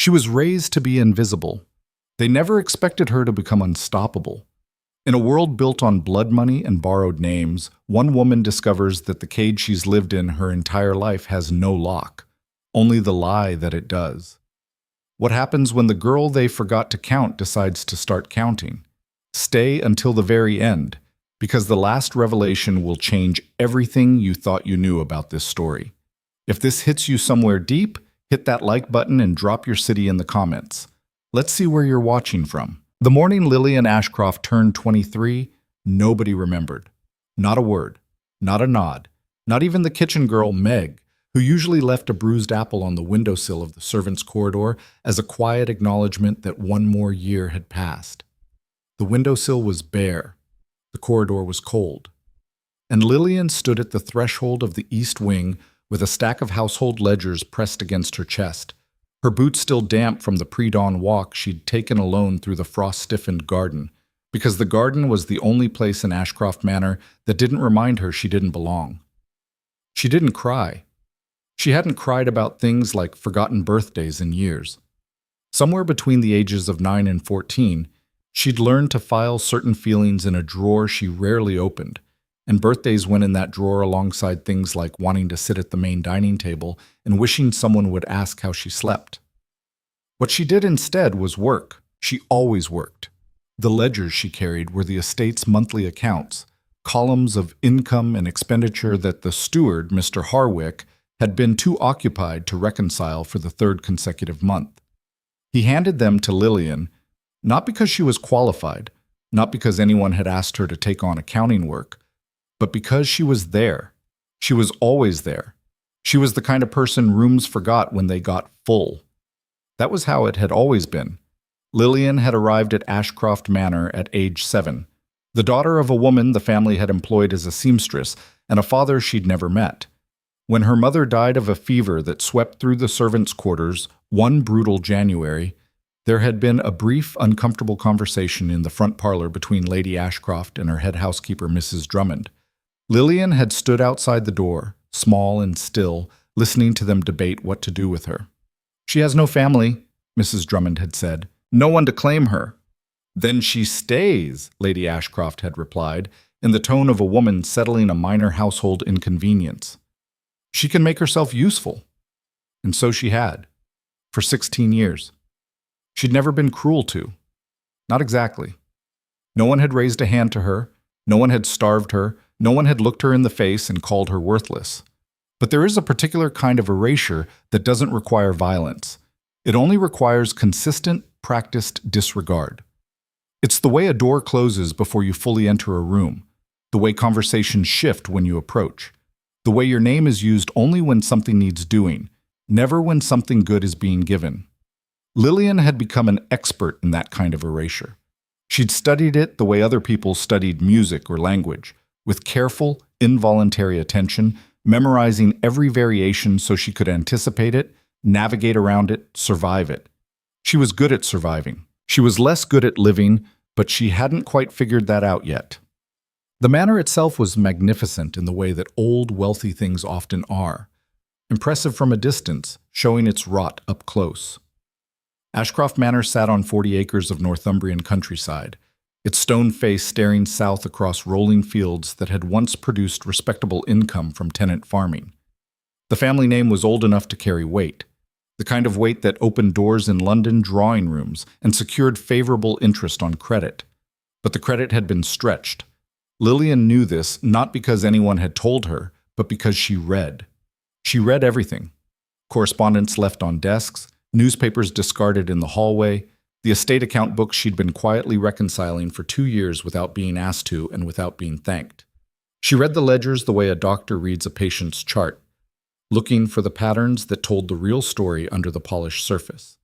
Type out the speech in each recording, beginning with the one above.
She was raised to be invisible. They never expected her to become unstoppable. In a world built on blood money and borrowed names, one woman discovers that the cage she's lived in her entire life has no lock, only the lie that it does. What happens when the girl they forgot to count decides to start counting? Stay until the very end, because the last revelation will change everything you thought you knew about this story. If this hits you somewhere deep, hit that like button and drop your city in the comments. Let's see where you're watching from. The morning Lillian Ashcroft turned 23, nobody remembered. Not a word, not a nod, not even the kitchen girl, Meg, who usually left a bruised apple on the windowsill of the servants' corridor as a quiet acknowledgement that one more year had passed. The windowsill was bare. The corridor was cold. And Lillian stood at the threshold of the East Wing with a stack of household ledgers pressed against her chest, her boots still damp from the pre-dawn walk she'd taken alone through the frost-stiffened garden, because the garden was the only place in Ashcroft Manor that didn't remind her she didn't belong. She didn't cry. She hadn't cried about things like forgotten birthdays in years. Somewhere between the ages of 9 and 14, she'd learned to file certain feelings in a drawer she rarely opened, and birthdays went in that drawer alongside things like wanting to sit at the main dining table and wishing someone would ask how she slept. What she did instead was work. She always worked. The ledgers she carried were the estate's monthly accounts, columns of income and expenditure that the steward, Mr. Harwick, had been too occupied to reconcile for the third consecutive month. He handed them to Lillian, not because she was qualified, not because anyone had asked her to take on accounting work, but because she was there. She was always there. She was the kind of person rooms forgot when they got full. That was how it had always been. Lillian had arrived at Ashcroft Manor at age 7, the daughter of a woman the family had employed as a seamstress and a father she'd never met. When her mother died of a fever that swept through the servants' quarters one brutal January, there had been a brief, uncomfortable conversation in the front parlor between Lady Ashcroft and her head housekeeper, Mrs. Drummond. Lillian had stood outside the door, small and still, listening to them debate what to do with her. "She has no family," Mrs. Drummond had said. "No one to claim her." "Then she stays," Lady Ashcroft had replied, in the tone of a woman settling a minor household inconvenience. "She can make herself useful." And so she had, for 16 years. She'd never been cruel to. Not exactly. No one had raised a hand to her, no one had starved her, no one had looked her in the face and called her worthless. But there is a particular kind of erasure that doesn't require violence. It only requires consistent, practiced disregard. It's the way a door closes before you fully enter a room, the way conversations shift when you approach, the way your name is used only when something needs doing, never when something good is being given. Lillian had become an expert in that kind of erasure. She'd studied it the way other people studied music or language, with careful, involuntary attention, memorizing every variation so she could anticipate it, navigate around it, survive it. She was good at surviving. She was less good at living, but she hadn't quite figured that out yet. The manor itself was magnificent in the way that old, wealthy things often are, impressive from a distance, showing its rot up close. Ashcroft Manor sat on 40 acres of Northumbrian countryside, its stone face staring south across rolling fields that had once produced respectable income from tenant farming. The family name was old enough to carry weight, the kind of weight that opened doors in London drawing rooms and secured favorable interest on credit. But the credit had been stretched. Lillian knew this not because anyone had told her, but because she read. She read everything. Correspondence left on desks, newspapers discarded in the hallway, the estate account books she'd been quietly reconciling for 2 years without being asked to and without being thanked. She read the ledgers the way a doctor reads a patient's chart, looking for the patterns that told the real story under the polished surface.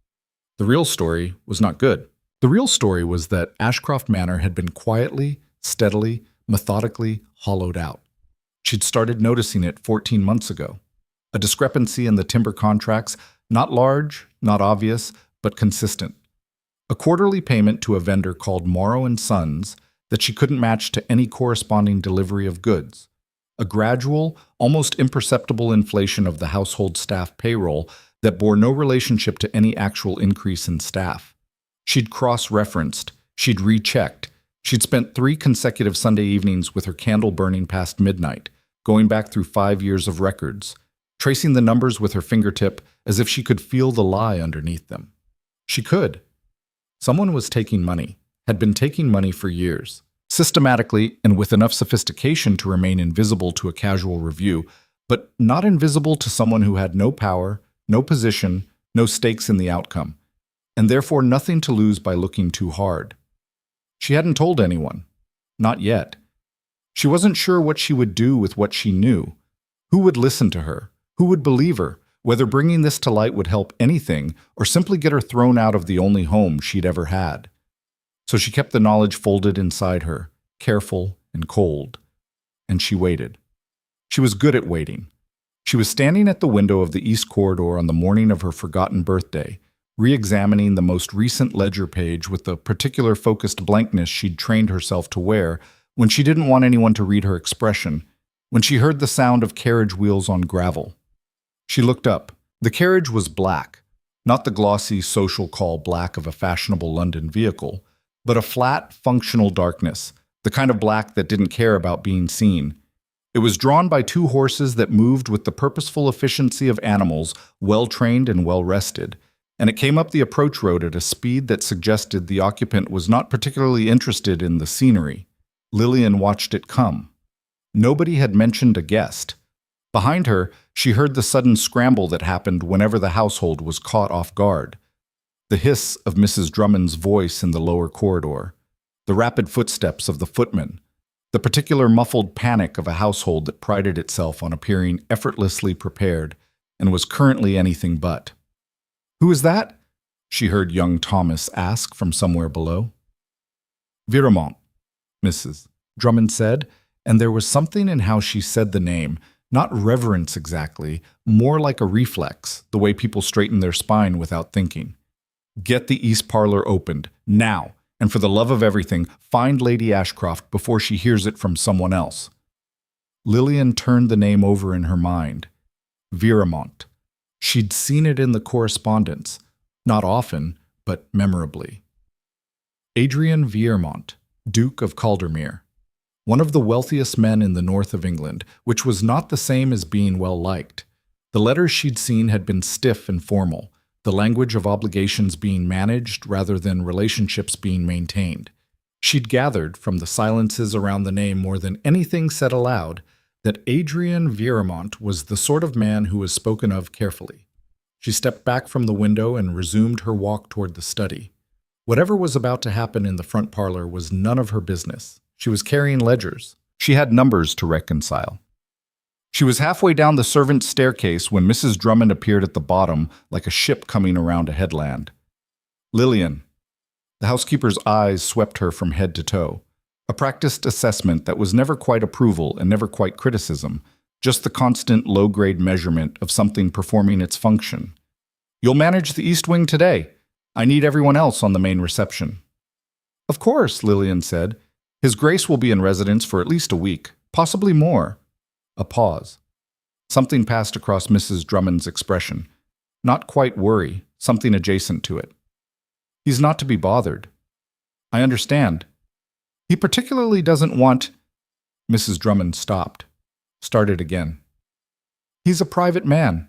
The real story was not good. The real story was that Ashcroft Manor had been quietly, steadily, methodically hollowed out. She'd started noticing it 14 months ago. A discrepancy in the timber contracts, not large, not obvious, but consistent. A quarterly payment to a vendor called Morrow & Sons that she couldn't match to any corresponding delivery of goods. A gradual, almost imperceptible inflation of the household staff payroll that bore no relationship to any actual increase in staff. She'd cross-referenced, she'd rechecked, she'd spent 3 consecutive Sunday evenings with her candle burning past midnight, going back through 5 years of records, tracing the numbers with her fingertip as if she could feel the lie underneath them. She could. Someone was taking money, had been taking money for years, systematically and with enough sophistication to remain invisible to a casual review, but not invisible to someone who had no power, no position, no stakes in the outcome, and therefore nothing to lose by looking too hard. She hadn't told anyone. Not yet. She wasn't sure what she would do with what she knew. Who would listen to her? Who would believe her? Whether bringing this to light would help anything or simply get her thrown out of the only home she'd ever had. So she kept the knowledge folded inside her, careful and cold. And she waited. She was good at waiting. She was standing at the window of the East Corridor on the morning of her forgotten birthday, re-examining the most recent ledger page with the particular focused blankness she'd trained herself to wear when she didn't want anyone to read her expression, when she heard the sound of carriage wheels on gravel. She looked up. The carriage was black, not the glossy social call black of a fashionable London vehicle, but a flat, functional darkness, the kind of black that didn't care about being seen. It was drawn by 2 horses that moved with the purposeful efficiency of animals well-trained and well-rested, and it came up the approach road at a speed that suggested the occupant was not particularly interested in the scenery. Lillian watched it come. Nobody had mentioned a guest. Behind her, she heard the sudden scramble that happened whenever the household was caught off guard. The hiss of Mrs. Drummond's voice in the lower corridor, the rapid footsteps of the footman, the particular muffled panic of a household that prided itself on appearing effortlessly prepared and was currently anything but. "Who is that?" she heard young Thomas ask from somewhere below. "Viremont," Mrs. Drummond said, and there was something in how she said the name, not reverence exactly, more like a reflex, the way people straighten their spine without thinking. "Get the East Parlor opened, now, and for the love of everything, find Lady Ashcroft before she hears it from someone else." Lillian turned the name over in her mind. Viremont. She'd seen it in the correspondence, not often, but memorably. Adrian Viremont, Duke of Caldermere. One of the wealthiest men in the north of England, which was not the same as being well-liked. The letters she'd seen had been stiff and formal, the language of obligations being managed rather than relationships being maintained. She'd gathered, from the silences around the name more than anything said aloud, that Adrian Viremont was the sort of man who was spoken of carefully. She stepped back from the window and resumed her walk toward the study. Whatever was about to happen in the front parlor was none of her business. She was carrying ledgers. She had numbers to reconcile. She was halfway down the servants' staircase when Mrs. Drummond appeared at the bottom like a ship coming around a headland. "Lillian." The housekeeper's eyes swept her from head to toe. A practiced assessment that was never quite approval and never quite criticism, just the constant low-grade measurement of something performing its function. "You'll manage the East Wing today. I need everyone else on the main reception." "Of course," Lillian said. "His Grace will be in residence for at least a week, possibly more." A pause. Something passed across Mrs. Drummond's expression. Not quite worry, something adjacent to it. "He's not to be bothered." "I understand." "He particularly doesn't want—" Mrs. Drummond stopped. Started again. "He's a private man.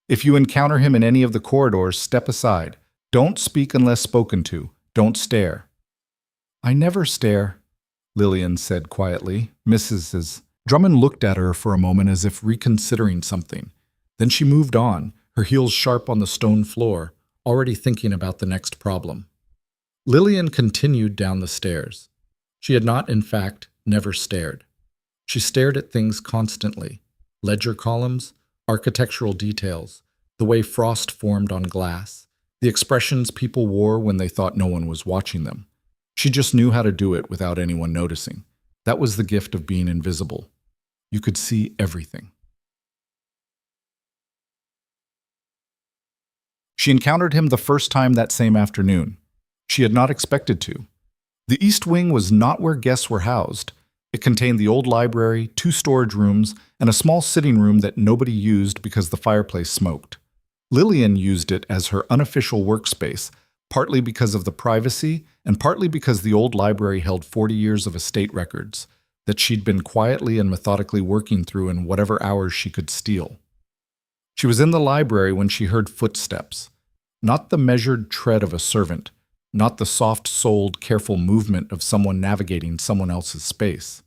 If you encounter him in any of the corridors, step aside. Don't speak unless spoken to. Don't stare." "I never stare," Lillian said quietly. Mrs. Drummond looked at her for a moment as if reconsidering something. Then she moved on, her heels sharp on the stone floor, already thinking about the next problem. Lillian continued down the stairs. She had not, in fact, never stared. She stared at things constantly. Ledger columns, architectural details, the way frost formed on glass, the expressions people wore when they thought no one was watching them. She just knew how to do it without anyone noticing. That was the gift of being invisible. You could see everything. She encountered him the first time that same afternoon. She had not expected to. The East Wing was not where guests were housed. It contained the old library, 2 storage rooms, and a small sitting room that nobody used because the fireplace smoked. Lillian used it as her unofficial workspace, partly because of the privacy and partly because the old library held 40 years of estate records that she'd been quietly and methodically working through in whatever hours she could steal. She was in the library when she heard footsteps, not the measured tread of a servant, not the soft-souled, careful movement of someone navigating someone else's space.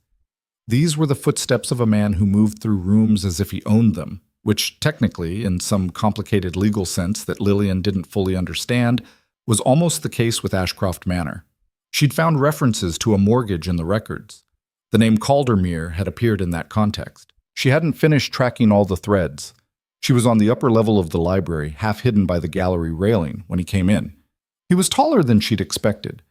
These were the footsteps of a man who moved through rooms as if he owned them, which technically, in some complicated legal sense that Lillian didn't fully understand, was almost the case with Ashcroft Manor. She'd found references to a mortgage in the records. The name Caldermere had appeared in that context. She hadn't finished tracking all the threads. She was on the upper level of the library, half hidden by the gallery railing, when he came in. He was taller than she'd expected.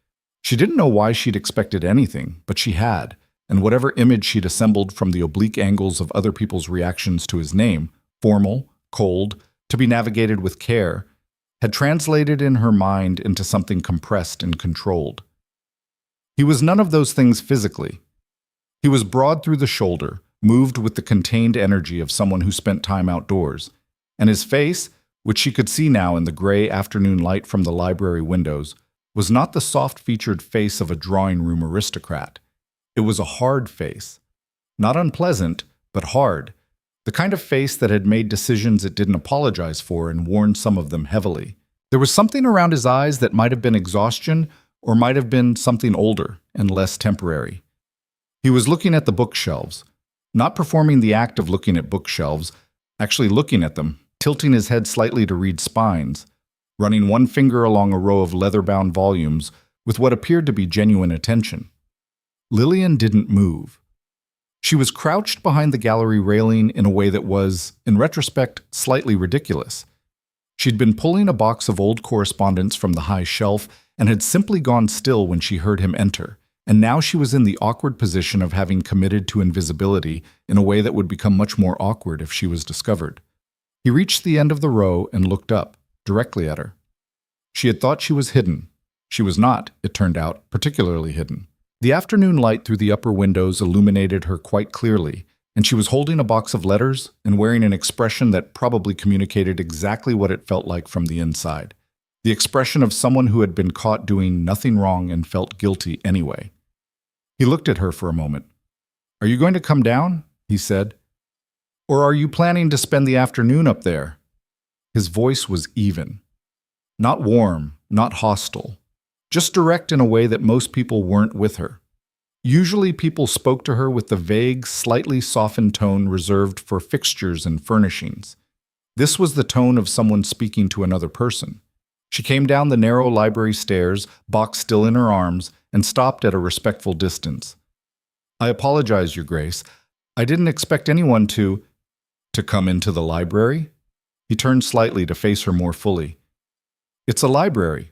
She didn't know why she'd expected anything, but she had, and whatever image she'd assembled from the oblique angles of other people's reactions to his name, formal, cold, to be navigated with care, had translated in her mind into something compressed and controlled. He was none of those things physically. He was broad through the shoulder, moved with the contained energy of someone who spent time outdoors, and his face, which she could see now in the gray afternoon light from the library windows, was not the soft-featured face of a drawing-room aristocrat. It was a hard face. Not unpleasant, but hard. The kind of face that had made decisions it didn't apologize for and worn some of them heavily. There was something around his eyes that might have been exhaustion or might have been something older and less temporary. He was looking at the bookshelves, not performing the act of looking at bookshelves, actually looking at them, tilting his head slightly to read spines, running one finger along a row of leather-bound volumes with what appeared to be genuine attention. Lillian didn't move. She was crouched behind the gallery railing in a way that was, in retrospect, slightly ridiculous. She'd been pulling a box of old correspondence from the high shelf and had simply gone still when she heard him enter, and now she was in the awkward position of having committed to invisibility in a way that would become much more awkward if she was discovered. He reached the end of the row and looked up, directly at her. She had thought she was hidden. She was not, it turned out, particularly hidden. The afternoon light through the upper windows illuminated her quite clearly, and she was holding a box of letters and wearing an expression that probably communicated exactly what it felt like from the inside. The expression of someone who had been caught doing nothing wrong and felt guilty anyway. He looked at her for a moment. "Are you going to come down?" he said. "Or are you planning to spend the afternoon up there?" His voice was even. Not warm, not hostile. Just direct in a way that most people weren't with her. Usually people spoke to her with the vague, slightly softened tone reserved for fixtures and furnishings. This was the tone of someone speaking to another person. She came down the narrow library stairs, box still in her arms, and stopped at a respectful distance. "I apologize, Your Grace. I didn't expect anyone to come into the library?" He turned slightly to face her more fully. "It's a library.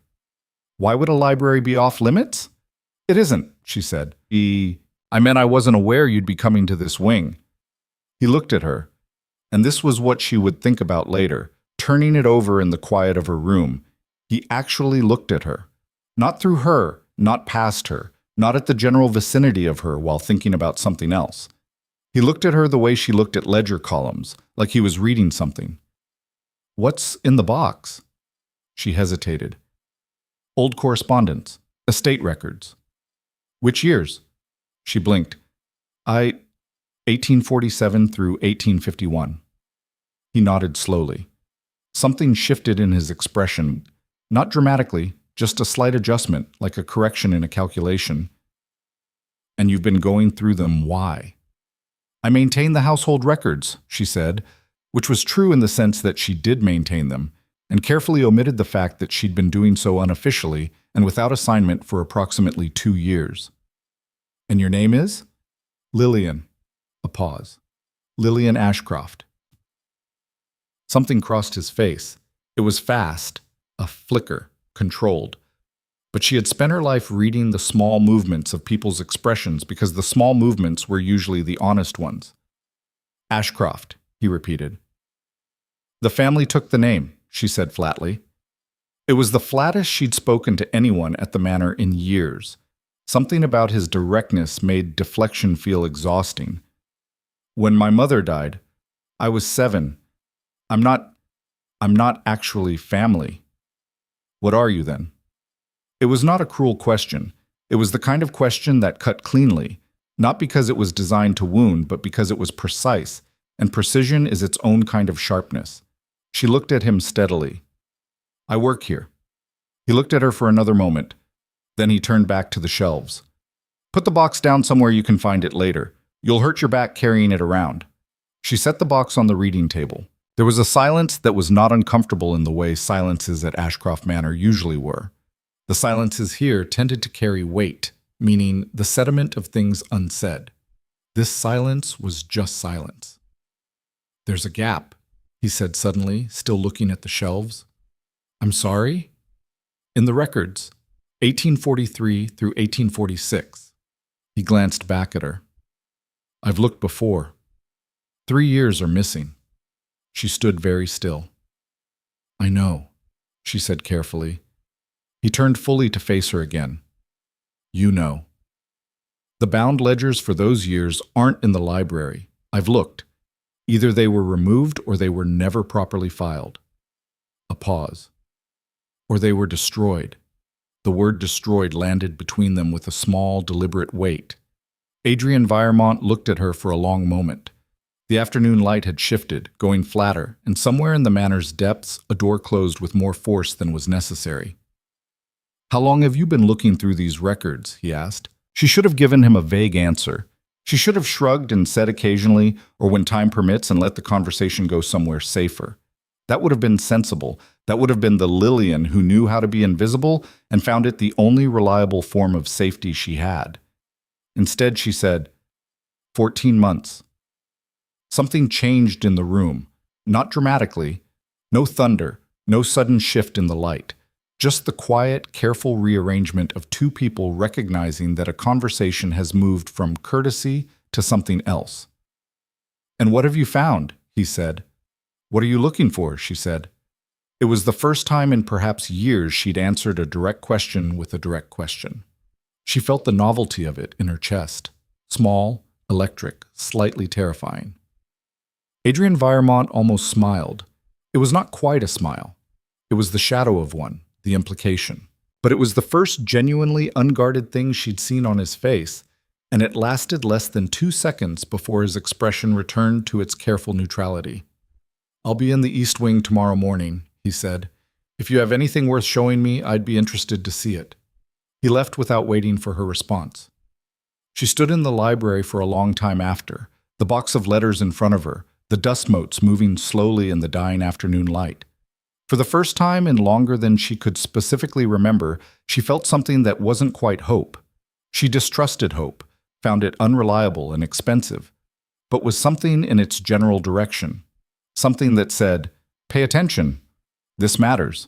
Why would a library be off limits?" "It isn't," she said. I meant I wasn't aware you'd be coming to this wing." He looked at her, and this was what she would think about later, turning it over in the quiet of her room. He actually looked at her. Not through her, not past her, not at the general vicinity of her while thinking about something else. He looked at her the way she looked at ledger columns, like he was reading something. "What's in the box?" She hesitated. "Old correspondence, estate records." "Which years?" She blinked. 1847 through 1851. He nodded slowly. Something shifted in his expression, not dramatically, just a slight adjustment, like a correction in a calculation. "And you've been going through them, why?" "I maintain the household records," she said, which was true in the sense that she did maintain them, and carefully omitted the fact that she'd been doing so unofficially and without assignment for approximately 2 years. "And your name is?" "Lillian." A pause. "Lillian Ashcroft." Something crossed his face. It was fast, a flicker, controlled. But she had spent her life reading the small movements of people's expressions because the small movements were usually the honest ones. "Ashcroft," he repeated. "The family took the name," she said flatly. It was the flattest she'd spoken to anyone at the manor in years. Something about his directness made deflection feel exhausting. "When my mother died, I was 7. I'm not..." I'm not actually family. What are you then? It was not a cruel question. It was the kind of question that cut cleanly, not because it was designed to wound, but because it was precise, and precision is its own kind of sharpness. She looked at him steadily. I work here. He looked at her for another moment. Then he turned back to the shelves. Put the box down somewhere you can find it later. You'll hurt your back carrying it around. She set the box on the reading table. There was a silence that was not uncomfortable in the way silences at Ashcroft Manor usually were. The silences here tended to carry weight, meaning the sediment of things unsaid. This silence was just silence. There's a gap, he said suddenly, still looking at the shelves. I'm sorry? In the records, 1843 through 1846. He glanced back at her. I've looked before. 3 years are missing. She stood very still. I know, she said carefully. He turned fully to face her again. You know. The bound ledgers for those years aren't in the library. I've looked. Either they were removed or they were never properly filed. A pause. Or they were destroyed. The word destroyed landed between them with a small, deliberate weight. Adrian Viremont looked at her for a long moment. The afternoon light had shifted, going flatter, and somewhere in the manor's depths, a door closed with more force than was necessary. How long have you been looking through these records? He asked. She should have given him a vague answer. She should have shrugged and said occasionally, or when time permits, and let the conversation go somewhere safer. That would have been sensible. That would have been the Lillian who knew how to be invisible and found it the only reliable form of safety she had. Instead, she said, 14 months. Something changed in the room, not dramatically. No thunder, no sudden shift in the light. Just the quiet, careful rearrangement of two people recognizing that a conversation has moved from courtesy to something else. And what have you found? He said. What are you looking for? She said. It was the first time in perhaps years she'd answered a direct question with a direct question. She felt the novelty of it in her chest. Small, electric, slightly terrifying. Adrian Viremont almost smiled. It was not quite a smile. It was the shadow of one, the implication. But it was the first genuinely unguarded thing she'd seen on his face, and it lasted less than 2 seconds before his expression returned to its careful neutrality. I'll be in the East Wing tomorrow morning, he said. If you have anything worth showing me, I'd be interested to see it. He left without waiting for her response. She stood in the library for a long time after, the box of letters in front of her, the dust motes moving slowly in the dying afternoon light. For the first time in longer than she could specifically remember, she felt something that wasn't quite hope. She distrusted hope, found it unreliable and expensive, but was something in its general direction. Something that said, pay attention. This matters.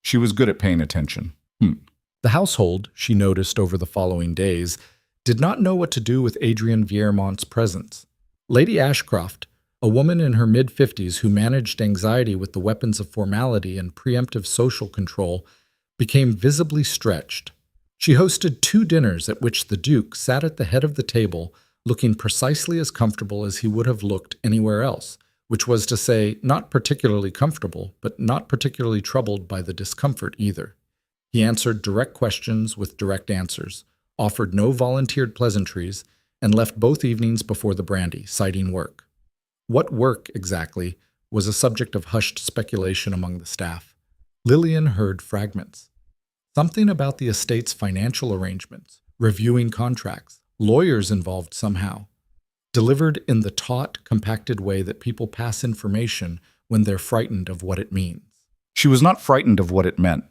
She was good at paying attention. The household, she noticed over the following days, did not know what to do with Adrian Viremont's presence. Lady Ashcroft, a woman in her mid-50s who managed anxiety with the weapons of formality and preemptive social control, became visibly stretched. She hosted 2 dinners at which the Duke sat at the head of the table, looking precisely as comfortable as he would have looked anywhere else, which was to say, not particularly comfortable, but not particularly troubled by the discomfort either. He answered direct questions with direct answers, offered no volunteered pleasantries, and left both evenings before the brandy, citing work. What work, exactly, was a subject of hushed speculation among the staff. Lillian heard fragments. Something about the estate's financial arrangements, reviewing contracts, lawyers involved somehow, delivered in the taut, compacted way that people pass information when they're frightened of what it means. She was not frightened of what it meant.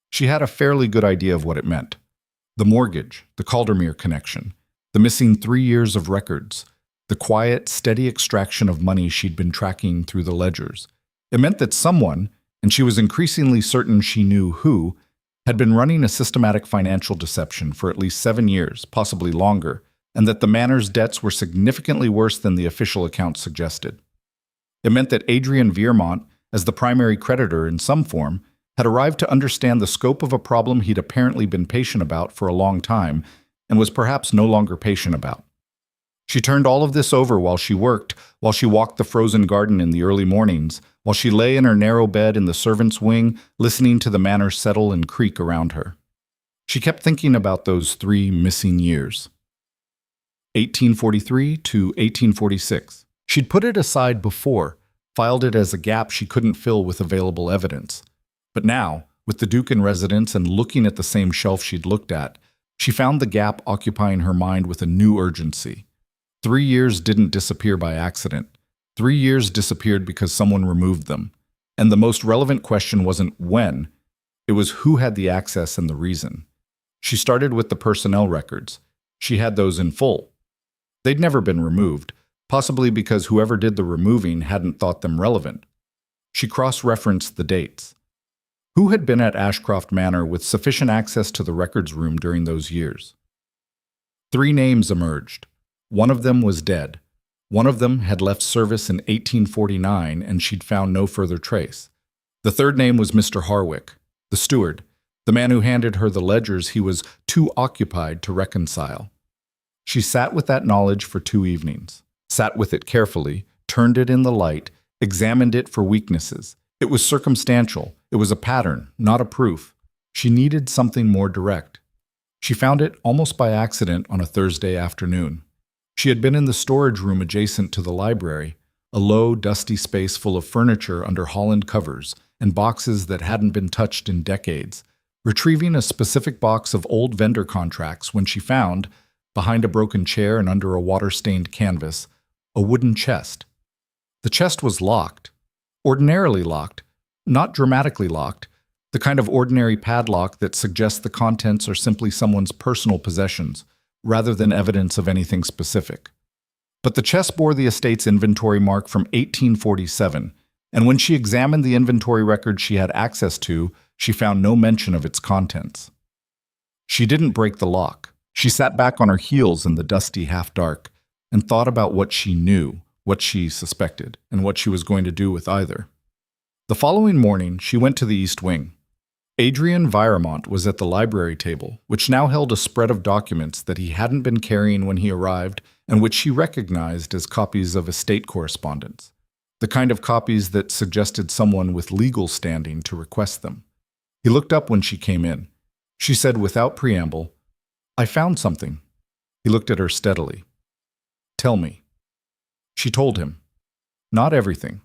She had a fairly good idea of what it meant. The mortgage, the Caldermere connection, the missing 3 years of records, the quiet, steady extraction of money she'd been tracking through the ledgers. It meant that someone, and she was increasingly certain she knew who, had been running a systematic financial deception for at least 7 years, possibly longer, and that the manor's debts were significantly worse than the official accounts suggested. It meant that Adrian Viremont, as the primary creditor in some form, had arrived to understand the scope of a problem he'd apparently been patient about for a long time and was perhaps no longer patient about. She turned all of this over while she worked, while she walked the frozen garden in the early mornings, while she lay in her narrow bed in the servants' wing, listening to the manor settle and creak around her. She kept thinking about those 3 missing years. 1843 to 1846. She'd put it aside before, filed it as a gap she couldn't fill with available evidence. But now, with the Duke in residence and looking at the same shelf she'd looked at, she found the gap occupying her mind with a new urgency. 3 years didn't disappear by accident. 3 years disappeared because someone removed them. And the most relevant question wasn't when, it was who had the access and the reason. She started with the personnel records. She had those in full. They'd never been removed, possibly because whoever did the removing hadn't thought them relevant. She cross-referenced the dates. Who had been at Ashcroft Manor with sufficient access to the records room during those years? 3 names emerged. One of them was dead. One of them had left service in 1849, and she'd found no further trace. The third name was Mr. Harwick, the steward, the man who handed her the ledgers he was too occupied to reconcile. She sat with that knowledge for 2 evenings, sat with it carefully, turned it in the light, examined it for weaknesses. It was circumstantial. It was a pattern, not a proof. She needed something more direct. She found it almost by accident on a Thursday afternoon. She had been in the storage room adjacent to the library, a low, dusty space full of furniture under Holland covers and boxes that hadn't been touched in decades, retrieving a specific box of old vendor contracts when she found, behind a broken chair and under a water-stained canvas, a wooden chest. The chest was locked. Ordinarily locked, not dramatically locked, the kind of ordinary padlock that suggests the contents are simply someone's personal possessions, rather than evidence of anything specific. But the chest bore the estate's inventory mark from 1847, and when she examined the inventory records she had access to, she found no mention of its contents. She didn't break the lock. She sat back on her heels in the dusty half-dark and thought about what she knew, what she suspected, and what she was going to do with either. The following morning, she went to the East Wing. Adrian Viremont was at the library table, which now held a spread of documents that he hadn't been carrying when he arrived and which she recognized as copies of estate correspondence, the kind of copies that suggested someone with legal standing to request them. He looked up when she came in. She said without preamble, "I found something." He looked at her steadily. "Tell me." She told him. Not everything.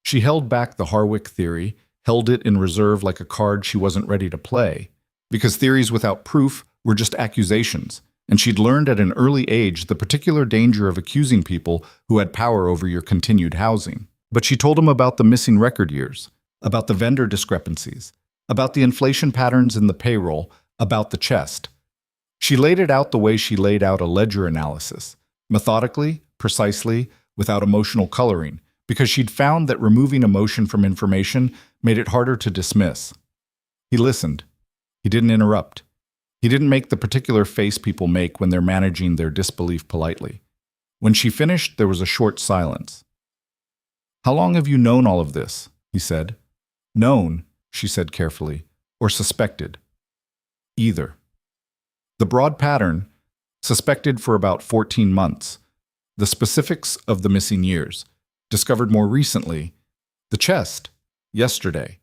She held back the Harwick theory, held it in reserve like a card she wasn't ready to play, because theories without proof were just accusations, and she'd learned at an early age the particular danger of accusing people who had power over your continued housing. But she told him about the missing record years, about the vendor discrepancies, about the inflation patterns in the payroll, about the chest. She laid it out the way she laid out a ledger analysis, methodically, precisely, without emotional coloring, because she'd found that removing emotion from information made it harder to dismiss. He listened. He didn't interrupt. He didn't make the particular face people make when they're managing their disbelief politely. When she finished, there was a short silence. "How long have you known all of this?" he said. "Known," she said carefully, "or suspected?" "Either." The broad pattern, suspected for about 14 months. The specifics of the missing years, discovered more recently. The chest, yesterday.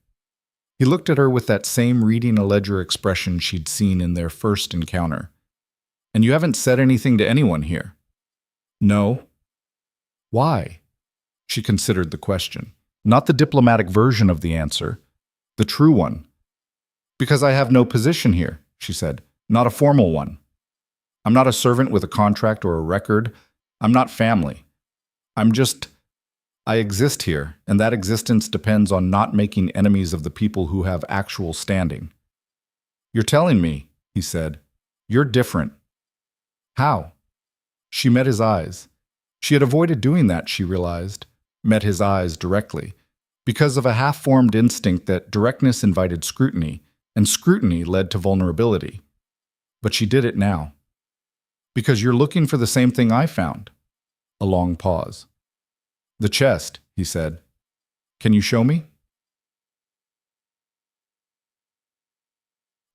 He looked at her with that same reading a ledger expression she'd seen in their first encounter. "And you haven't said anything to anyone here?" "No." "Why?" She considered the question. Not the diplomatic version of the answer, the true one. "Because I have no position here," she said. "Not a formal one. I'm not a servant with a contract or a record. I'm not family. I exist here, and that existence depends on not making enemies of the people who have actual standing." "You're telling me," he said. "You're different." "How?" She met his eyes. She had avoided doing that, she realized, met his eyes directly, because of a half-formed instinct that directness invited scrutiny, and scrutiny led to vulnerability. But she did it now. "Because you're looking for the same thing I found." A long pause. "The chest," he said. "Can you show me?"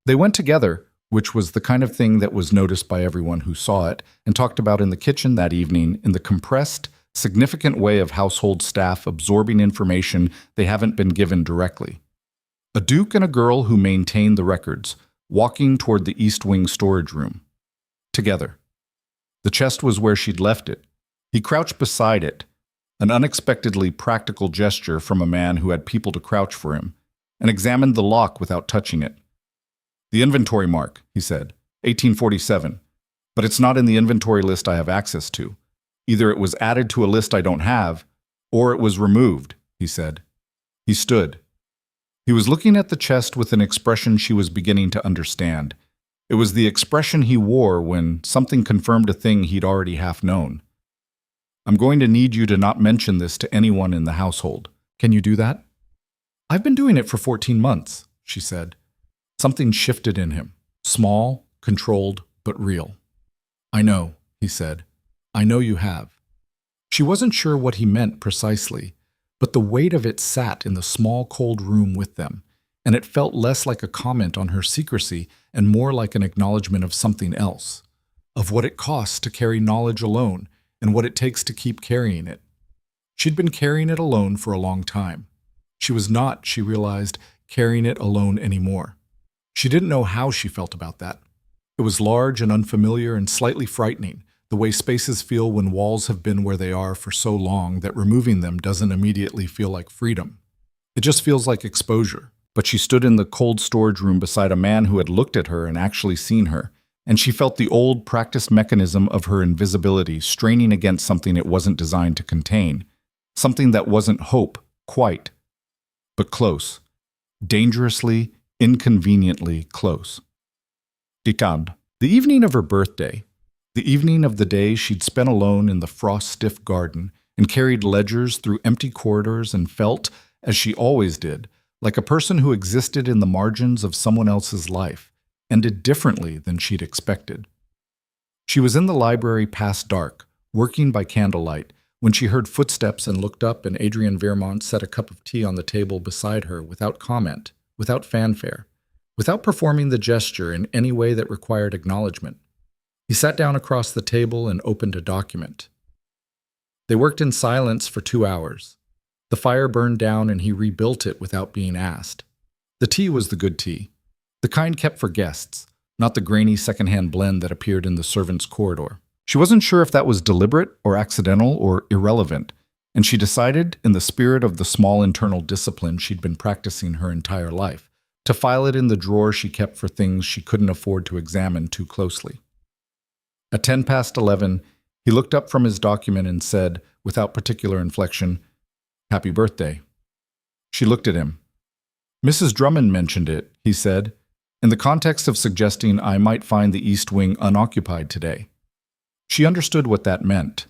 They went together, which was the kind of thing that was noticed by everyone who saw it and talked about in the kitchen that evening in the compressed, significant way of household staff absorbing information they haven't been given directly. A duke and a girl who maintained the records, walking toward the East Wing storage room. Together. The chest was where she'd left it. He crouched beside it, an unexpectedly practical gesture from a man who had people to crouch for him, and examined the lock without touching it. "The inventory mark," he said, 1847. "But it's not in the inventory list I have access to. Either it was added to a list I don't have, or it was removed," he said. He stood. He was looking at the chest with an expression she was beginning to understand. It was the expression he wore when something confirmed a thing he'd already half known. "I'm going to need you to not mention this to anyone in the household. Can you do that?" "I've been doing it for 14 months, she said. Something shifted in him. Small, controlled, but real. "I know," he said. "I know you have." She wasn't sure what he meant precisely, but the weight of it sat in the small, cold room with them, and it felt less like a comment on her secrecy and more like an acknowledgement of something else, of what it costs to carry knowledge alone and what it takes to keep carrying it. She'd been carrying it alone for a long time. She was not, she realized, carrying it alone anymore. She didn't know how she felt about that. It was large and unfamiliar and slightly frightening, the way spaces feel when walls have been where they are for so long that removing them doesn't immediately feel like freedom. It just feels like exposure. But she stood in the cold storage room beside a man who had looked at her and actually seen her, and she felt the old, practiced mechanism of her invisibility straining against something it wasn't designed to contain, something that wasn't hope, quite, but close, dangerously, inconveniently close. Dictad. The evening of her birthday, the evening of the day she'd spent alone in the frost-stiff garden and carried ledgers through empty corridors and felt, as she always did, like a person who existed in the margins of someone else's life, ended differently than she'd expected. She was in the library past dark, working by candlelight, when she heard footsteps and looked up, and Adrian Vermont set a cup of tea on the table beside her without comment, without fanfare, without performing the gesture in any way that required acknowledgement. He sat down across the table and opened a document. They worked in silence for 2 hours. The fire burned down and he rebuilt it without being asked. The tea was the good tea, the kind kept for guests, not the grainy secondhand blend that appeared in the servants' corridor. She wasn't sure if that was deliberate or accidental or irrelevant, and she decided, in the spirit of the small internal discipline she'd been practicing her entire life, to file it in the drawer she kept for things she couldn't afford to examine too closely. At 11:10, he looked up from his document and said, without particular inflection, "Happy birthday." She looked at him. "Mrs. Drummond mentioned it," he said, "in the context of suggesting I might find the East Wing unoccupied today." She understood what that meant,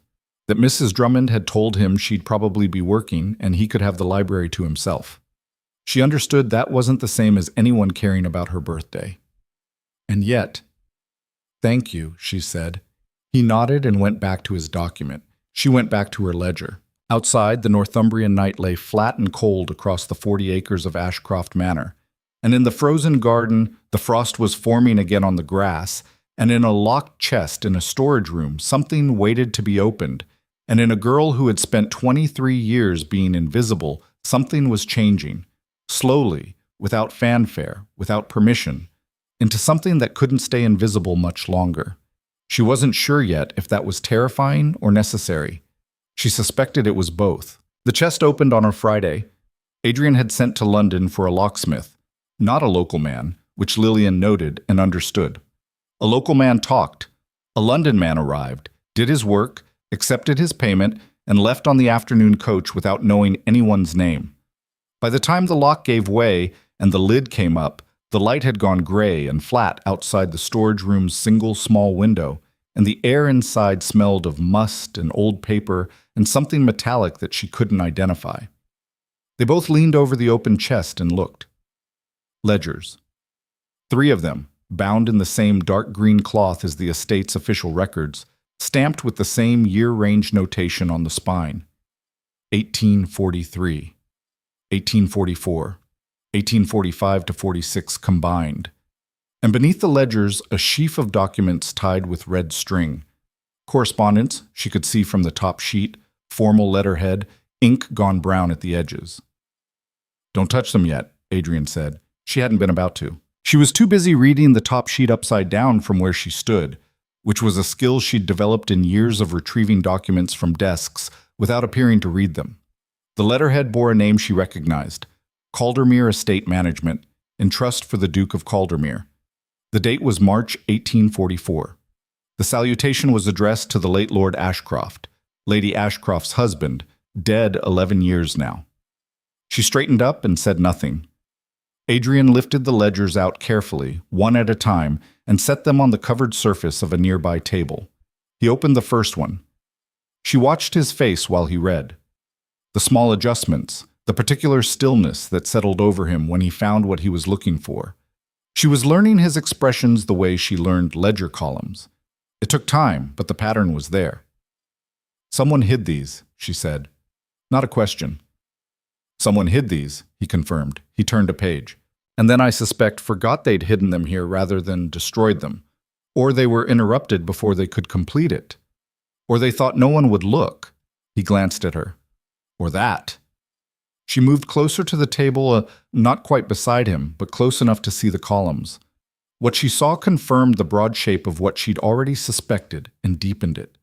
that Mrs. Drummond had told him she'd probably be working and he could have the library to himself. She understood that wasn't the same as anyone caring about her birthday. And yet, "Thank you," she said. He nodded and went back to his document. She went back to her ledger. Outside, the Northumbrian night lay flat and cold across the 40 acres of Ashcroft Manor, and in the frozen garden, the frost was forming again on the grass, and in a locked chest in a storage room, something waited to be opened, and in a girl who had spent 23 years being invisible, something was changing, slowly, without fanfare, without permission, into something that couldn't stay invisible much longer. She wasn't sure yet if that was terrifying or necessary. She suspected it was both. The chest opened on a Friday. Adrian had sent to London for a locksmith, not a local man, which Lillian noted and understood. A local man talked. A London man arrived, did his work, accepted his payment, and left on the afternoon coach without knowing anyone's name. By the time the lock gave way and the lid came up, the light had gone gray and flat outside the storage room's single small window, and the air inside smelled of must and old paper and something metallic that she couldn't identify. They both leaned over the open chest and looked. Ledgers. 3 of them, bound in the same dark green cloth as the estate's official records, stamped with the same year-range notation on the spine. 1843, 1844, 1845 to 46 combined. And beneath the ledgers, a sheaf of documents tied with red string. Correspondence, she could see from the top sheet, formal letterhead, ink gone brown at the edges. "Don't touch them yet," Adrian said. She hadn't been about to. She was too busy reading the top sheet upside down from where she stood, which was a skill she'd developed in years of retrieving documents from desks without appearing to read them. The letterhead bore a name she recognized: Caldermere Estate Management, in trust for the Duke of Caldermere. The date was March 1844. The salutation was addressed to the late Lord Ashcroft, Lady Ashcroft's husband, dead 11 years now. She straightened up and said nothing. Adrian lifted the ledgers out carefully, one at a time, and set them on the covered surface of a nearby table. He opened the first one. She watched his face while he read. The small adjustments, the particular stillness that settled over him when he found what he was looking for. She was learning his expressions the way she learned ledger columns. It took time, but the pattern was there. "Someone hid these," she said. Not a question. "Someone hid these," he confirmed. He turned a page. "And then I suspect forgot they'd hidden them here rather than destroyed them. Or they were interrupted before they could complete it. Or they thought no one would look." He glanced at her. "Or that." She moved closer to the table, not quite beside him, but close enough to see the columns. What she saw confirmed the broad shape of what she'd already suspected and deepened it.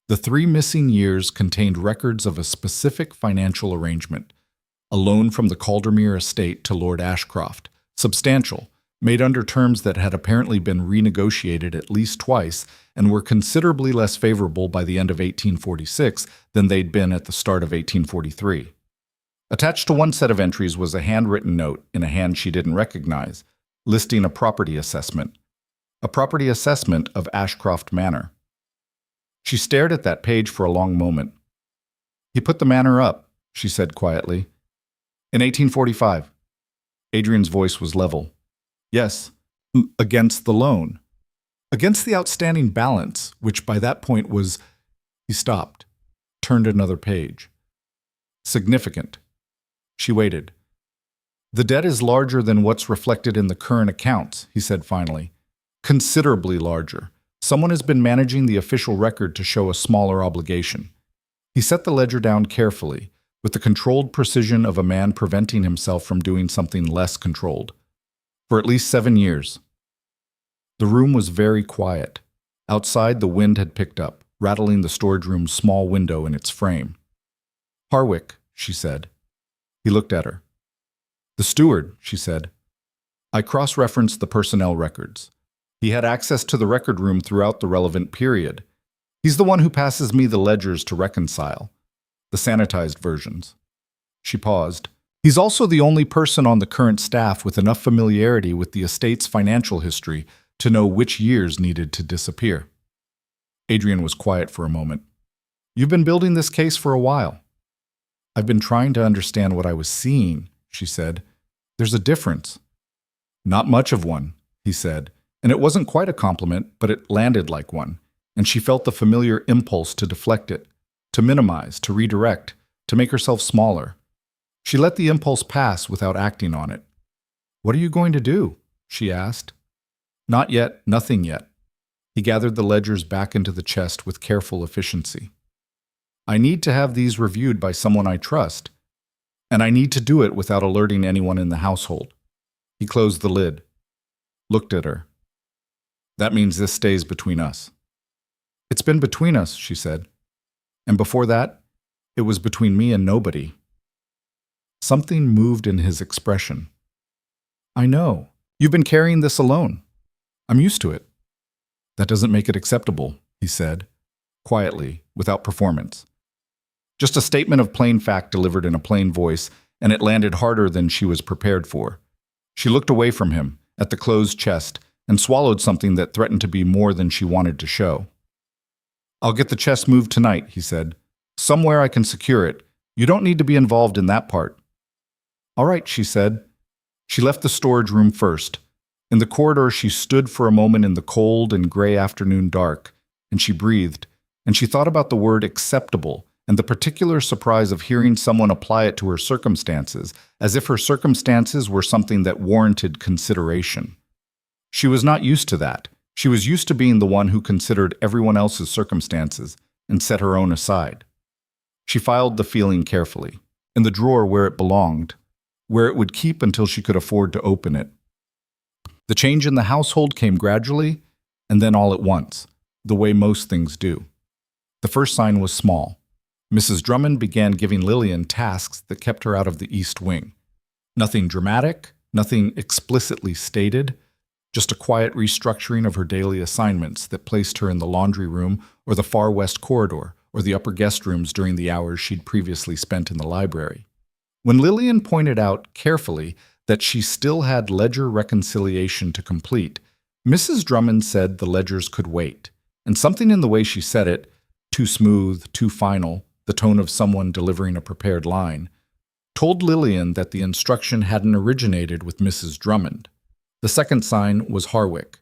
The 3 missing years contained records of a specific financial arrangement: a loan from the Caldermere estate to Lord Ashcroft, substantial, made under terms that had apparently been renegotiated at least twice and were considerably less favorable by the end of 1846 than they'd been at the start of 1843. Attached to one set of entries was a handwritten note in a hand she didn't recognize, listing a property assessment of Ashcroft Manor. She stared at that page for a long moment. "He put the manor up," she said quietly. "In 1845. Adrian's voice was level. "Yes, against the loan. Against the outstanding balance, which by that point was—" He stopped, turned another page. "Significant." She waited. "The debt is larger than what's reflected in the current accounts," he said finally. "Considerably larger. Someone has been managing the official record to show a smaller obligation." He set the ledger down carefully, with the controlled precision of a man preventing himself from doing something less controlled. "For at least 7 years. The room was very quiet. Outside, the wind had picked up, rattling the storage room's small window in its frame. "Harwick," she said. He looked at her. "The steward," she said. "I cross-referenced the personnel records. He had access to the record room throughout the relevant period. He's the one who passes me the ledgers to reconcile, the sanitized versions." She paused. "He's also the only person on the current staff with enough familiarity with the estate's financial history to know which years needed to disappear." Adrian was quiet for a moment. "You've been building this case for a while." "I've been trying to understand what I was seeing," she said. "There's a difference." "Not much of one," he said, and it wasn't quite a compliment, but it landed like one, and she felt the familiar impulse to deflect it, to minimize, to redirect, to make herself smaller. She let the impulse pass without acting on it. "What are you going to do?" she asked. "Not yet, nothing yet." He gathered the ledgers back into the chest with careful efficiency. "I need to have these reviewed by someone I trust, and I need to do it without alerting anyone in the household." He closed the lid, looked at her. "That means this stays between us." "It's been between us," she said. "And before that, it was between me and nobody." Something moved in his expression. "I know. You've been carrying this alone. I'm used to it." "That doesn't make it acceptable," he said, quietly, without performance. Just a statement of plain fact delivered in a plain voice, and it landed harder than she was prepared for. She looked away from him, at the closed chest, and swallowed something that threatened to be more than she wanted to show. "I'll get the chest moved tonight," he said. "Somewhere I can secure it. You don't need to be involved in that part." "All right," she said. She left the storage room first. In the corridor, she stood for a moment in the cold and gray afternoon dark, and she breathed, and she thought about the word acceptable and the particular surprise of hearing someone apply it to her circumstances, as if her circumstances were something that warranted consideration. She was not used to that. She was used to being the one who considered everyone else's circumstances and set her own aside. She filed the feeling carefully, in the drawer where it belonged, where it would keep until she could afford to open it. The change in the household came gradually, and then all at once, the way most things do. The first sign was small. Mrs. Drummond began giving Lillian tasks that kept her out of the East Wing. Nothing dramatic, nothing explicitly stated, just a quiet restructuring of her daily assignments that placed her in the laundry room or the far west corridor or the upper guest rooms during the hours she'd previously spent in the library. When Lillian pointed out carefully that she still had ledger reconciliation to complete, Mrs. Drummond said the ledgers could wait, and something in the way she said it, too smooth, too final, the tone of someone delivering a prepared line, told Lillian that the instruction hadn't originated with Mrs. Drummond. The second sign was Harwick.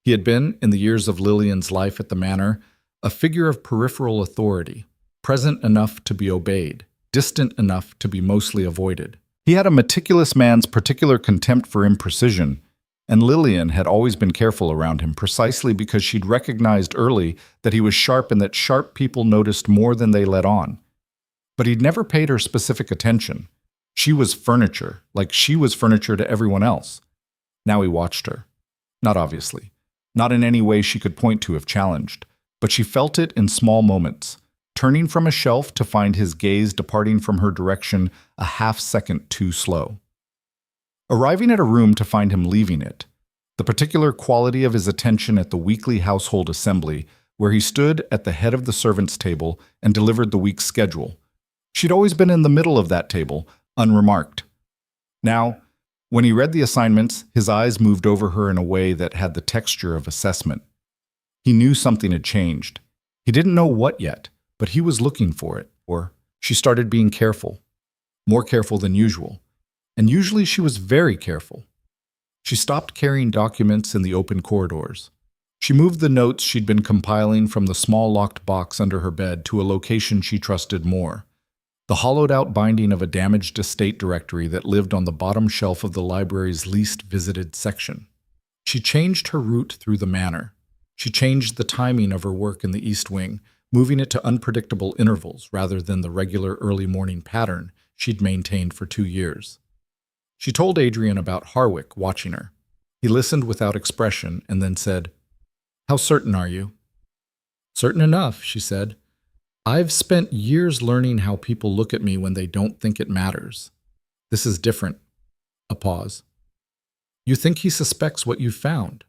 He had been, in the years of Lillian's life at the manor, a figure of peripheral authority, present enough to be obeyed, distant enough to be mostly avoided. He had a meticulous man's particular contempt for imprecision, and Lillian had always been careful around him precisely because she'd recognized early that he was sharp and that sharp people noticed more than they let on. But he'd never paid her specific attention. She was furniture, like she was furniture to everyone else. Now he watched her. Not obviously. Not in any way she could point to if challenged. But she felt it in small moments, turning from a shelf to find his gaze departing from her direction a half-second too slow. Arriving at a room to find him leaving it, the particular quality of his attention at the weekly household assembly, where he stood at the head of the servants' table and delivered the week's schedule. She'd always been in the middle of that table, unremarked. Now, when he read the assignments, his eyes moved over her in a way that had the texture of assessment. He knew something had changed. He didn't know what yet, but he was looking for it. Or she started being careful, more careful than usual. And usually she was very careful. She stopped carrying documents in the open corridors. She moved the notes she'd been compiling from the small locked box under her bed to a location she trusted more. The hollowed-out binding of a damaged estate directory that lived on the bottom shelf of the library's least visited section. She changed her route through the manor. She changed the timing of her work in the East Wing, moving it to unpredictable intervals rather than the regular early morning pattern she'd maintained for 2 years. She told Adrian about Harwick watching her. He listened without expression and then said, "How certain are you?" "Certain enough," she said. "I've spent years learning how people look at me when they don't think it matters. This is different." A pause. "You think he suspects what you've found?"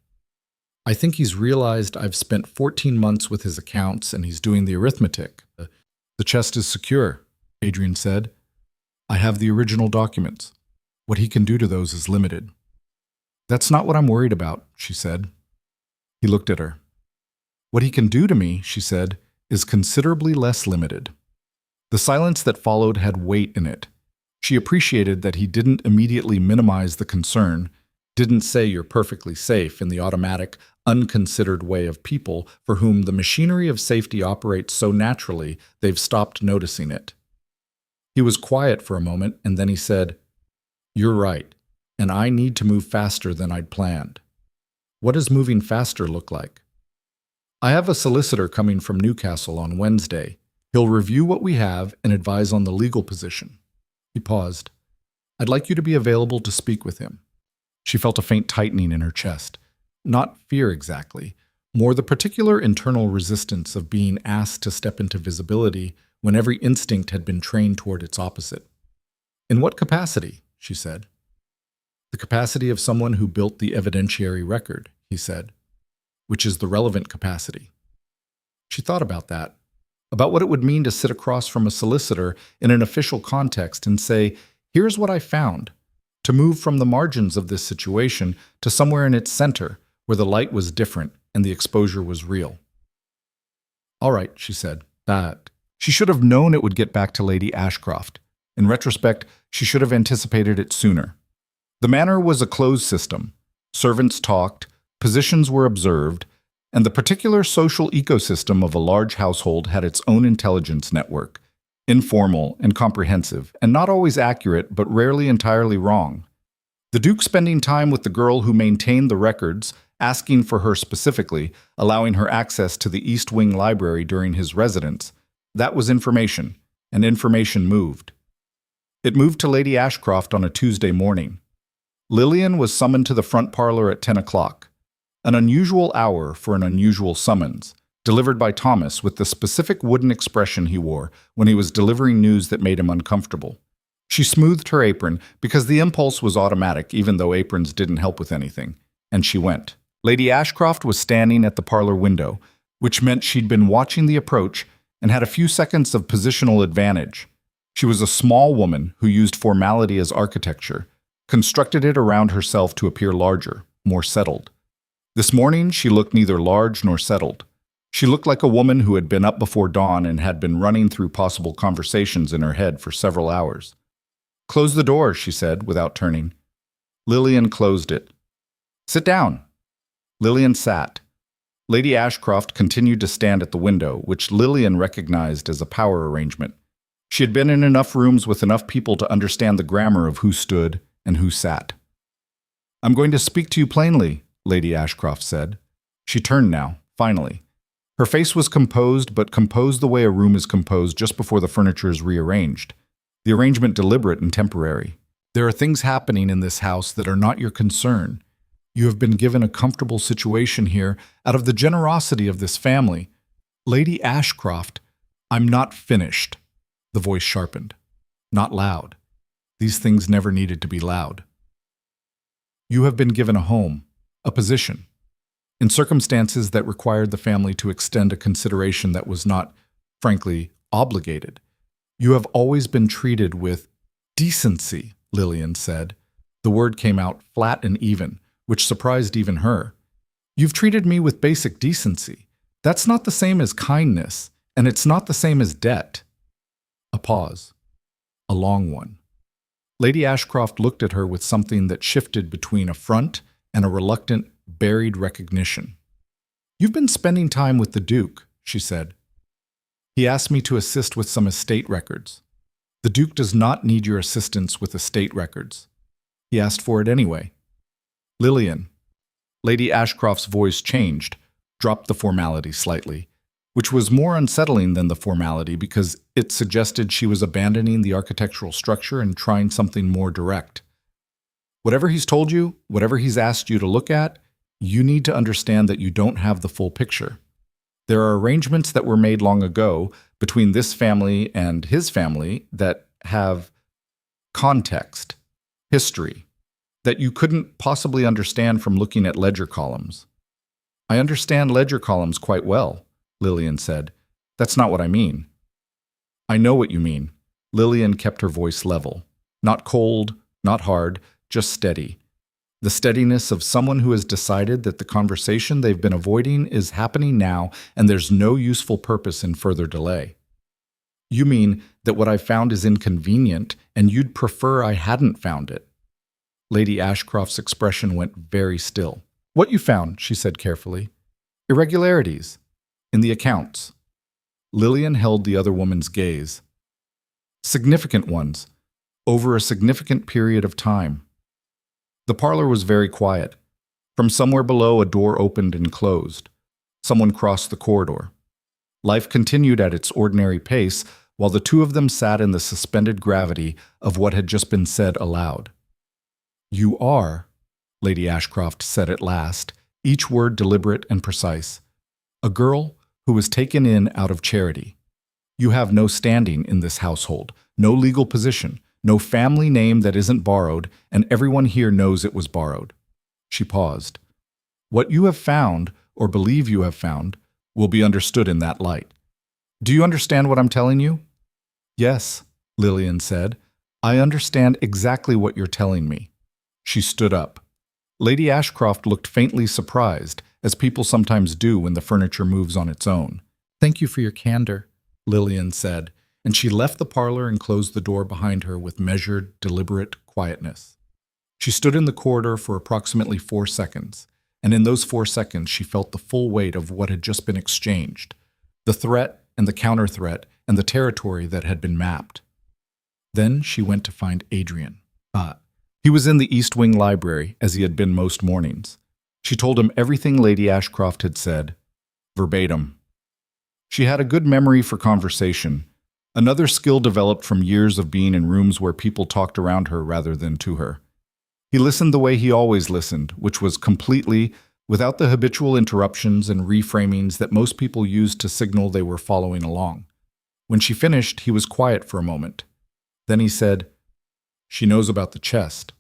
"I think he's realized I've spent 14 months with his accounts and he's doing the arithmetic." "The chest is secure," Adrian said. "I have the original documents. What he can do to those is limited." "That's not what I'm worried about," she said. He looked at her. "What he can do to me," she said, "is considerably less limited." The silence that followed had weight in it. She appreciated that he didn't immediately minimize the concern, didn't say you're perfectly safe in the automatic, unconsidered way of people for whom the machinery of safety operates so naturally they've stopped noticing it. He was quiet for a moment, and then he said, "You're right, and I need to move faster than I'd planned." "What does moving faster look like?" "I have a solicitor coming from Newcastle on Wednesday. He'll review what we have and advise on the legal position." He paused. "I'd like you to be available to speak with him." She felt a faint tightening in her chest. Not fear exactly, more the particular internal resistance of being asked to step into visibility when every instinct had been trained toward its opposite. "In what capacity?" she said. "The capacity of someone who built the evidentiary record," he said, "which is the relevant capacity." She thought about that, about what it would mean to sit across from a solicitor in an official context and say, "Here's what I found," to move from the margins of this situation to somewhere in its center, where the light was different and the exposure was real. "All right," she said, "that." She should have known it would get back to Lady Ashcroft. In retrospect, she should have anticipated it sooner. The manor was a closed system. Servants talked, positions were observed, and the particular social ecosystem of a large household had its own intelligence network, informal and comprehensive, and not always accurate, but rarely entirely wrong. The Duke spending time with the girl who maintained the records, asking for her specifically, allowing her access to the East Wing library during his residence, that was information, and information moved. It moved to Lady Ashcroft on a Tuesday morning. Lillian was summoned to the front parlor at 10 o'clock, an unusual hour for an unusual summons, delivered by Thomas with the specific wooden expression he wore when he was delivering news that made him uncomfortable. She smoothed her apron because the impulse was automatic even though aprons didn't help with anything, and she went. Lady Ashcroft was standing at the parlor window, which meant she'd been watching the approach and had a few seconds of positional advantage. She was a small woman who used formality as architecture, constructed it around herself to appear larger, more settled. This morning, she looked neither large nor settled. She looked like a woman who had been up before dawn and had been running through possible conversations in her head for several hours. "Close the door," she said, without turning. Lillian closed it. "Sit down." Lillian sat. Lady Ashcroft continued to stand at the window, which Lillian recognized as a power arrangement. She had been in enough rooms with enough people to understand the grammar of who stood and who sat. "I'm going to speak to you plainly," Lady Ashcroft said. She turned now, finally. Her face was composed, but composed the way a room is composed just before the furniture is rearranged. The arrangement deliberate and temporary. "There are things happening in this house that are not your concern. You have been given a comfortable situation here out of the generosity of this family. Lady Ashcroft, I'm not finished." The voice sharpened. "Not loud. These things never needed to be loud. You have been given a home, a position, in circumstances that required the family to extend a consideration that was not, frankly, obligated. You have always been treated with decency," Lillian said. The word came out flat and even, which surprised even her. "You've treated me with basic decency. That's not the same as kindness, and it's not the same as debt." A pause. A long one. Lady Ashcroft looked at her with something that shifted between affront and a reluctant, buried recognition. "You've been spending time with the Duke," she said. "He asked me to assist with some estate records. The Duke does not need your assistance with estate records. He asked for it anyway." "Lillian." Lady Ashcroft's voice changed, dropped the formality slightly, which was more unsettling than the formality because it suggested she was abandoning the architectural structure and trying something more direct. "Whatever he's told you, whatever he's asked you to look at, you need to understand that you don't have the full picture. There are arrangements that were made long ago between this family and his family that have context, history, that you couldn't possibly understand from looking at ledger columns." "I understand ledger columns quite well," Lillian said. "That's not what I mean." "I know what you mean." Lillian kept her voice level. Not cold, not hard, just steady. The steadiness of someone who has decided that the conversation they've been avoiding is happening now and there's no useful purpose in further delay. "You mean that what I found is inconvenient and you'd prefer I hadn't found it?" Lady Ashcroft's expression went very still. "What you found," she said carefully. "Irregularities. In the accounts." Lillian held the other woman's gaze. "Significant ones. Over a significant period of time." The parlor was very quiet. From somewhere below, a door opened and closed. Someone crossed the corridor. Life continued at its ordinary pace while the two of them sat in the suspended gravity of what had just been said aloud. "You are," Lady Ashcroft said at last, each word deliberate and precise, "a girl who was taken in out of charity. You have no standing in this household, no legal position, no family name that isn't borrowed, and everyone here knows it was borrowed." She paused. "What you have found, or believe you have found, will be understood in that light. Do you understand what I'm telling you?" "Yes," Lillian said. "I understand exactly what you're telling me." She stood up. Lady Ashcroft looked faintly surprised, as people sometimes do when the furniture moves on its own. "Thank you for your candor," Lillian said, and she left the parlor and closed the door behind her with measured, deliberate quietness. She stood in the corridor for approximately 4 seconds, and in those 4 seconds she felt the full weight of what had just been exchanged, the threat and the counter-threat and the territory that had been mapped. Then she went to find Adrian. He was in the East Wing library, as he had been most mornings. She told him everything Lady Ashcroft had said, verbatim. She had a good memory for conversation, Another skill developed from years of being in rooms where people talked around her rather than to her. He listened the way he always listened, which was completely, without the habitual interruptions and reframings that most people used to signal they were following along. When she finished, he was quiet for a moment. Then he said, "She knows about the chest,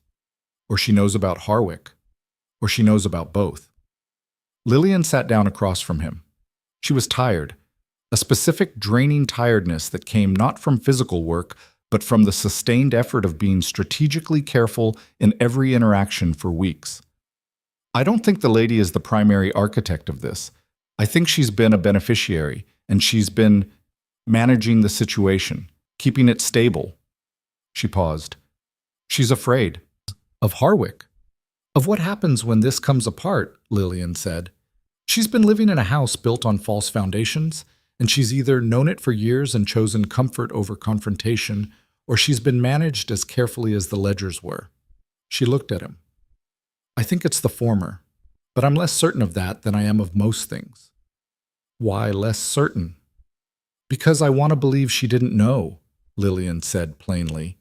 or she knows about Harwick, or she knows about both." Lillian sat down across from him. She was tired, a specific draining tiredness that came not from physical work, but from the sustained effort of being strategically careful in every interaction for weeks. "I don't think the lady is the primary architect of this. I think she's been a beneficiary, and she's been managing the situation, keeping it stable." She paused. "She's afraid." "Of Harwick? Of what happens when this comes apart," Lillian said. "She's been living in a house built on false foundations, and she's either known it for years and chosen comfort over confrontation, or she's been managed as carefully as the ledgers were." She looked at him. "I think it's the former, but I'm less certain of that than I am of most things." "Why less certain?" "Because I want to believe she didn't know," Lillian said plainly.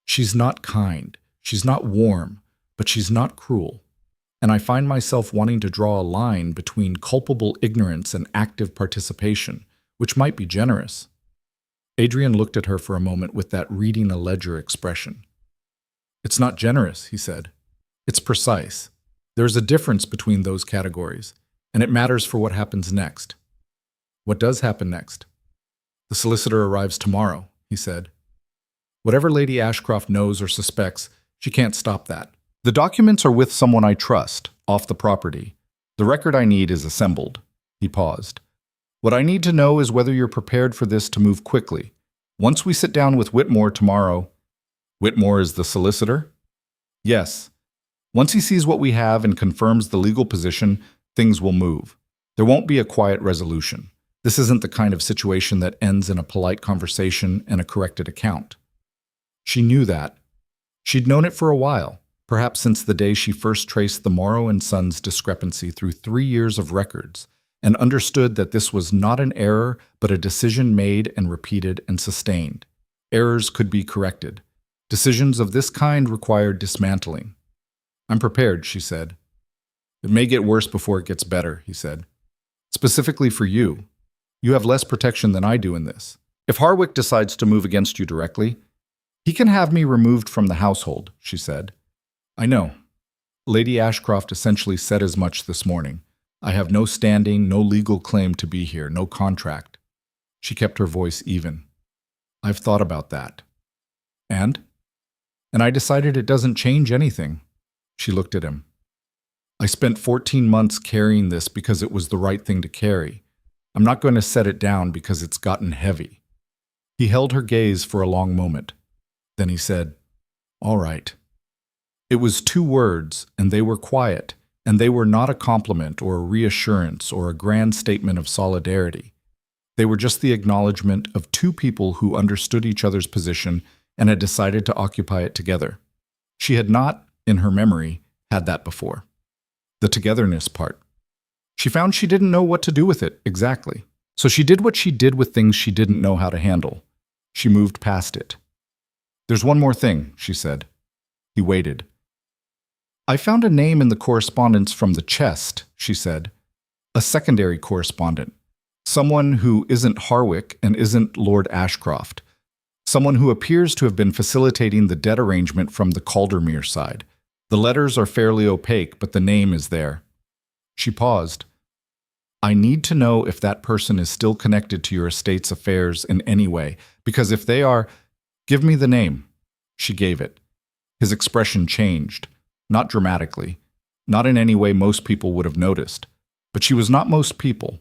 "She's not kind, she's not warm, but she's not cruel. And I find myself wanting to draw a line between culpable ignorance and active participation, which might be generous." Adrian looked at her for a moment with that reading a ledger expression. "It's not generous," he said. "It's precise. There's a difference between those categories, and it matters for what happens next." "What does happen next?" "The solicitor arrives tomorrow," he said. "Whatever Lady Ashcroft knows or suspects, she can't stop that. The documents are with someone I trust, off the property. The record I need is assembled." He paused. "What I need to know is whether you're prepared for this to move quickly. Once we sit down with Whitmore tomorrow—" "Whitmore is the solicitor?" "Yes. Once he sees what we have and confirms the legal position, things will move. There won't be a quiet resolution. This isn't the kind of situation that ends in a polite conversation and a corrected account." She knew that. She'd known it for a while, perhaps since the day she first traced the Morrow and Sons discrepancy through 3 years of records, and understood that this was not an error, but a decision made and repeated and sustained. Errors could be corrected. Decisions of this kind required dismantling. "I'm prepared," she said. "It may get worse before it gets better," he said. "Specifically for you. You have less protection than I do in this. If Harwick decides to move against you directly, he can have me removed from the household," she said. "I know. Lady Ashcroft essentially said as much this morning. I have no standing, no legal claim to be here, no contract." She kept her voice even. "I've thought about that." "And?" "And I decided it doesn't change anything." She looked at him. "I spent 14 months carrying this because it was the right thing to carry. I'm not going to set it down because it's gotten heavy." He held her gaze for a long moment. Then he said, "All right." It was 2 words, and they were quiet, and they were not a compliment or a reassurance or a grand statement of solidarity. They were just the acknowledgement of 2 people who understood each other's position and had decided to occupy it together. She had not, in her memory, had that before. The togetherness part. She found she didn't know what to do with it exactly. So she did what she did with things she didn't know how to handle. She moved past it. "There's one more thing," she said. He waited. "I found a name in the correspondence from the chest," she said. "A secondary correspondent. Someone who isn't Harwick and isn't Lord Ashcroft. Someone who appears to have been facilitating the debt arrangement from the Caldermere side. The letters are fairly opaque, but the name is there." She paused. "I need to know if that person is still connected to your estate's affairs in any way, because if they are, give me the name." She gave it. His expression changed, not dramatically, not in any way most people would have noticed. But she was not most people.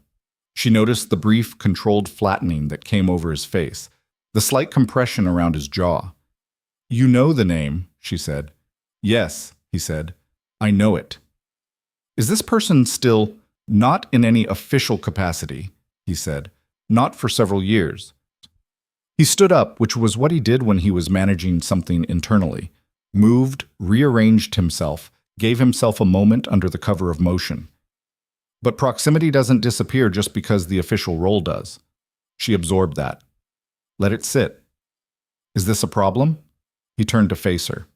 She noticed the brief, controlled flattening that came over his face, the slight compression around his jaw. "You know the name," she said. "Yes," he said. "I know it." "Is this person still—" "Not in any official capacity," he said. "Not for several years." He stood up, which was what he did when he was managing something internally. Moved, rearranged himself, gave himself a moment under the cover of motion. But proximity doesn't disappear just because the official role does. She absorbed that. Let it sit. Is this a problem? He turned to face her.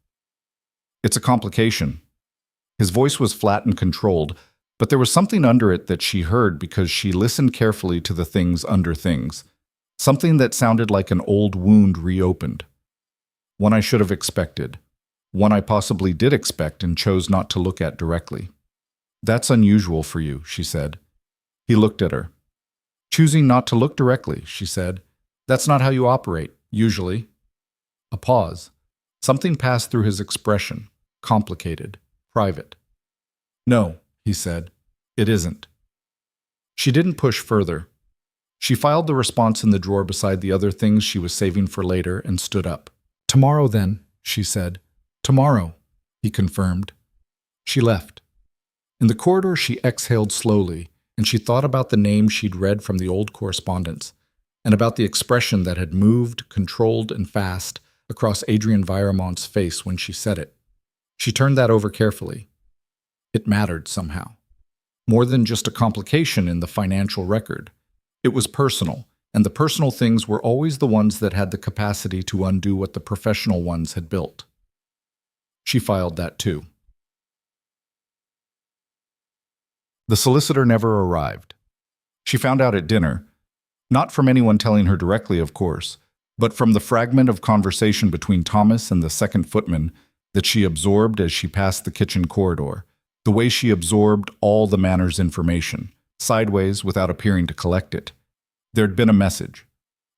It's a complication. His voice was flat and controlled, but there was something under it that she heard because she listened carefully to the things under things. Something that sounded like an old wound reopened. One I should have expected. One I possibly did expect and chose not to look at directly. That's unusual for you, she said. He looked at her. Choosing not to look directly, she said. That's not how you operate, usually. A pause. Something passed through his expression. Complicated. Private. No, he said. It isn't. She didn't push further. She filed the response in the drawer beside the other things she was saving for later and stood up. Tomorrow then, she said. Tomorrow, he confirmed. She left. In the corridor, she exhaled slowly, and she thought about the name she'd read from the old correspondence, and about the expression that had moved, controlled, and fast across Adrian Viremont's face when she said it. She turned that over carefully. It mattered somehow. More than just a complication in the financial record. It was personal, and the personal things were always the ones that had the capacity to undo what the professional ones had built. She filed that too. The solicitor never arrived. She found out at dinner, not from anyone telling her directly, of course, but from the fragment of conversation between Thomas and the second footman that she absorbed as she passed the kitchen corridor, the way she absorbed all the manor's information, sideways without appearing to collect it. There'd been a message.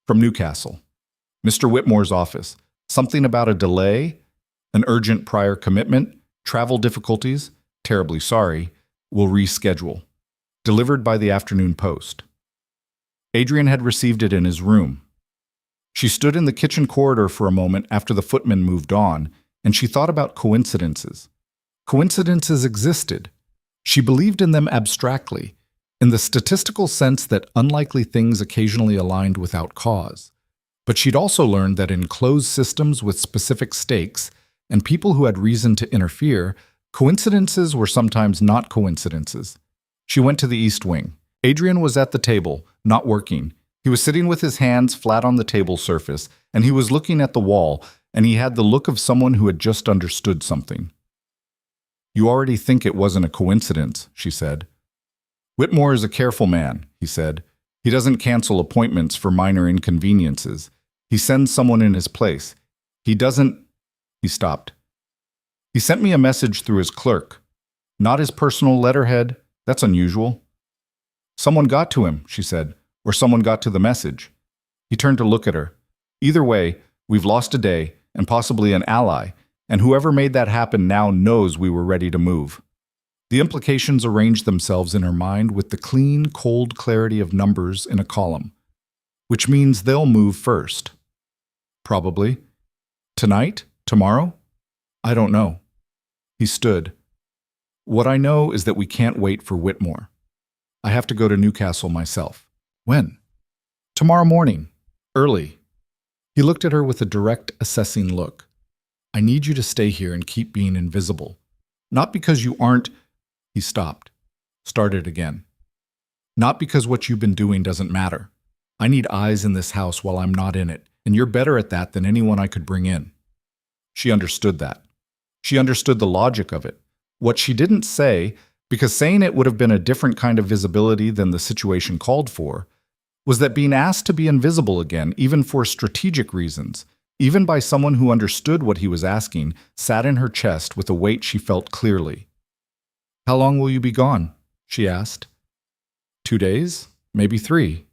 From Newcastle. Mr. Whitmore's office. Something about a delay, an urgent prior commitment, travel difficulties, terribly sorry, will reschedule. Delivered by the afternoon post. Adrian had received it in his room. She stood in the kitchen corridor for a moment after the footman moved on, and she thought about coincidences. Coincidences existed. She believed in them abstractly, in the statistical sense that unlikely things occasionally aligned without cause. But she'd also learned that in closed systems with specific stakes and people who had reason to interfere, coincidences were sometimes not coincidences. She went to the East Wing. Adrian was at the table, not working. He was sitting with his hands flat on the table surface, and he was looking at the wall, and he had the look of someone who had just understood something. You already think it wasn't a coincidence, she said. Whitmore is a careful man, he said. He doesn't cancel appointments for minor inconveniences. He sends someone in his place. He doesn't... He stopped. He sent me a message through his clerk. Not his personal letterhead. That's unusual. Someone got to him, she said, or someone got to the message. He turned to look at her. Either way, we've lost a day, and possibly an ally, and whoever made that happen now knows we were ready to move. The implications arranged themselves in her mind with the clean, cold clarity of numbers in a column, which means they'll move first. Probably. Tonight? Tomorrow? I don't know. He stood. What I know is that we can't wait for Whitmore. I have to go to Newcastle myself. When? Tomorrow morning. Early. He looked at her with a direct, assessing look. I need you to stay here and keep being invisible. Not because you aren't... He stopped. Started again. Not because what you've been doing doesn't matter. I need eyes in this house while I'm not in it, and you're better at that than anyone I could bring in. She understood that. She understood the logic of it. What she didn't say, because saying it would have been a different kind of visibility than the situation called for, was that being asked to be invisible again, even for strategic reasons, even by someone who understood what he was asking, sat in her chest with a weight she felt clearly. How long will you be gone? She asked. 2 days? Maybe 3.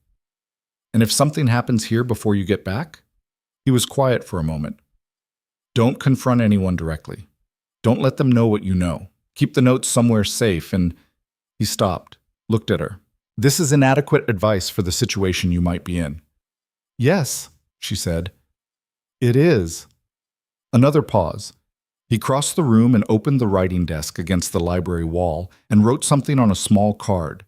And if something happens here before you get back? He was quiet for a moment. Don't confront anyone directly. Don't let them know what you know. Keep the notes somewhere safe, and... He stopped, looked at her. This is inadequate advice for the situation you might be in. Yes, she said. It is. Another pause. He crossed the room and opened the writing desk against the library wall and wrote something on a small card.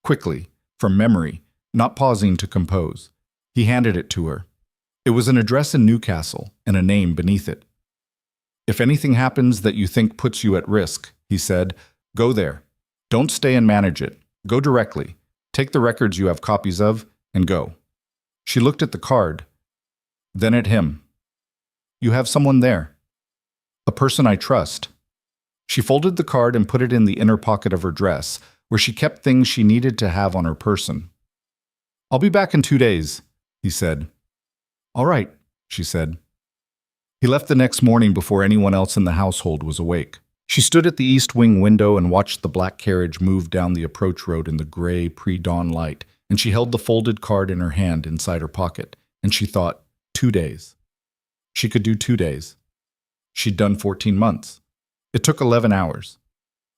Quickly, from memory, not pausing to compose. He handed it to her. It was an address in Newcastle and a name beneath it. If anything happens that you think puts you at risk, he said, go there. Don't stay and manage it. Go directly. Take the records you have copies of and go. She looked at the card. Then at him. You have someone there. A person I trust. She folded the card and put it in the inner pocket of her dress, where she kept things she needed to have on her person. I'll be back in 2 days, he said. All right, she said. He left the next morning before anyone else in the household was awake. She stood at the east wing window and watched the black carriage move down the approach road in the gray pre-dawn light, and she held the folded card in her hand inside her pocket, and she thought, 2 days. She could do 2 days. She'd done 14 months. It took 11 hours.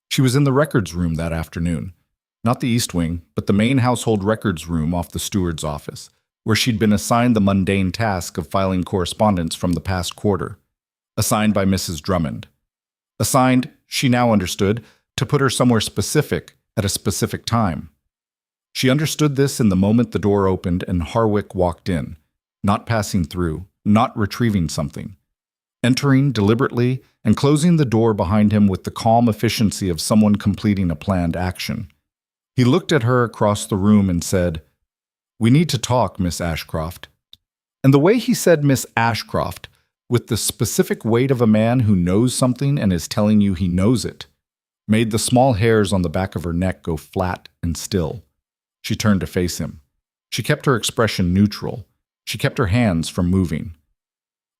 She was in the records room that afternoon. Not the east wing, but the main household records room off the steward's office, where she'd been assigned the mundane task of filing correspondence from the past quarter. Assigned by Mrs. Drummond. Assigned, she now understood, to put her somewhere specific at a specific time. She understood this in the moment the door opened and Harwick walked in, not passing through, not retrieving something. Entering deliberately and closing the door behind him with the calm efficiency of someone completing a planned action. He looked at her across the room and said, "We need to talk, Miss Ashcroft." And the way he said Miss Ashcroft, with the specific weight of a man who knows something and is telling you he knows it, made the small hairs on the back of her neck go flat and still. She turned to face him. She kept her expression neutral. She kept her hands from moving.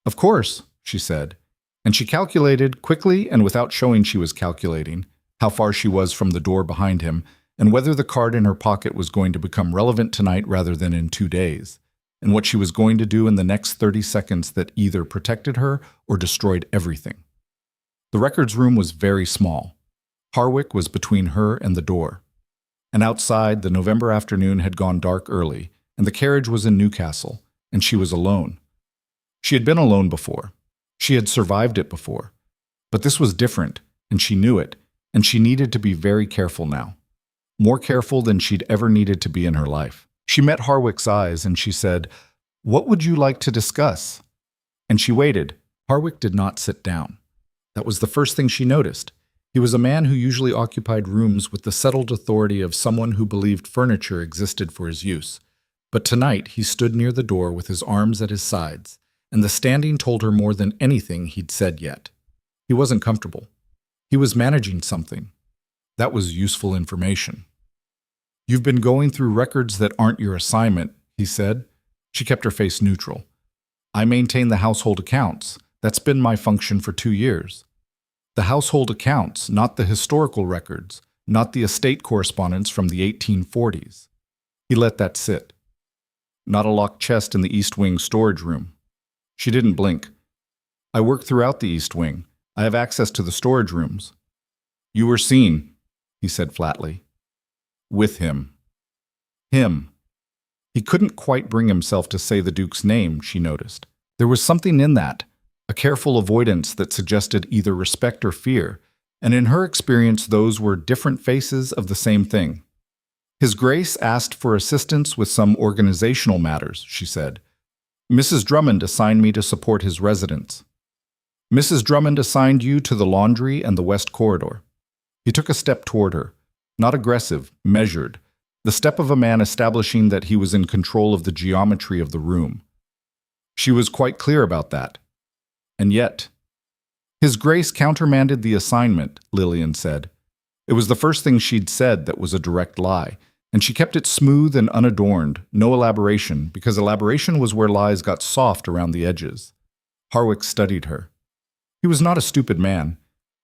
"Of course," she said, and she calculated, quickly and without showing she was calculating, how far she was from the door behind him, and whether the card in her pocket was going to become relevant tonight rather than in 2 days, and what she was going to do in the next 30 seconds that either protected her or destroyed everything. The records room was very small. Harwick was between her and the door. And outside, the November afternoon had gone dark early, and the carriage was in Newcastle, and she was alone. She had been alone before. She had survived it before. But this was different, and she knew it, and she needed to be very careful now. More careful than she'd ever needed to be in her life. She met Harwick's eyes, and she said, "What would you like to discuss?" And she waited. Harwick did not sit down. That was the first thing she noticed. He was a man who usually occupied rooms with the settled authority of someone who believed furniture existed for his use. But tonight he stood near the door with his arms at his sides, and the standing told her more than anything he'd said yet. He wasn't comfortable. He was managing something. That was useful information. "You've been going through records that aren't your assignment," he said. She kept her face neutral. "I maintain the household accounts. That's been my function for 2 years. The household accounts, not the historical records, not the estate correspondence from the 1840s. He let that sit. Not a locked chest in the East Wing storage room. She didn't blink. "I work throughout the East Wing. I have access to the storage rooms." "You were seen," he said flatly. "With him." Him. He couldn't quite bring himself to say the Duke's name, she noticed. There was something in that, a careful avoidance that suggested either respect or fear, and in her experience those were different faces of the same thing. "His Grace asked for assistance with some organizational matters," she said. "Mrs. Drummond assigned me to support his residence." "Mrs. Drummond assigned you to the laundry and the west corridor." He took a step toward her, not aggressive, measured, the step of a man establishing that he was in control of the geometry of the room. She was quite clear about that. And yet, "His Grace countermanded the assignment," Lillian said. It was the first thing she'd said that was a direct lie, and she kept it smooth and unadorned, no elaboration, because elaboration was where lies got soft around the edges. Harwick studied her. He was not a stupid man.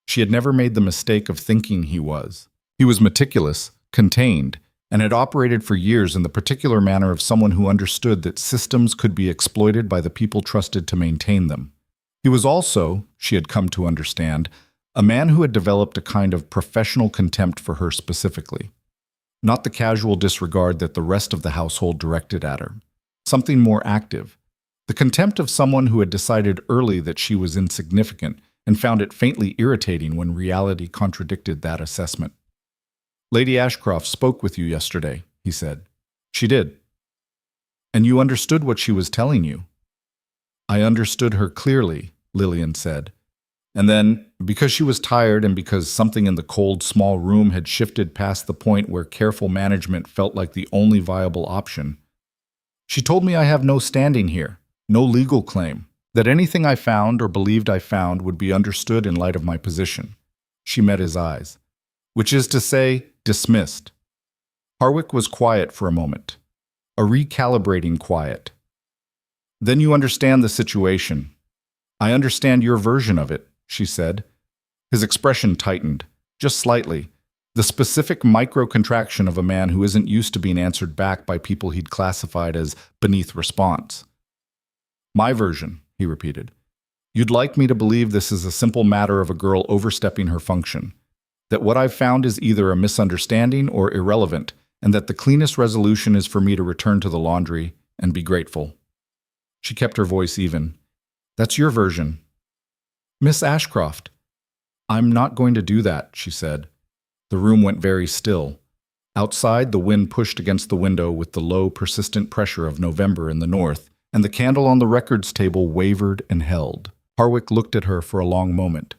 She had never made the mistake of thinking he was. He was meticulous, contained, and had operated for years in the particular manner of someone who understood that systems could be exploited by the people trusted to maintain them. He was also, she had come to understand, a man who had developed a kind of professional contempt for her specifically. Not the casual disregard that the rest of the household directed at her. Something more active. The contempt of someone who had decided early that she was insignificant and found it faintly irritating when reality contradicted that assessment. "Lady Ashcroft spoke with you yesterday," he said. "She did." "And you understood what she was telling you?" "I understood her clearly," Lillian said. And then, because she was tired and because something in the cold, small room had shifted past the point where careful management felt like the only viable option, "She told me I have no standing here. No legal claim. That anything I found or believed I found would be understood in light of my position. She met his eyes. Which is to say, dismissed. Harwick was quiet for a moment. A recalibrating quiet. Then you understand the situation. I understand your version of it, she said. His expression tightened, just slightly. The specific micro-contraction of a man who isn't used to being answered back by people he'd classified as beneath response. My version, he repeated. You'd like me to believe this is a simple matter of a girl overstepping her function, that what I've found is either a misunderstanding or irrelevant, and that the cleanest resolution is for me to return to the laundry and be grateful. She kept her voice even. That's your version. Miss Ashcroft. I'm not going to do that, she said. The room went very still. Outside, the wind pushed against the window with the low, persistent pressure of November in the north, and the candle on the records table wavered and held. Harwick looked at her for a long moment.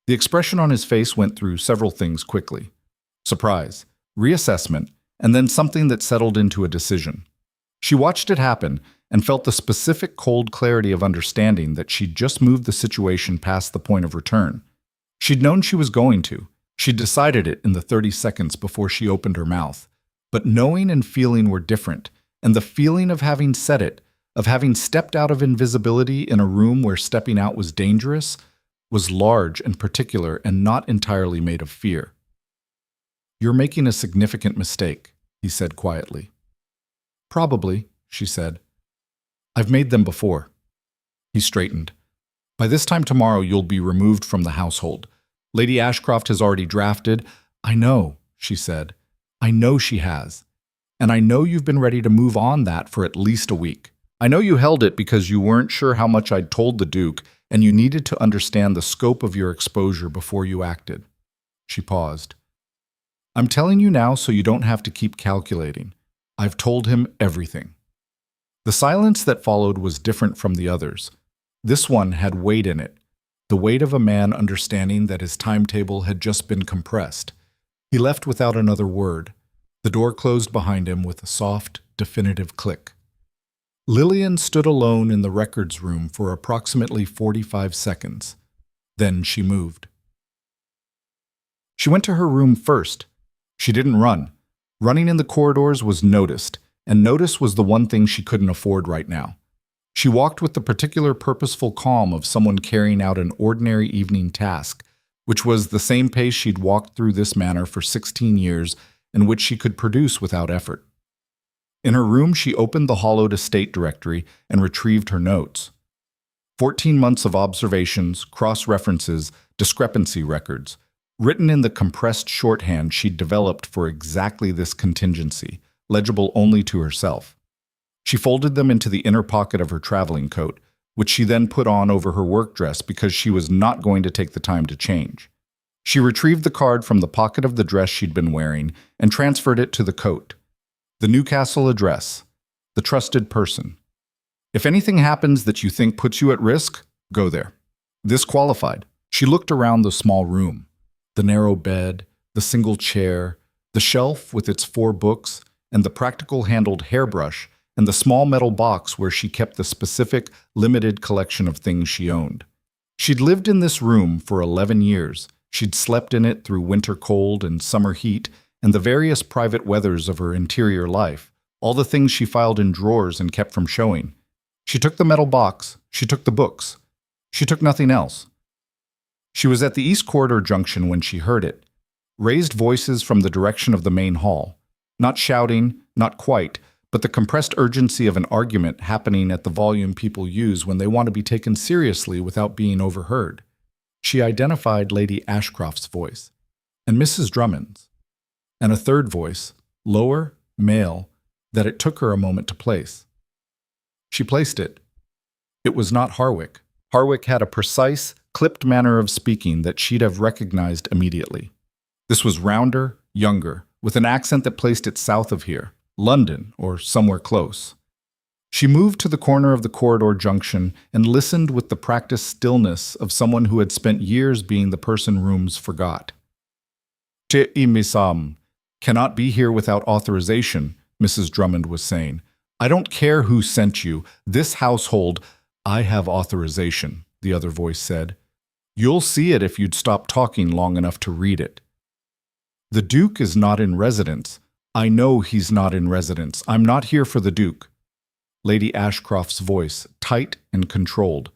The expression on his face went through several things quickly. Surprise, reassessment, and then something that settled into a decision. She watched it happen and felt the specific cold clarity of understanding that she'd just moved the situation past the point of return. She'd known she was going to. She'd decided it in the 30 seconds before she opened her mouth. But knowing and feeling were different, and the feeling of having said it, of having stepped out of invisibility in a room where stepping out was dangerous, was large and particular and not entirely made of fear. You're making a significant mistake, he said quietly. Probably, she said. I've made them before. He straightened. By this time tomorrow you'll be removed from the household. Lady Ashcroft has already drafted. I know, she said. I know she has. And I know you've been ready to move on that for at least a week. I know you held it because you weren't sure how much I'd told the Duke, and you needed to understand the scope of your exposure before you acted. She paused. I'm telling you now so you don't have to keep calculating. I've told him everything. The silence that followed was different from the others. This one had weight in it, the weight of a man understanding that his timetable had just been compressed. He left without another word. The door closed behind him with a soft, definitive click. Lillian stood alone in the records room for approximately 45 seconds. Then she moved. She went to her room first. She didn't run. Running in the corridors was noticed, and notice was the one thing she couldn't afford right now. She walked with the particular purposeful calm of someone carrying out an ordinary evening task, which was the same pace she'd walked through this manor for 16 years and which she could produce without effort. In her room, she opened the hollowed estate directory and retrieved her notes. 14 months of observations, cross-references, discrepancy records, written in the compressed shorthand she'd developed for exactly this contingency, legible only to herself. She folded them into the inner pocket of her traveling coat, which she then put on over her work dress because she was not going to take the time to change. She retrieved the card from the pocket of the dress she'd been wearing and transferred it to the coat. The Newcastle address. The trusted person. If anything happens that you think puts you at risk, go there. This qualified. She looked around the small room. The narrow bed, the single chair, the shelf with its 4 books, and the practical-handled hairbrush, and the small metal box where she kept the specific, limited collection of things she owned. She'd lived in this room for 11 years. She'd slept in it through winter cold and summer heat, and the various private weathers of her interior life, all the things she filed in drawers and kept from showing. She took the metal box, she took the books. She took nothing else. She was at the East Corridor junction when she heard it. Raised voices from the direction of the main hall. Not shouting, not quite, but the compressed urgency of an argument happening at the volume people use when they want to be taken seriously without being overheard. She identified Lady Ashcroft's voice, and Mrs. Drummond's, and a third voice, lower, male, that it took her a moment to place. She placed it. It was not Harwick. Harwick had a precise, clipped manner of speaking that she'd have recognized immediately. This was rounder, younger, with an accent that placed it south of here, London, or somewhere close. She moved to the corner of the corridor junction and listened with the practiced stillness of someone who had spent years being the person rooms forgot. Misam cannot be here without authorization, Mrs. Drummond was saying. I don't care who sent you. This household, I have authorization, the other voice said. You'll see it if you'd stop talking long enough to read it. The Duke is not in residence. I know he's not in residence. I'm not here for the Duke. Lady Ashcroft's voice, tight and controlled.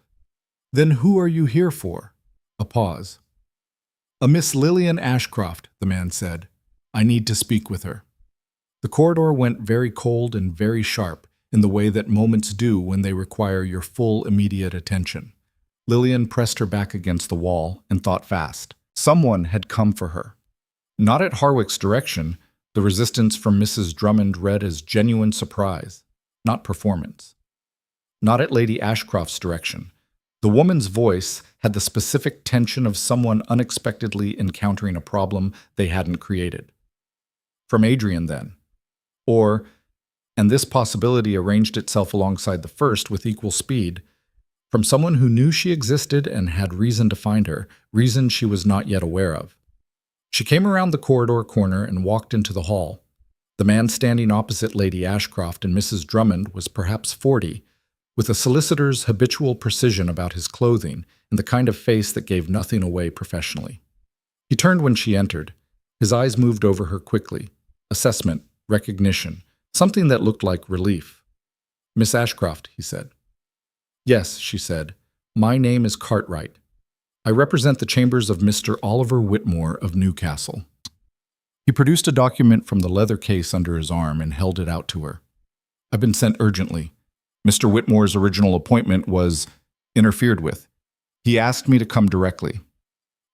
Then who are you here for? A pause. A Miss Lillian Ashcroft, the man said. I need to speak with her. The corridor went very cold and very sharp, in the way that moments do when they require your full immediate attention. Lillian pressed her back against the wall and thought fast. Someone had come for her. Not at Harwick's direction, the resistance from Mrs. Drummond read as genuine surprise, not performance. Not at Lady Ashcroft's direction. The woman's voice had the specific tension of someone unexpectedly encountering a problem they hadn't created. From Adrian, then. Or, and this possibility arranged itself alongside the first with equal speed, from someone who knew she existed and had reason to find her, reason she was not yet aware of. She came around the corridor corner and walked into the hall. The man standing opposite Lady Ashcroft and Mrs. Drummond was perhaps 40, with a solicitor's habitual precision about his clothing and the kind of face that gave nothing away professionally. He turned when she entered. His eyes moved over her quickly. Assessment, recognition, something that looked like relief. Miss Ashcroft, he said. Yes, she said. My name is Cartwright. I represent the chambers of Mr. Oliver Whitmore of Newcastle. He produced a document from the leather case under his arm and held it out to her. I've been sent urgently. Mr. Whitmore's original appointment was interfered with. He asked me to come directly.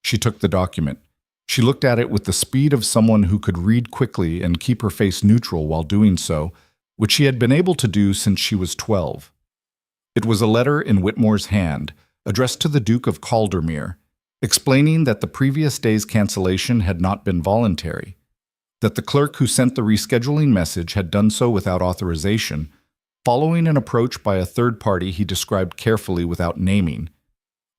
She took the document. She looked at it with the speed of someone who could read quickly and keep her face neutral while doing so, which she had been able to do since she was 12. It was a letter in Whitmore's hand, addressed to the Duke of Caldermere, explaining that the previous day's cancellation had not been voluntary, that the clerk who sent the rescheduling message had done so without authorization, following an approach by a third party he described carefully without naming,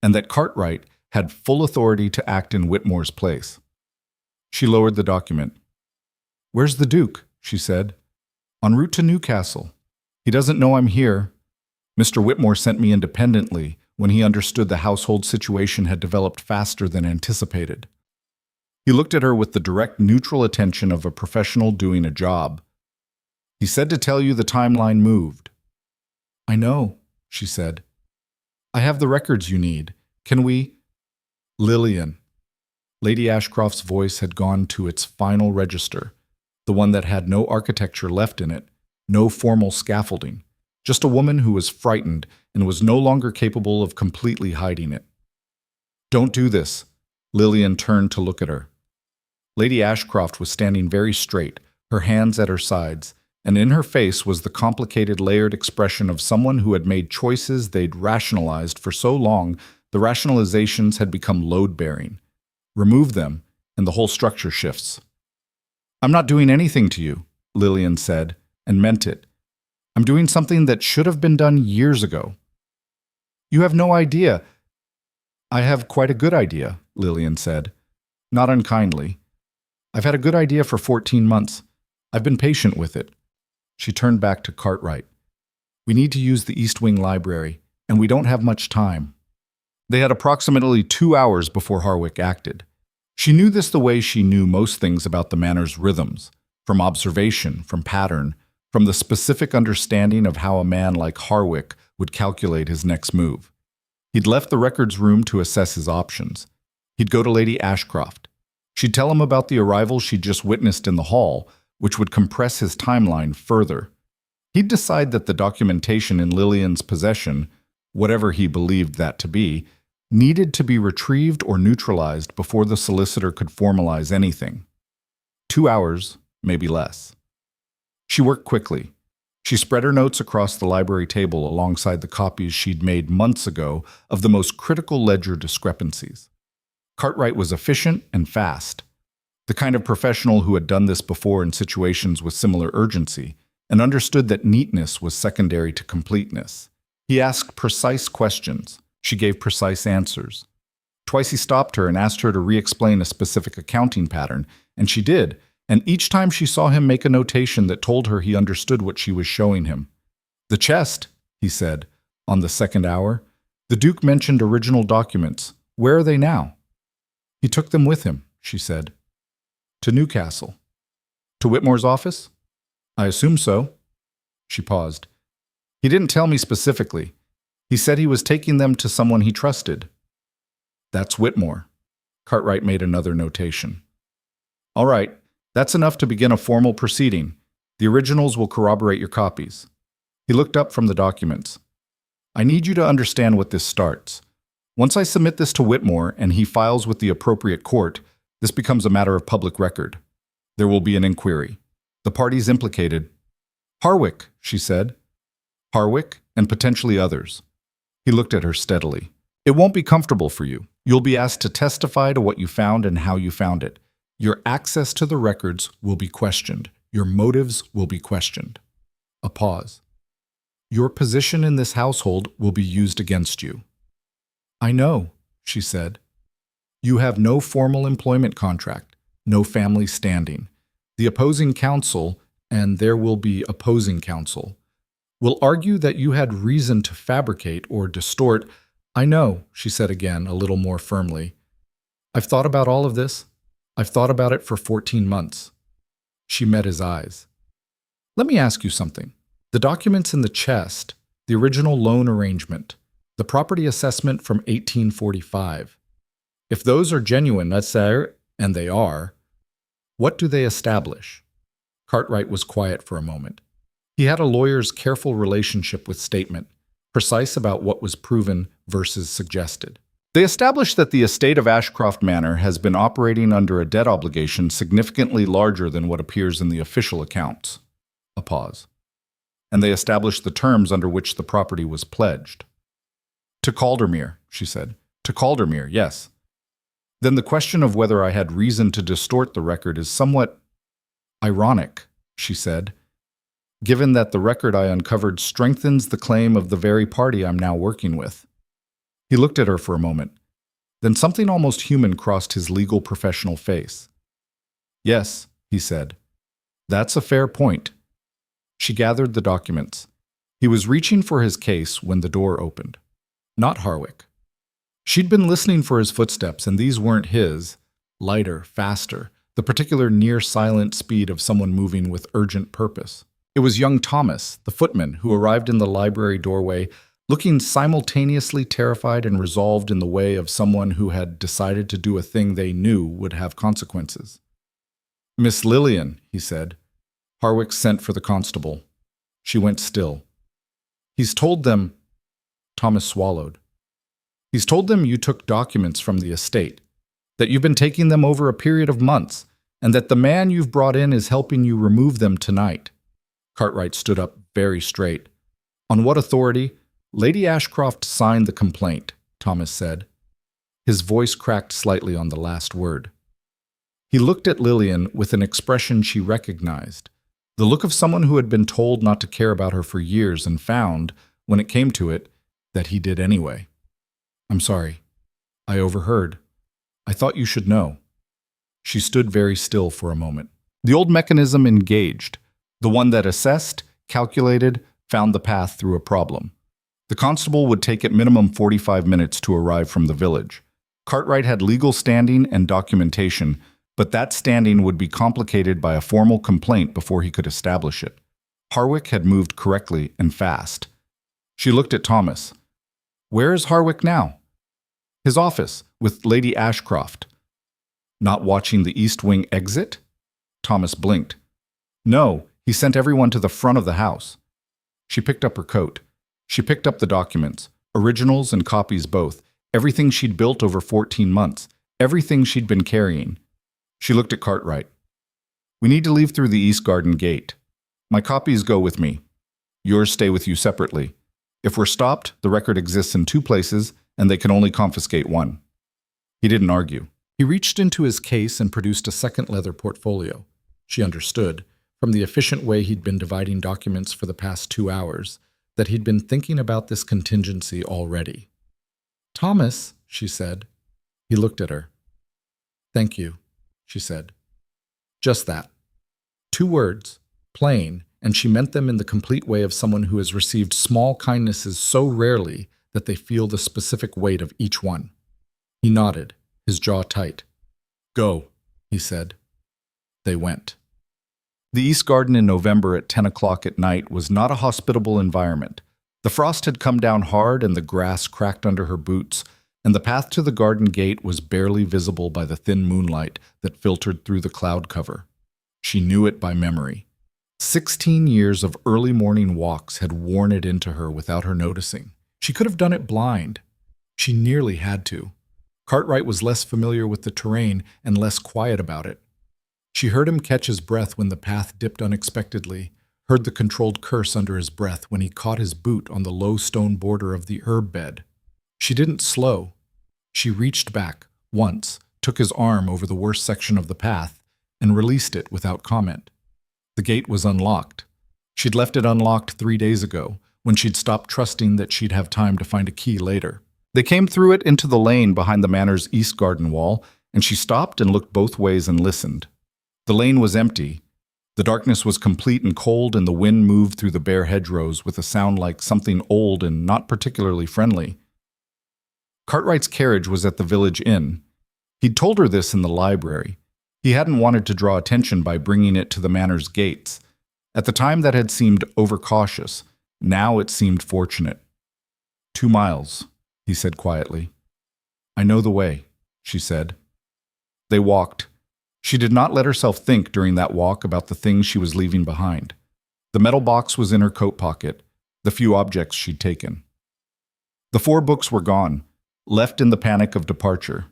and that Cartwright had full authority to act in Whitmore's place. She lowered the document. Where's the Duke? She said. En route to Newcastle. He doesn't know I'm here. Mr. Whitmore sent me independently when he understood the household situation had developed faster than anticipated. He looked at her with the direct, neutral attention of a professional doing a job. He said to tell you the timeline moved. I know, she said. I have the records you need. Can we? Lillian. Lady Ashcroft's voice had gone to its final register, the one that had no architecture left in it, no formal scaffolding, just a woman who was frightened and was no longer capable of completely hiding it. Don't do this. Lillian turned to look at her. Lady Ashcroft was standing very straight, her hands at her sides, and in her face was the complicated, layered expression of someone who had made choices they'd rationalized for so long the rationalizations had become load-bearing. Remove them, and the whole structure shifts. I'm not doing anything to you, Lillian said, and meant it. I'm doing something that should have been done years ago. You have no idea. I have quite a good idea, Lillian said, not unkindly. I've had a good idea for 14 months. I've been patient with it. She turned back to Cartwright. We need to use the East Wing Library, and we don't have much time. They had approximately 2 hours before Harwick acted. She knew this the way she knew most things about the manor's rhythms, from observation, from pattern, from the specific understanding of how a man like Harwick would calculate his next move. He'd left the records room to assess his options. He'd go to Lady Ashcroft. She'd tell him about the arrival she'd just witnessed in the hall, which would compress his timeline further. He'd decide that the documentation in Lillian's possession, whatever he believed that to be, needed to be retrieved or neutralized before the solicitor could formalize anything. 2 hours, maybe less. She worked quickly. She spread her notes across the library table alongside the copies she'd made months ago of the most critical ledger discrepancies. Cartwright was efficient and fast, the kind of professional who had done this before in situations with similar urgency and understood that neatness was secondary to completeness. He asked precise questions. She gave precise answers. Twice he stopped her and asked her to re-explain a specific accounting pattern, and she did, and each time she saw him make a notation that told her he understood what she was showing him. The chest, he said, on the second hour. The Duke mentioned original documents. Where are they now? He took them with him, she said. To Newcastle. To Whitmore's office? I assume so. She paused. He didn't tell me specifically. He said he was taking them to someone he trusted. That's Whitmore. Cartwright made another notation. All right, that's enough to begin a formal proceeding. The originals will corroborate your copies. He looked up from the documents. I need you to understand what this starts. Once I submit this to Whitmore and he files with the appropriate court, this becomes a matter of public record. There will be an inquiry. The parties implicated. Harwick, she said. Harwick and potentially others. He looked at her steadily. It won't be comfortable for you. You'll be asked to testify to what you found and how you found it. Your access to the records will be questioned. Your motives will be questioned. A pause. Your position in this household will be used against you. I know, she said. You have no formal employment contract, no family standing. The opposing counsel, and there will be opposing counsel, will argue that you had reason to fabricate or distort. I know, she said again, a little more firmly. I've thought about all of this. I've thought about it for 14 months. She met his eyes. Let me ask you something. The documents in the chest, the original loan arrangement, the property assessment from 1845. If those are genuine, let's say, and they are, what do they establish? Cartwright was quiet for a moment. He had a lawyer's careful relationship with statement, precise about what was proven versus suggested. They establish that the estate of Ashcroft Manor has been operating under a debt obligation significantly larger than what appears in the official accounts. A pause. And they establish the terms under which the property was pledged. To Caldermere, she said. To Caldermere, yes. Then the question of whether I had reason to distort the record is somewhat ironic, she said, given that the record I uncovered strengthens the claim of the very party I'm now working with. He looked at her for a moment. Then something almost human crossed his legal professional face. Yes, he said. That's a fair point. She gathered the documents. He was reaching for his case when the door opened. Not Harwick. She'd been listening for his footsteps, and these weren't his. Lighter, faster, the particular near-silent speed of someone moving with urgent purpose. It was young Thomas, the footman, who arrived in the library doorway, looking simultaneously terrified and resolved in the way of someone who had decided to do a thing they knew would have consequences. Miss Lillian, he said. Harwick sent for the constable. She went still. He's told them... Thomas swallowed. He's told them you took documents from the estate, that you've been taking them over a period of months, and that the man you've brought in is helping you remove them tonight. Cartwright stood up very straight. On what authority? Lady Ashcroft signed the complaint, Thomas said. His voice cracked slightly on the last word. He looked at Lillian with an expression she recognized, the look of someone who had been told not to care about her for years and found, when it came to it, that he did anyway. I'm sorry. I overheard. I thought you should know. She stood very still for a moment. The old mechanism engaged, the one that assessed, calculated, found the path through a problem. The constable would take at minimum 45 minutes to arrive from the village. Cartwright had legal standing and documentation, but that standing would be complicated by a formal complaint before he could establish it. Harwick had moved correctly and fast. She looked at Thomas. Where is Harwick now? His office, with Lady Ashcroft. Not watching the East Wing exit? Thomas blinked. No, he sent everyone to the front of the house. She picked up her coat. She picked up the documents, originals and copies both, everything she'd built over 14 months, everything she'd been carrying. She looked at Cartwright. We need to leave through the East Garden gate. My copies go with me. Yours stay with you separately. If we're stopped, the record exists in 2 places, and they can only confiscate 1. He didn't argue. He reached into his case and produced a second leather portfolio. She understood, from the efficient way he'd been dividing documents for the past 2 hours, that he'd been thinking about this contingency already. Thomas, she said. He looked at her. Thank you, she said. Just that. 2 words, plain, and she meant them in the complete way of someone who has received small kindnesses so rarely that they feel the specific weight of each one. He nodded, his jaw tight. "Go," he said. They went. The East Garden in November at 10 o'clock at night was not a hospitable environment. The frost had come down hard and the grass cracked under her boots, and the path to the garden gate was barely visible by the thin moonlight that filtered through the cloud cover. She knew it by memory. 16 years of early morning walks had worn it into her without her noticing. She could have done it blind. She nearly had to. Cartwright was less familiar with the terrain and less quiet about it. She heard him catch his breath when the path dipped unexpectedly, heard the controlled curse under his breath when he caught his boot on the low stone border of the herb bed. She didn't slow. She reached back, once, took his arm over the worst section of the path, and released it without comment. The gate was unlocked. She'd left it unlocked 3 days ago, when she'd stopped trusting that she'd have time to find a key later. They came through it into the lane behind the manor's east garden wall, and she stopped and looked both ways and listened. The lane was empty. The darkness was complete and cold, and the wind moved through the bare hedgerows with a sound like something old and not particularly friendly. Cartwright's carriage was at the village inn. He'd told her this in the library. He hadn't wanted to draw attention by bringing it to the manor's gates. At the time that had seemed overcautious. Now it seemed fortunate. 2 miles, he said quietly. "I know the way," she said. They walked. She did not let herself think during that walk about the things she was leaving behind. The metal box was in her coat pocket, the few objects she'd taken. The 4 books were gone, left in the panic of departure.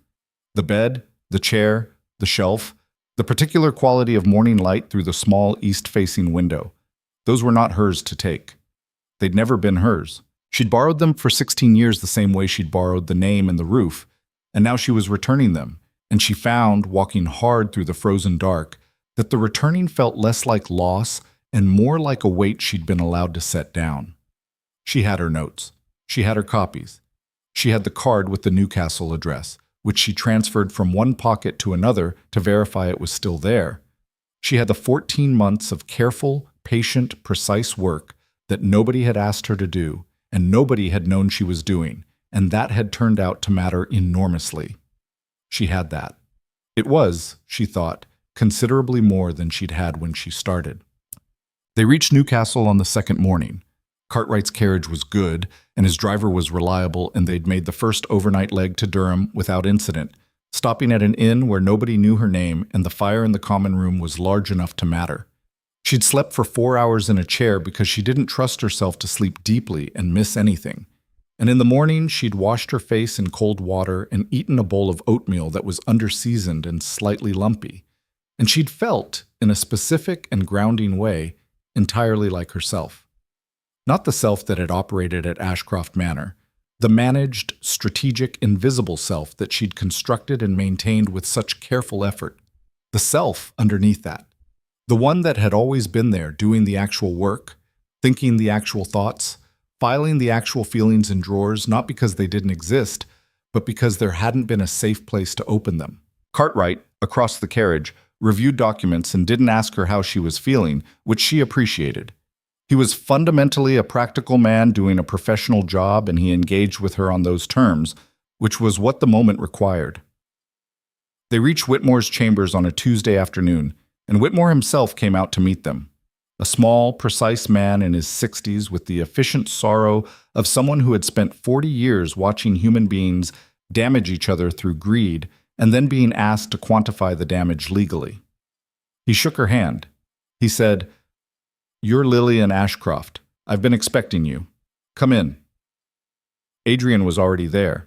The bed, the chair, the shelf, the particular quality of morning light through the small east-facing window. Those were not hers to take. They'd never been hers. She'd borrowed them for 16 years the same way she'd borrowed the name and the roof, and now she was returning them. And she found, walking hard through the frozen dark, that the returning felt less like loss and more like a weight she'd been allowed to set down. She had her notes. She had her copies. She had the card with the Newcastle address, which she transferred from one pocket to another to verify it was still there. She had the 14 months of careful, patient, precise work that nobody had asked her to do, and nobody had known she was doing, and that had turned out to matter enormously. She had that. It was, she thought, considerably more than she'd had when she started. They reached Newcastle on the second morning. Cartwright's carriage was good, and his driver was reliable, and they'd made the first overnight leg to Durham without incident, stopping at an inn where nobody knew her name and the fire in the common room was large enough to matter. She'd slept for 4 hours in a chair because she didn't trust herself to sleep deeply and miss anything. And in the morning, she'd washed her face in cold water and eaten a bowl of oatmeal that was under-seasoned and slightly lumpy. And she'd felt, in a specific and grounding way, entirely like herself. Not the self that had operated at Ashcroft Manor, the managed, strategic, invisible self that she'd constructed and maintained with such careful effort. The self underneath that. The one that had always been there doing the actual work, thinking the actual thoughts, filing the actual feelings in drawers not because they didn't exist, but because there hadn't been a safe place to open them. Cartwright, across the carriage, reviewed documents and didn't ask her how she was feeling, which she appreciated. He was fundamentally a practical man doing a professional job, and he engaged with her on those terms, which was what the moment required. They reached Whitmore's chambers on a Tuesday afternoon, and Whitmore himself came out to meet them. A small, precise man in his 60s with the efficient sorrow of someone who had spent 40 years watching human beings damage each other through greed and then being asked to quantify the damage legally. He shook her hand. He said, "You're Lillian Ashcroft. I've been expecting you. Come in." Adrian was already there.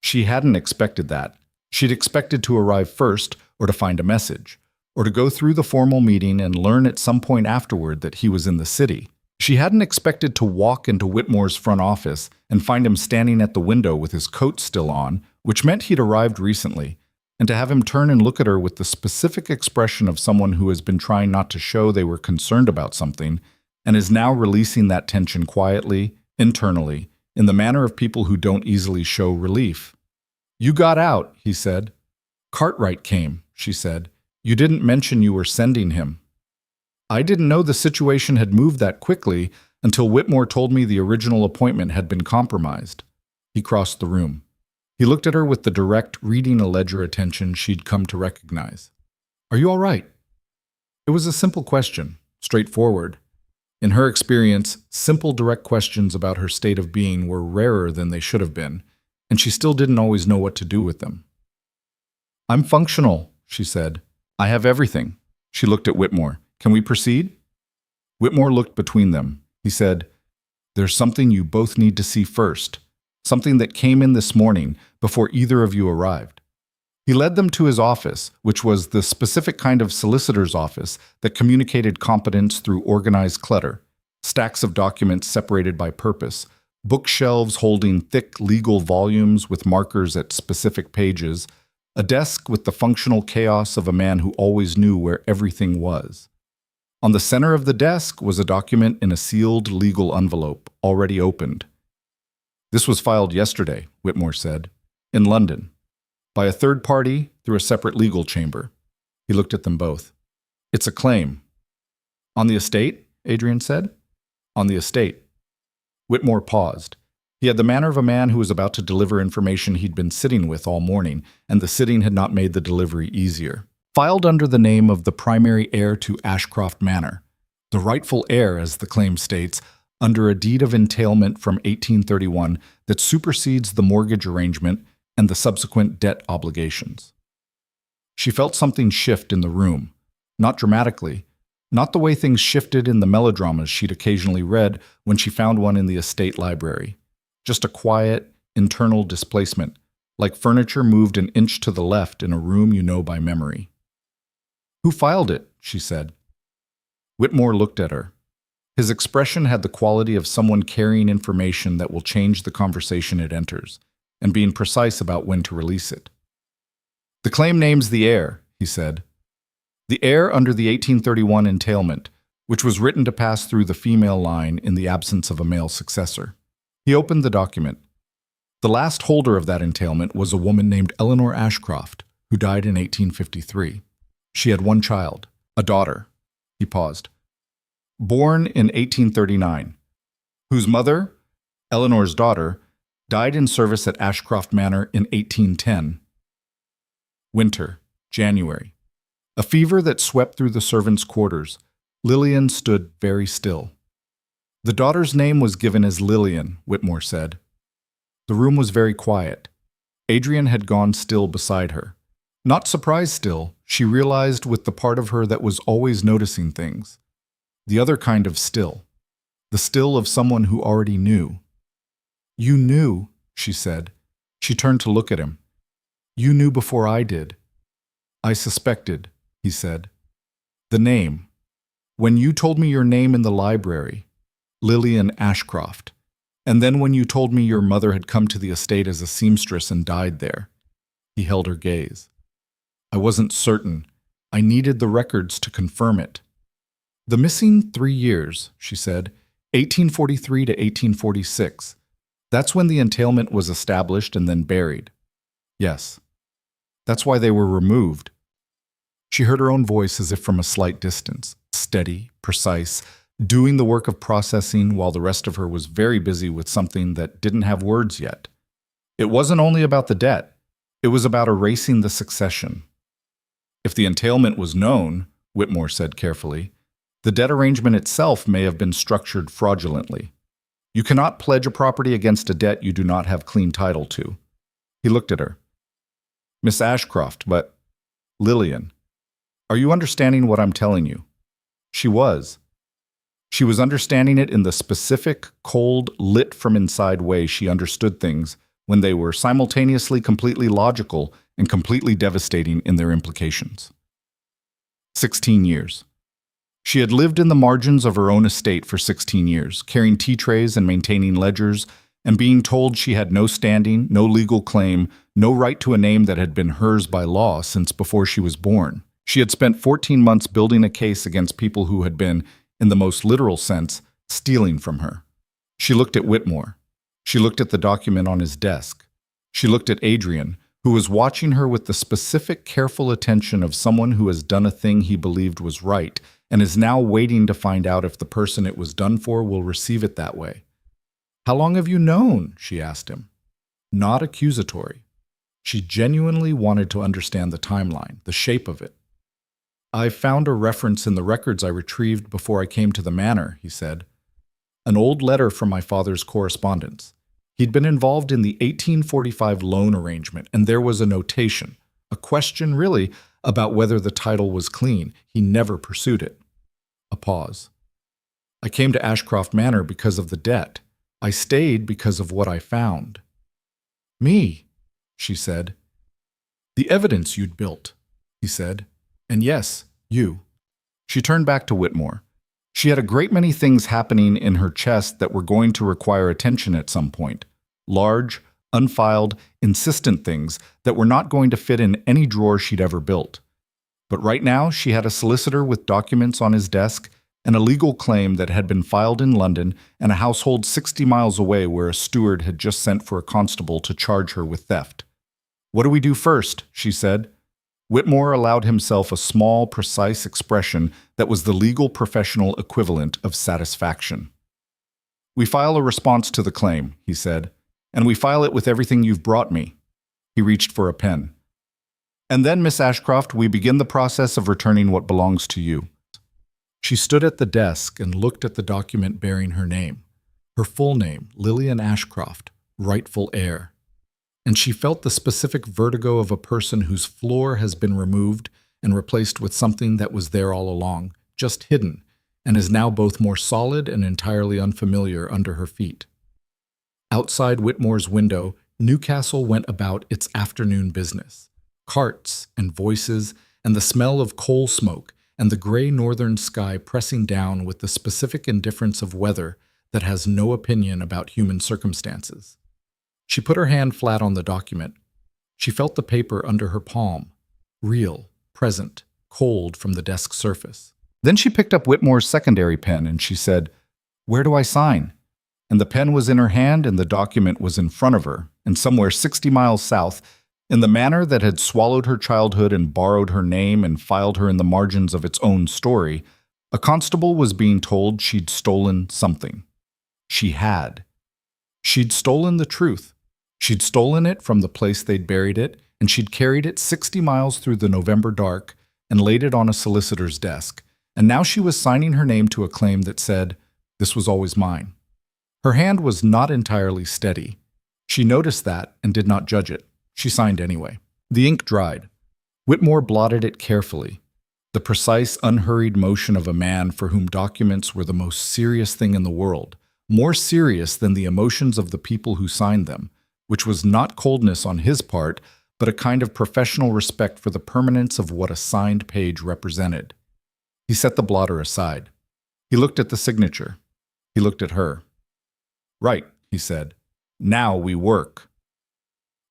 She hadn't expected that. She'd expected to arrive first or to find a message, or to go through the formal meeting and learn at some point afterward that he was in the city. She hadn't expected to walk into Whitmore's front office and find him standing at the window with his coat still on, which meant he'd arrived recently, and to have him turn and look at her with the specific expression of someone who has been trying not to show they were concerned about something and is now releasing that tension quietly, internally, in the manner of people who don't easily show relief. "You got out," he said. "Cartwright came," she said. "You didn't mention you were sending him." I didn't know the situation had moved that quickly until Whitmore told me the original appointment had been compromised. He crossed the room. He looked at her with the direct, reading a ledger attention she'd come to recognize. Are you all right? It was a simple question, straightforward. In her experience, simple, direct questions about her state of being were rarer than they should have been, and she still didn't always know what to do with them. I'm functional, she said. I have everything. She looked at Whitmore. Can we proceed? Whitmore looked between them. He said, There's something you both need to see first, something that came in this morning before either of you arrived. He led them to his office, which was the specific kind of solicitor's office that communicated competence through organized clutter, stacks of documents separated by purpose, bookshelves holding thick legal volumes with markers at specific pages, a desk with the functional chaos of a man who always knew where everything was. On the center of the desk was a document in a sealed legal envelope, already opened. This was filed yesterday, Whitmore said, in London, by a third party through a separate legal chamber. He looked at them both. It's a claim. On the estate? Adrian said. On the estate. Whitmore paused. He had the manner of a man who was about to deliver information he'd been sitting with all morning, and the sitting had not made the delivery easier. Filed under the name of the primary heir to Ashcroft Manor, the rightful heir, as the claim states, under a deed of entailment from 1831 that supersedes the mortgage arrangement and the subsequent debt obligations. She felt something shift in the room, not dramatically, not the way things shifted in the melodramas she'd occasionally read when she found one in the estate library. Just a quiet, internal displacement, like furniture moved an inch to the left in a room you know by memory. Who filed it? She said. Whitmore looked at her. His expression had the quality of someone carrying information that will change the conversation it enters, and being precise about when to release it. The claim names the heir, he said. The heir under the 1831 entailment, which was written to pass through the female line in the absence of a male successor. He opened the document. The last holder of that entailment was a woman named Eleanor Ashcroft, who died in 1853. She had one child, a daughter. He paused. Born in 1839, whose mother, Eleanor's daughter, died in service at Ashcroft Manor in 1810. Winter, January. A fever that swept through the servants' quarters. Lillian stood very still. The daughter's name was given as Lillian, Whitmore said. The room was very quiet. Adrian had gone still beside her. Not surprised still, she realized with the part of her that was always noticing things. The other kind of still. The still of someone who already knew. You knew, she said. She turned to look at him. You knew before I did. I suspected, he said. The name. When you told me your name in the library, Lillian Ashcroft, and then when you told me your mother had come to the estate as a seamstress and died there. He held her gaze. I wasn't certain. I needed the records to confirm it. The missing 3 years, she said, 1843 to 1846. That's when the entailment was established and then buried. Yes. That's why they were removed. She heard her own voice as if from a slight distance, steady, precise, doing the work of processing while the rest of her was very busy with something that didn't have words yet. It wasn't only about the debt. It was about erasing the succession. If the entailment was known, Whitmore said carefully, the debt arrangement itself may have been structured fraudulently. You cannot pledge a property against a debt you do not have clean title to. He looked at her. Miss Ashcroft, but Lillian, are you understanding what I'm telling you? She was. She was understanding it in the specific, cold, lit from inside way she understood things when they were simultaneously completely logical and completely devastating in their implications. 16 years. She had lived in the margins of her own estate for 16 years, carrying tea trays and maintaining ledgers, and being told she had no standing, no legal claim, no right to a name that had been hers by law since before she was born. She had spent 14 months building a case against people who had been, in the most literal sense, stealing from her. She looked at Whitmore. She looked at the document on his desk. She looked at Adrian, who was watching her with the specific, careful attention of someone who has done a thing he believed was right and is now waiting to find out if the person it was done for will receive it that way. "How long have you known?" she asked him. Not accusatory. She genuinely wanted to understand the timeline, the shape of it. "I found a reference in the records I retrieved before I came to the manor," he said. "An old letter from my father's correspondence. He'd been involved in the 1845 loan arrangement, and there was a notation, a question really, about whether the title was clean. He never pursued it." A pause. "I came to Ashcroft Manor because of the debt. I stayed because of what I found." "Me," she said. "The evidence you'd built," he said. "And yes, you." She turned back to Whitmore. She had a great many things happening in her chest that were going to require attention at some point. Large, unfiled, insistent things that were not going to fit in any drawer she'd ever built. But right now she had a solicitor with documents on his desk and a legal claim that had been filed in London and a household 60 miles away where a steward had just sent for a constable to charge her with theft. "What do we do first?" she said. Whitmore allowed himself a small, precise expression that was the legal professional equivalent of satisfaction. "We file a response to the claim," he said, "and we file it with everything you've brought me." He reached for a pen. "And then, Miss Ashcroft, we begin the process of returning what belongs to you." She stood at the desk and looked at the document bearing her name, her full name, Lillian Ashcroft, rightful heir. And she felt the specific vertigo of a person whose floor has been removed and replaced with something that was there all along, just hidden, and is now both more solid and entirely unfamiliar under her feet. Outside Whitmore's window, Newcastle went about its afternoon business. Carts and voices and the smell of coal smoke and the gray northern sky pressing down with the specific indifference of weather that has no opinion about human circumstances. She put her hand flat on the document. She felt the paper under her palm, real, present, cold from the desk surface. Then she picked up Whitmore's secondary pen and she said, "Where do I sign?" And the pen was in her hand and the document was in front of her, and somewhere 60 miles south, in the manor that had swallowed her childhood and borrowed her name and filed her in the margins of its own story, a constable was being told she'd stolen something. She had. She'd stolen the truth. She'd stolen it from the place they'd buried it, and she'd carried it 60 miles through the November dark and laid it on a solicitor's desk. And now she was signing her name to a claim that said, "This was always mine." Her hand was not entirely steady. She noticed that and did not judge it. She signed anyway. The ink dried. Whitmore blotted it carefully. The precise, unhurried motion of a man for whom documents were the most serious thing in the world, more serious than the emotions of the people who signed them, which was not coldness on his part, but a kind of professional respect for the permanence of what a signed page represented. He set the blotter aside. He looked at the signature. He looked at her. "Right," he said. "Now we work."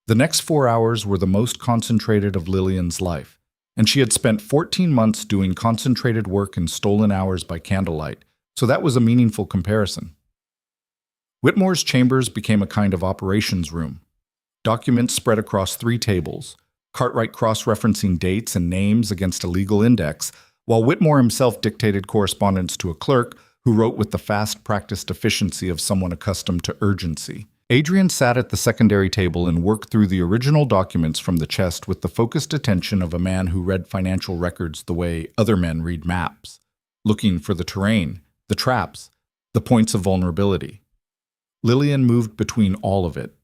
The next 4 hours were the most concentrated of Lillian's life, and she had spent 14 months doing concentrated work in stolen hours by candlelight, so that was a meaningful comparison. Whitmore's chambers became a kind of operations room. Documents spread across 3 tables, Cartwright cross-referencing dates and names against a legal index, while Whitmore himself dictated correspondence to a clerk who wrote with the fast, practiced efficiency of someone accustomed to urgency. Adrian sat at the secondary table and worked through the original documents from the chest with the focused attention of a man who read financial records the way other men read maps, looking for the terrain, the traps, the points of vulnerability. Lillian moved between all of it.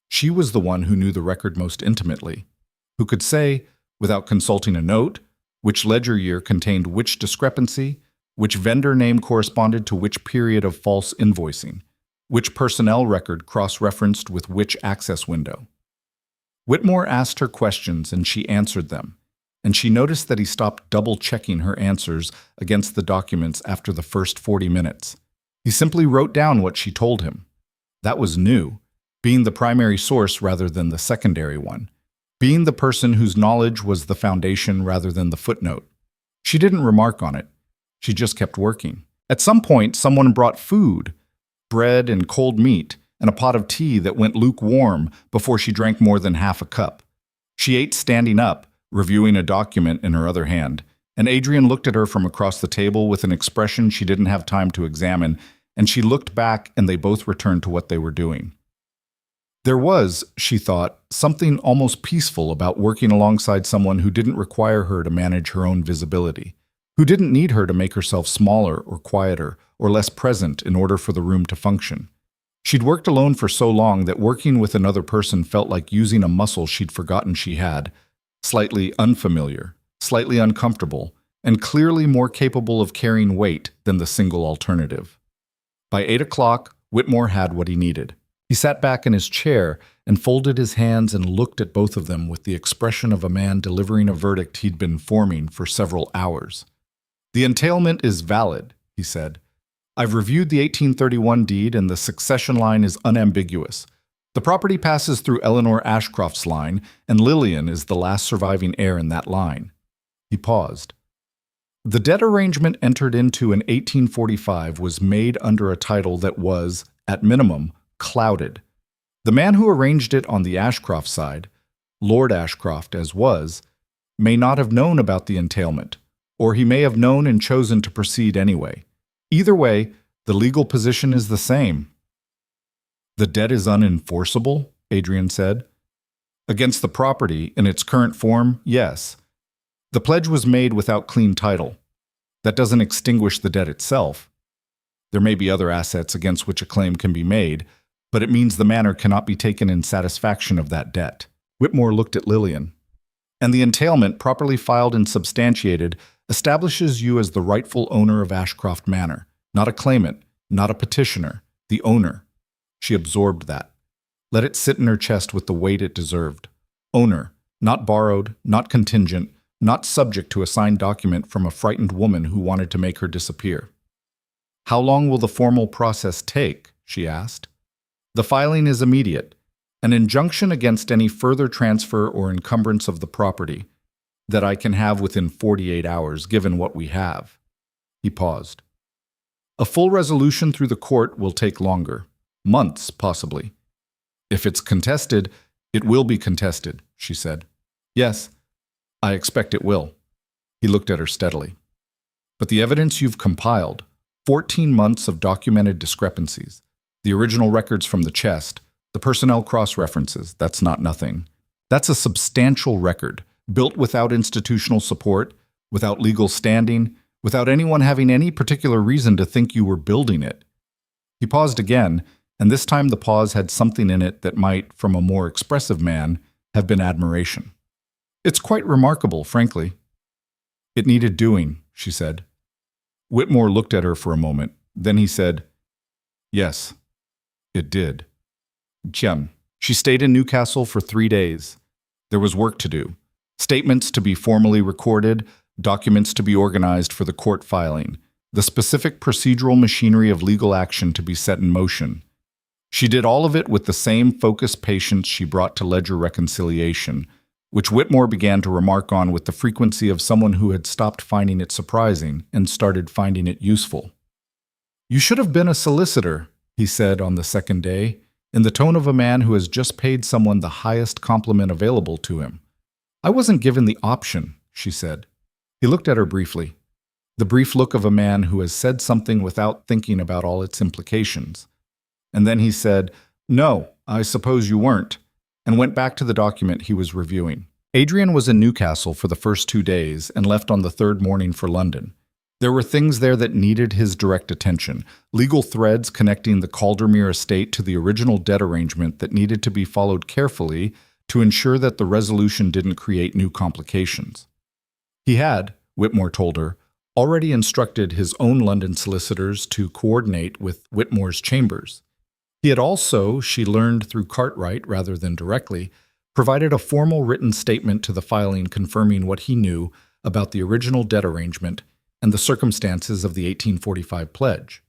She was the one who knew the record most intimately, who could say, without consulting a note, which ledger year contained which discrepancy, which vendor name corresponded to which period of false invoicing, which personnel record cross-referenced with which access window. Whitmore asked her questions and she answered them, and she noticed that he stopped double-checking her answers against the documents after the first 40 minutes. He simply wrote down what she told him. That was new, being the primary source rather than the secondary one, being the person whose knowledge was the foundation rather than the footnote. She didn't remark on it. She just kept working. At some point, someone brought food, bread and cold meat, and a pot of tea that went lukewarm before she drank more than half a cup. She ate standing up, reviewing a document in her other hand, and Adrian looked at her from across the table with an expression she didn't have time to examine, and she looked back and they both returned to what they were doing. There was, she thought, something almost peaceful about working alongside someone who didn't require her to manage her own visibility, who didn't need her to make herself smaller or quieter or less present in order for the room to function. She'd worked alone for so long that working with another person felt like using a muscle she'd forgotten she had, slightly unfamiliar, slightly uncomfortable, and clearly more capable of carrying weight than the single alternative. By 8 o'clock, Whitmore had what he needed. He sat back in his chair and folded his hands and looked at both of them with the expression of a man delivering a verdict he'd been forming for several hours. "The entailment is valid," he said. "I've reviewed the 1831 deed and the succession line is unambiguous. The property passes through Eleanor Ashcroft's line, and Lillian is the last surviving heir in that line." He paused. "The debt arrangement entered into in 1845 was made under a title that was, at minimum, clouded. The man who arranged it on the Ashcroft side, Lord Ashcroft as was, may not have known about the entailment, or he may have known and chosen to proceed anyway. Either way, the legal position is the same." "The debt is unenforceable," Adrian said. "Against the property, in its current form, yes. The pledge was made without clean title. That doesn't extinguish the debt itself. There may be other assets against which a claim can be made, but it means the manor cannot be taken in satisfaction of that debt." Whitmore looked at Lillian. "And the entailment, properly filed and substantiated, establishes you as the rightful owner of Ashcroft Manor, not a claimant, not a petitioner, the owner." She absorbed that. Let it sit in her chest with the weight it deserved. Owner, not borrowed, not contingent, not subject to a signed document from a frightened woman who wanted to make her disappear. "How long will the formal process take?" she asked. "The filing is immediate. An injunction against any further transfer or encumbrance of the property that I can have within 48 hours, given what we have." He paused. "A full resolution through the court will take longer. Months, possibly. If it's contested, it will be contested," she said. "Yes, I expect it will." He looked at her steadily. "But the evidence you've compiled, 14 months of documented discrepancies, the original records from the chest, the personnel cross-references, that's not nothing. That's a substantial record, built without institutional support, without legal standing, without anyone having any particular reason to think you were building it." He paused again, and this time the pause had something in it that might, from a more expressive man, have been admiration. "It's quite remarkable, frankly." "It needed doing," she said. Whitmore looked at her for a moment. Then he said, "Yes, it did." Jian. She stayed in Newcastle for 3 days. There was work to do. Statements to be formally recorded, documents to be organized for the court filing, the specific procedural machinery of legal action to be set in motion. She did all of it with the same focused patience she brought to ledger reconciliation, which Whitmore began to remark on with the frequency of someone who had stopped finding it surprising and started finding it useful. "You should have been a solicitor," he said on the second day, in the tone of a man who has just paid someone the highest compliment available to him. "I wasn't given the option," she said. He looked at her briefly, the brief look of a man who has said something without thinking about all its implications. And then he said, "No, I suppose you weren't," and went back to the document he was reviewing. Adrian was in Newcastle for the first 2 days and left on the third morning for London. There were things there that needed his direct attention, legal threads connecting the Caldermere estate to the original debt arrangement that needed to be followed carefully to ensure that the resolution didn't create new complications. He had, Whitmore told her, already instructed his own London solicitors to coordinate with Whitmore's chambers. He had also, she learned through Cartwright rather than directly, provided a formal written statement to the filing confirming what he knew about the original debt arrangement and the circumstances of the 1845 pledge.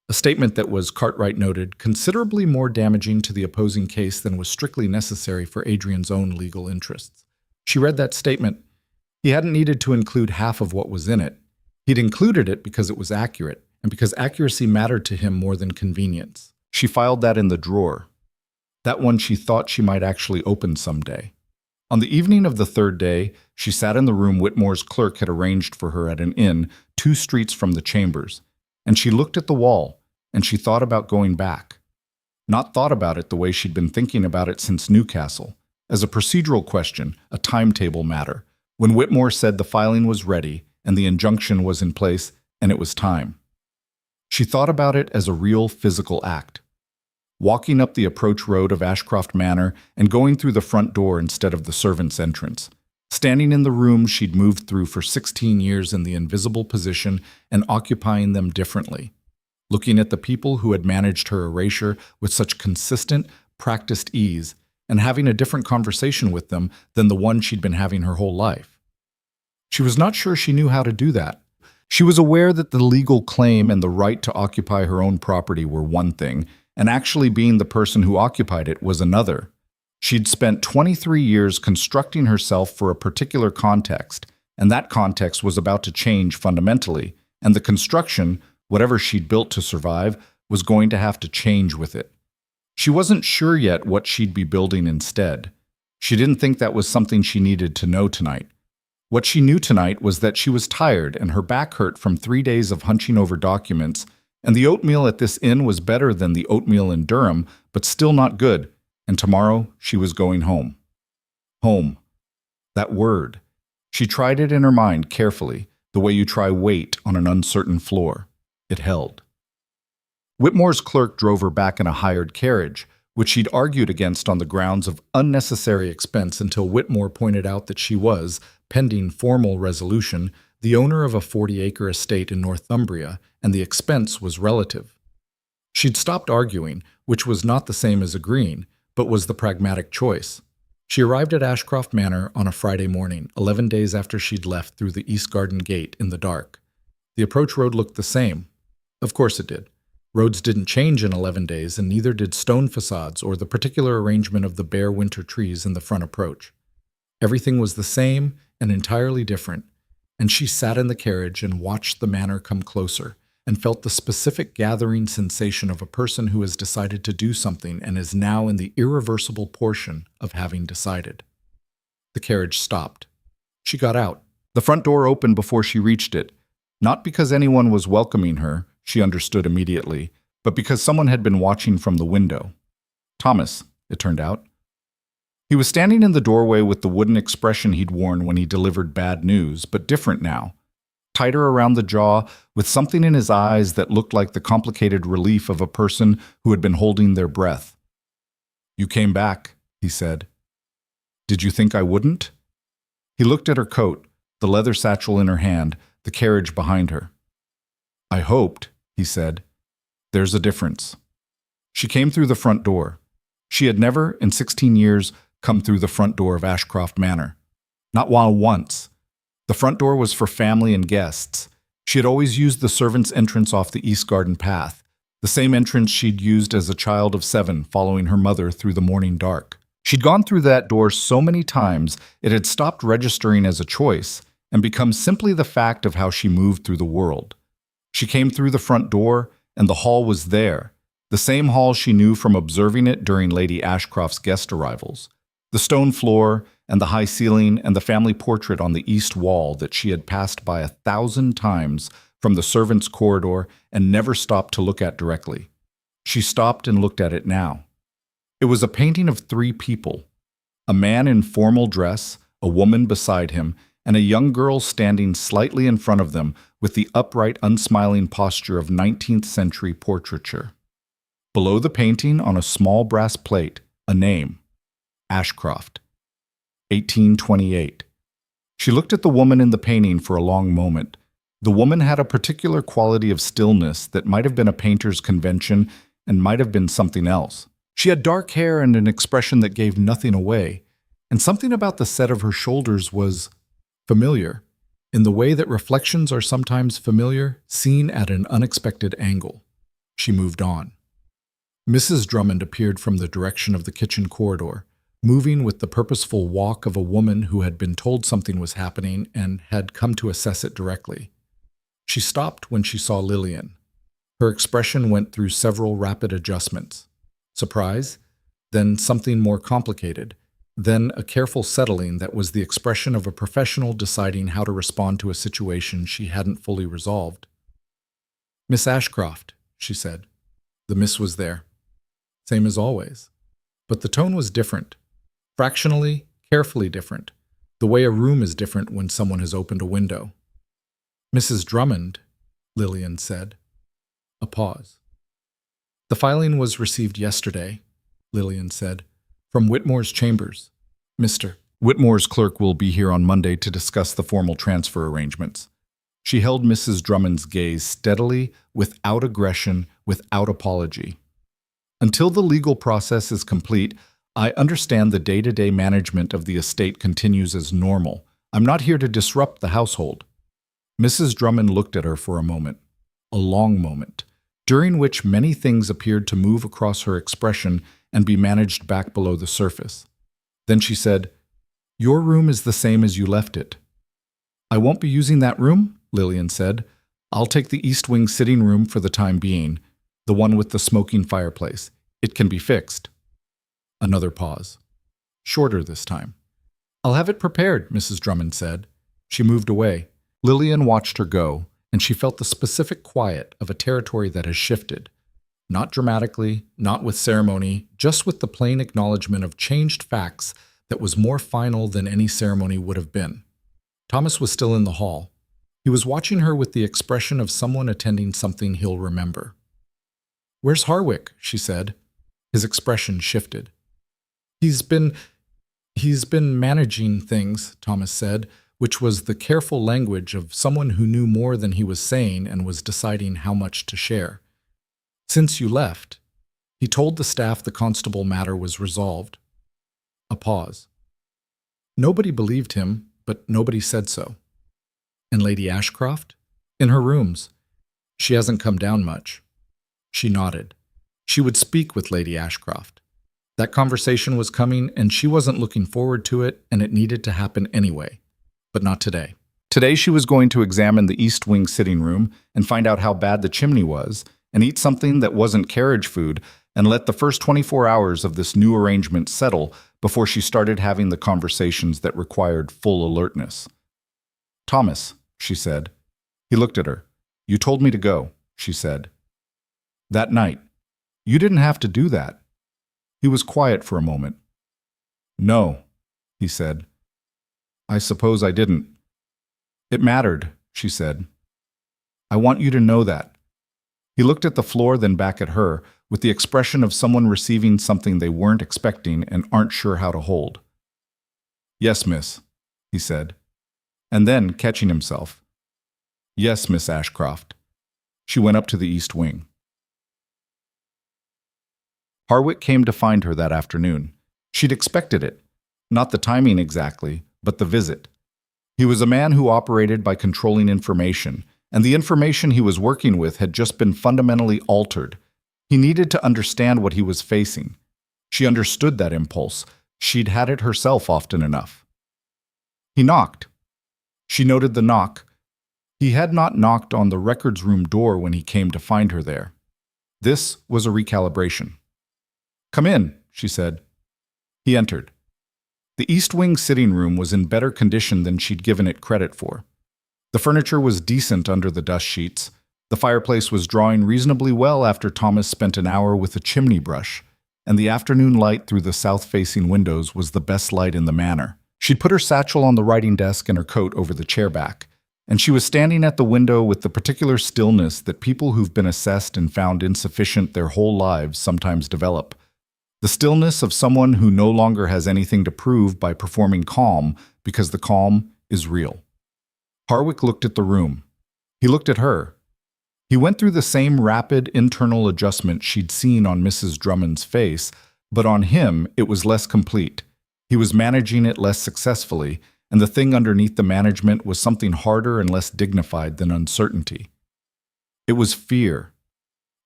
A statement that was, Cartwright noted, considerably more damaging to the opposing case than was strictly necessary for Adrian's own legal interests. She read that statement. He hadn't needed to include half of what was in it. He'd included it because it was accurate, and because accuracy mattered to him more than convenience. She filed that in the drawer. That one she thought she might actually open someday. On the evening of the third day, she sat in the room Whitmore's clerk had arranged for her at an inn 2 streets from the chambers, and she looked at the wall, and she thought about going back. Not thought about it the way she'd been thinking about it since Newcastle, as a procedural question, a timetable matter, when Whitmore said the filing was ready and the injunction was in place and it was time. She thought about it as a real physical act. Walking up the approach road of Ashcroft Manor and going through the front door instead of the servants' entrance. Standing in the room she'd moved through for 16 years in the invisible position and occupying them differently. Looking at the people who had managed her erasure with such consistent, practiced ease, and having a different conversation with them than the one she'd been having her whole life. She was not sure she knew how to do that. She was aware that the legal claim and the right to occupy her own property were one thing, and actually being the person who occupied it was another. She'd spent 23 years constructing herself for a particular context, and that context was about to change fundamentally, and the construction, whatever she'd built to survive, was going to have to change with it. She wasn't sure yet what she'd be building instead. She didn't think that was something she needed to know tonight. What she knew tonight was that she was tired and her back hurt from 3 days of hunching over documents, and the oatmeal at this inn was better than the oatmeal in Durham, but still not good, and tomorrow she was going home. Home. That word. She tried it in her mind carefully, the way you try weight on an uncertain floor. It held. Whitmore's clerk drove her back in a hired carriage, which she'd argued against on the grounds of unnecessary expense until Whitmore pointed out that she was, pending formal resolution, the owner of a 40-acre estate in Northumbria, and the expense was relative. She'd stopped arguing, which was not the same as agreeing, but was the pragmatic choice. She arrived at Ashcroft Manor on a Friday morning, 11 days after she'd left through the East Garden Gate in the dark. The approach road looked the same. Of course it did. Roads didn't change in 11 days, and neither did stone facades or the particular arrangement of the bare winter trees in the front approach. Everything was the same and entirely different, and she sat in the carriage and watched the manor come closer, and felt the specific gathering sensation of a person who has decided to do something and is now in the irreversible portion of having decided. The carriage stopped. She got out. The front door opened before she reached it, not because anyone was welcoming her, she understood immediately, but because someone had been watching from the window. Thomas, it turned out. He was standing in the doorway with the wooden expression he'd worn when he delivered bad news, but different now. Tighter around the jaw, with something in his eyes that looked like the complicated relief of a person who had been holding their breath. "You came back," he said. "Did you think I wouldn't?" He looked at her coat, the leather satchel in her hand, the carriage behind her. "I hoped," he said. "There's a difference." She came through the front door. She had never, in 16 years, come through the front door of Ashcroft Manor. Not while once. The front door was for family and guests. She had always used the servants' entrance off the East Garden path, the same entrance she'd used as a child of 7 following her mother through the morning dark. She'd gone through that door so many times it had stopped registering as a choice and become simply the fact of how she moved through the world. She came through the front door, and the hall was there, the same hall she knew from observing it during Lady Ashcroft's guest arrivals. The stone floor, and the high ceiling, and the family portrait on the east wall that she had passed by 1,000 times from the servants' corridor and never stopped to look at directly. She stopped and looked at it now. It was a painting of 3 people, a man in formal dress, a woman beside him, and a young girl standing slightly in front of them with the upright, unsmiling posture of 19th century portraiture. Below the painting, on a small brass plate, a name, Ashcroft, 1828. She looked at the woman in the painting for a long moment. The woman had a particular quality of stillness that might have been a painter's convention and might have been something else. She had dark hair and an expression that gave nothing away, and something about the set of her shoulders was familiar, in the way that reflections are sometimes familiar, seen at an unexpected angle. She moved on. Mrs. Drummond appeared from the direction of the kitchen corridor, moving with the purposeful walk of a woman who had been told something was happening and had come to assess it directly. She stopped when she saw Lillian. Her expression went through several rapid adjustments. Surprise, then something more complicated, Then a careful settling that was the expression of a professional deciding how to respond to a situation she hadn't fully resolved. "Miss Ashcroft," she said. The miss was there. Same as always. But the tone was different. Fractionally, carefully different. The way a room is different when someone has opened a window. "Mrs. Drummond," Lillian said. A pause. "The filing was received yesterday," Lillian said, "from Whitmore's chambers. Mr. Whitmore's clerk will be here on Monday to discuss the formal transfer arrangements." She held Mrs. Drummond's gaze steadily, without aggression, without apology. "Until the legal process is complete, I understand the day-to-day management of the estate continues as normal. I'm not here to disrupt the household." Mrs. Drummond looked at her for a moment, a long moment, during which many things appeared to move across her expression and be managed back below the surface. Then she said, "Your room is the same as you left it." "I won't be using that room," Lillian said. "I'll take the East Wing sitting room for the time being, the one with the smoking fireplace. It can be fixed." Another pause. Shorter this time. "I'll have it prepared," Mrs. Drummond said. She moved away. Lillian watched her go, and she felt the specific quiet of a territory that has shifted. Not dramatically, not with ceremony, just with the plain acknowledgement of changed facts that was more final than any ceremony would have been. Thomas was still in the hall. He was watching her with the expression of someone attending something he'll remember. "Where's Harwick?" she said. His expression shifted. He's been managing things," Thomas said, which was the careful language of someone who knew more than he was saying and was deciding how much to share. "Since you left." He told the staff the constable matter was resolved. A pause. Nobody believed him, but nobody said so. "And Lady Ashcroft?" "In her rooms. She hasn't come down much." She nodded. She would speak with Lady Ashcroft. That conversation was coming, and she wasn't looking forward to it, and it needed to happen anyway. But not today. Today she was going to examine the East Wing sitting room and find out how bad the chimney was, and eat something that wasn't carriage food, and let the first 24 hours of this new arrangement settle before she started having the conversations that required full alertness. "Thomas," she said. He looked at her. "You told me to go," she said. "That night. You didn't have to do that." He was quiet for a moment. "No," he said. "I suppose I didn't." "It mattered," she said. "I want you to know that." He looked at the floor, then back at her, with the expression of someone receiving something they weren't expecting and aren't sure how to hold. "Yes, miss," he said. And then, catching himself, "Yes, Miss Ashcroft." She went up to the East Wing. Harwick came to find her that afternoon. She'd expected it. Not the timing exactly, but the visit. He was a man who operated by controlling information, and the information he was working with had just been fundamentally altered. He needed to understand what he was facing. She understood that impulse. She'd had it herself often enough. He knocked. She noted the knock. He had not knocked on the records room door when he came to find her there. This was a recalibration. "Come in," she said. He entered. The East Wing sitting room was in better condition than she'd given it credit for. The furniture was decent under the dust sheets. The fireplace was drawing reasonably well after Thomas spent an hour with a chimney brush, and the afternoon light through the south-facing windows was the best light in the manor. She'd put her satchel on the writing desk and her coat over the chair back, and she was standing at the window with the particular stillness that people who've been assessed and found insufficient their whole lives sometimes develop. The stillness of someone who no longer has anything to prove by performing calm because the calm is real. Harwick looked at the room. He looked at her. He went through the same rapid internal adjustment she'd seen on Mrs. Drummond's face, but on him it was less complete. He was managing it less successfully, and the thing underneath the management was something harder and less dignified than uncertainty. It was fear.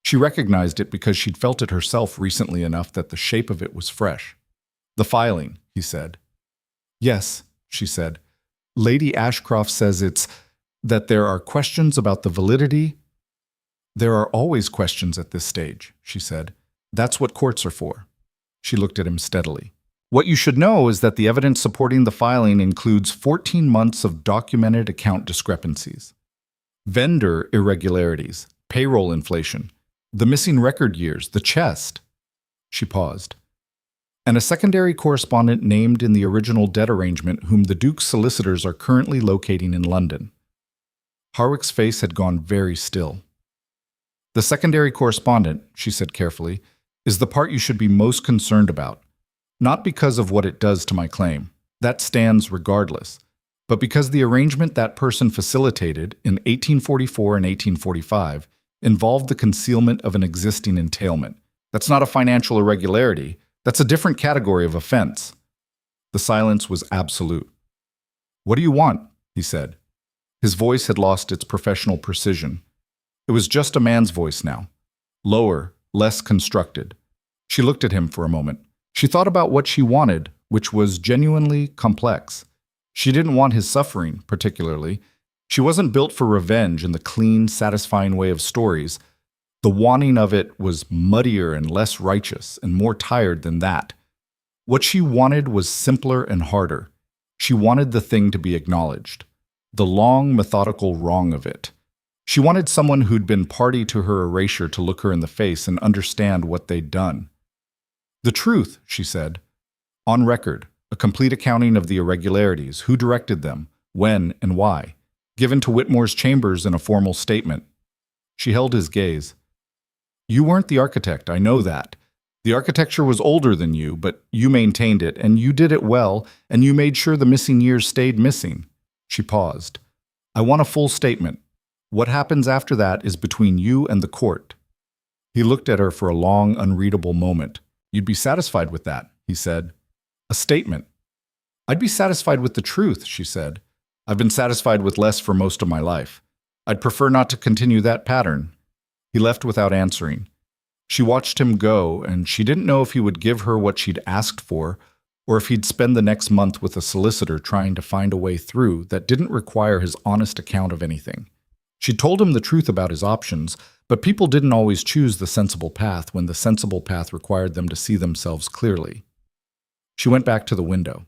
She recognized it because she'd felt it herself recently enough that the shape of it was fresh. "The filing," he said. "Yes," she said. "Lady Ashcroft says that there are questions about the validity." "There are always questions at this stage," she said. "That's what courts are for." She looked at him steadily. What you should know is that the evidence supporting the filing includes 14 months of documented account discrepancies, vendor irregularities, payroll inflation, the missing record years, the chest. She paused. And a secondary correspondent named in the original debt arrangement whom the Duke's solicitors are currently locating in London. Harwick's face had gone very still. The secondary correspondent, she said carefully, is the part you should be most concerned about. Not because of what it does to my claim. That stands regardless. But because the arrangement that person facilitated in 1844 and 1845 involved the concealment of an existing entailment. That's not a financial irregularity. That's a different category of offense. The silence was absolute. What do you want? He said. His voice had lost its professional precision. It was just a man's voice now. Lower, less constructed. She looked at him for a moment. She thought about what she wanted, which was genuinely complex. She didn't want his suffering, particularly. She wasn't built for revenge in the clean, satisfying way of stories. The wanting of it was muddier and less righteous and more tired than that. What she wanted was simpler and harder. She wanted the thing to be acknowledged. The long, methodical wrong of it. She wanted someone who'd been party to her erasure to look her in the face and understand what they'd done. The truth, she said. On record, a complete accounting of the irregularities, who directed them, when and why, given to Whitmore's chambers in a formal statement. She held his gaze. You weren't the architect, I know that. The architecture was older than you, but you maintained it, and you did it well, and you made sure the missing years stayed missing. She paused. I want a full statement. What happens after that is between you and the court. He looked at her for a long, unreadable moment. You'd be satisfied with that, he said. A statement. I'd be satisfied with the truth, she said. I've been satisfied with less for most of my life. I'd prefer not to continue that pattern. He left without answering. She watched him go, and she didn't know if he would give her what she'd asked for, or if he'd spend the next month with a solicitor trying to find a way through that didn't require his honest account of anything. She told him the truth about his options, but people didn't always choose the sensible path when the sensible path required them to see themselves clearly. She went back to the window.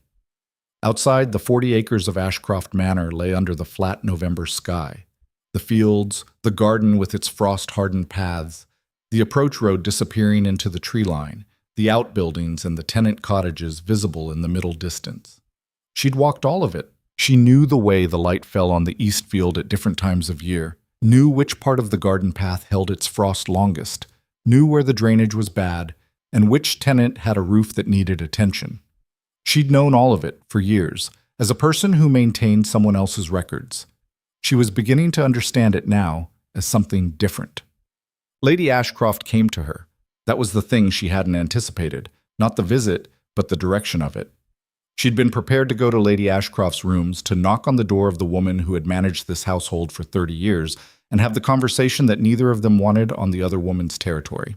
Outside, the 40 acres of Ashcroft Manor lay under the flat November sky. The fields, the garden with its frost-hardened paths, the approach road disappearing into the tree line, the outbuildings and the tenant cottages visible in the middle distance. She'd walked all of it. She knew the way the light fell on the east field at different times of year, knew which part of the garden path held its frost longest, knew where the drainage was bad, and which tenant had a roof that needed attention. She'd known all of it for years, as a person who maintained someone else's records. She was beginning to understand it now as something different. Lady Ashcroft came to her. That was the thing she hadn't anticipated, not the visit, but the direction of it. She'd been prepared to go to Lady Ashcroft's rooms to knock on the door of the woman who had managed this household for 30 years and have the conversation that neither of them wanted on the other woman's territory.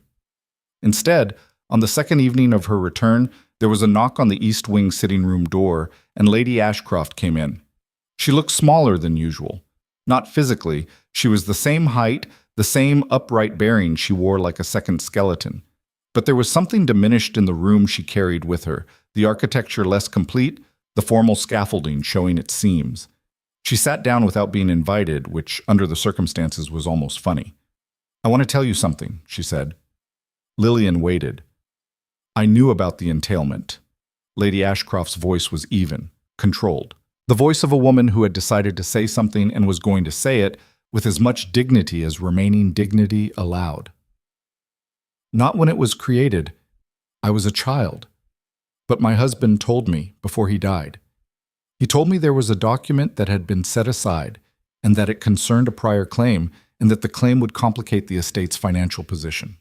Instead, on the second evening of her return, there was a knock on the East Wing sitting room door, and Lady Ashcroft came in. She looked smaller than usual. Not physically, she was the same height, the same upright bearing she wore like a second skeleton. But there was something diminished in the room she carried with her, the architecture less complete, the formal scaffolding showing its seams. She sat down without being invited, which, under the circumstances, was almost funny. I want to tell you something, she said. Lillian waited. I knew about the entailment. Lady Ashcroft's voice was even, controlled. The voice of a woman who had decided to say something and was going to say it with as much dignity as remaining dignity allowed. Not when it was created. I was a child. But my husband told me before he died. He told me there was a document that had been set aside and that it concerned a prior claim and that the claim would complicate the estate's financial position.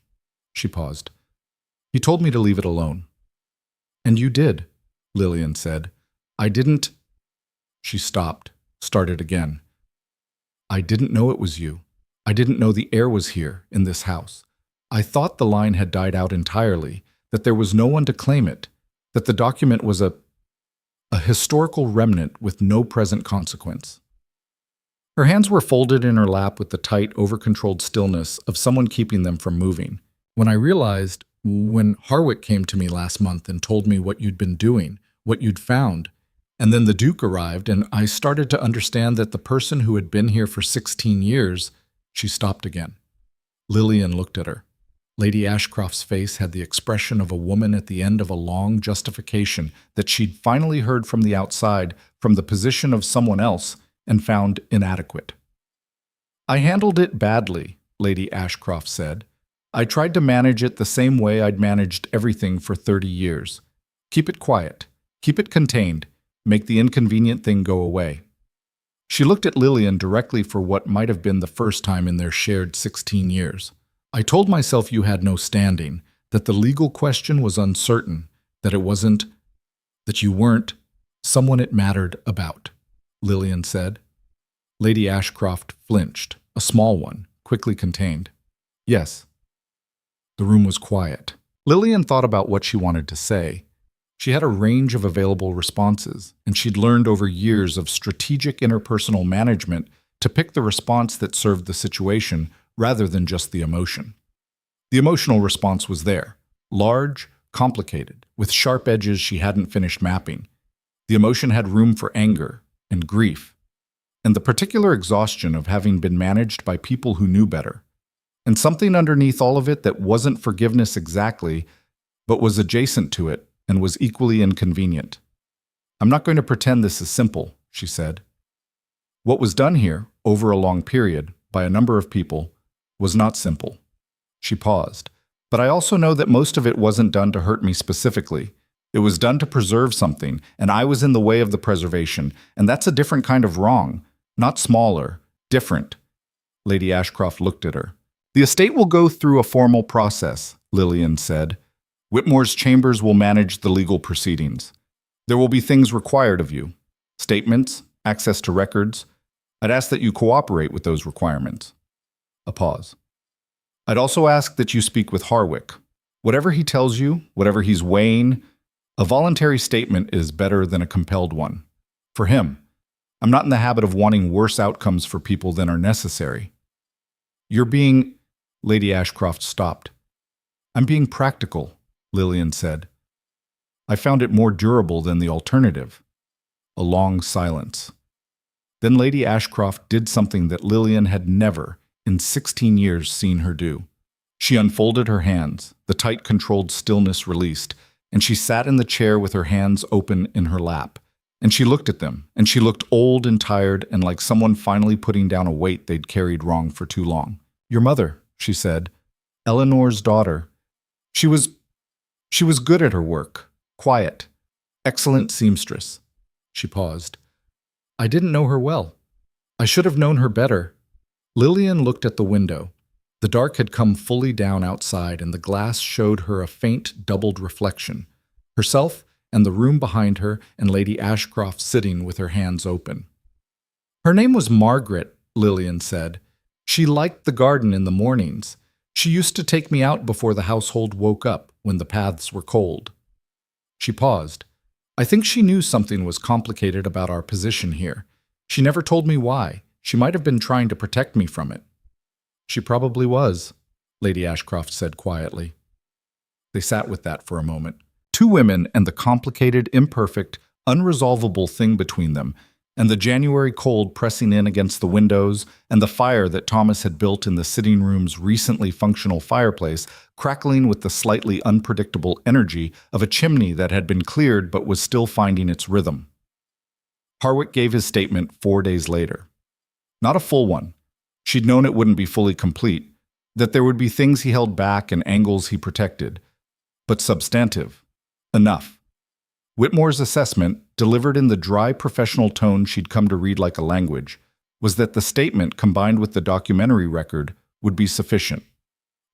She paused. He told me to leave it alone. And you did, Lillian said. I didn't... She stopped, started again. I didn't know it was you. I didn't know the heir was here, in this house. I thought the line had died out entirely, that there was no one to claim it, that the document was a historical remnant with no present consequence. Her hands were folded in her lap with the tight, over-controlled stillness of someone keeping them from moving. When I realized, When Harwick came to me last month and told me what you'd been doing, what you'd found, and then the Duke arrived and I started to understand that the person who had been here for 16 years, she stopped again. Lillian looked at her. Lady Ashcroft's face had the expression of a woman at the end of a long justification that she'd finally heard from the outside, from the position of someone else, and found inadequate. I handled it badly, Lady Ashcroft said. I tried to manage it the same way I'd managed everything for 30 years. Keep it quiet, keep it contained, make the inconvenient thing go away. She looked at Lillian directly for what might have been the first time in their shared 16 years. I told myself you had no standing, that the legal question was uncertain, that you weren't someone it mattered about, Lillian said. Lady Ashcroft flinched, a small one, quickly contained. Yes. The room was quiet. Lillian thought about what she wanted to say. She had a range of available responses, and she'd learned over years of strategic interpersonal management to pick the response that served the situation rather than just the emotion. The emotional response was there, large, complicated, with sharp edges she hadn't finished mapping. The emotion had room for anger and grief, and the particular exhaustion of having been managed by people who knew better. And something underneath all of it that wasn't forgiveness exactly, but was adjacent to it and was equally inconvenient. I'm not going to pretend this is simple, she said. What was done here, over a long period, by a number of people, was not simple. She paused. But I also know that most of it wasn't done to hurt me specifically. It was done to preserve something, and I was in the way of the preservation, and that's a different kind of wrong. Not smaller, different. Lady Ashcroft looked at her. The estate will go through a formal process, Lillian said. Whitmore's chambers will manage the legal proceedings. There will be things required of you. Statements, access to records. I'd ask that you cooperate with those requirements. A pause. I'd also ask that you speak with Harwick. Whatever he tells you, whatever he's weighing, a voluntary statement is better than a compelled one. For him. I'm not in the habit of wanting worse outcomes for people than are necessary. You're being... Lady Ashcroft stopped. I'm being practical, Lillian said. I found it more durable than the alternative. A long silence. Then Lady Ashcroft did something that Lillian had never, in 16 years, seen her do. She unfolded her hands, the tight, controlled stillness released, and she sat in the chair with her hands open in her lap. And she looked at them, and she looked old and tired and like someone finally putting down a weight they'd carried wrong for too long. Your mother, she said. Eleanor's daughter. She was good at her work. Quiet. Excellent seamstress. She paused. I didn't know her well. I should have known her better. Lillian looked at the window. The dark had come fully down outside, and the glass showed her a faint, doubled reflection. Herself and the room behind her, and Lady Ashcroft sitting with her hands open. Her name was Margaret, Lillian said. She liked the garden in the mornings. She used to take me out before the household woke up, when the paths were cold. She paused. I think she knew something was complicated about our position here. She never told me why. She might have been trying to protect me from it. She probably was, Lady Ashcroft said quietly. They sat with that for a moment. Two women and the complicated, imperfect, unresolvable thing between them, and the January cold pressing in against the windows, and the fire that Thomas had built in the sitting room's recently functional fireplace, crackling with the slightly unpredictable energy of a chimney that had been cleared but was still finding its rhythm. Harwick gave his statement 4 days later. Not a full one. She'd known it wouldn't be fully complete, that there would be things he held back and angles he protected, but substantive. Enough. Whitmore's assessment, delivered in the dry professional tone she'd come to read like a language, was that the statement combined with the documentary record would be sufficient.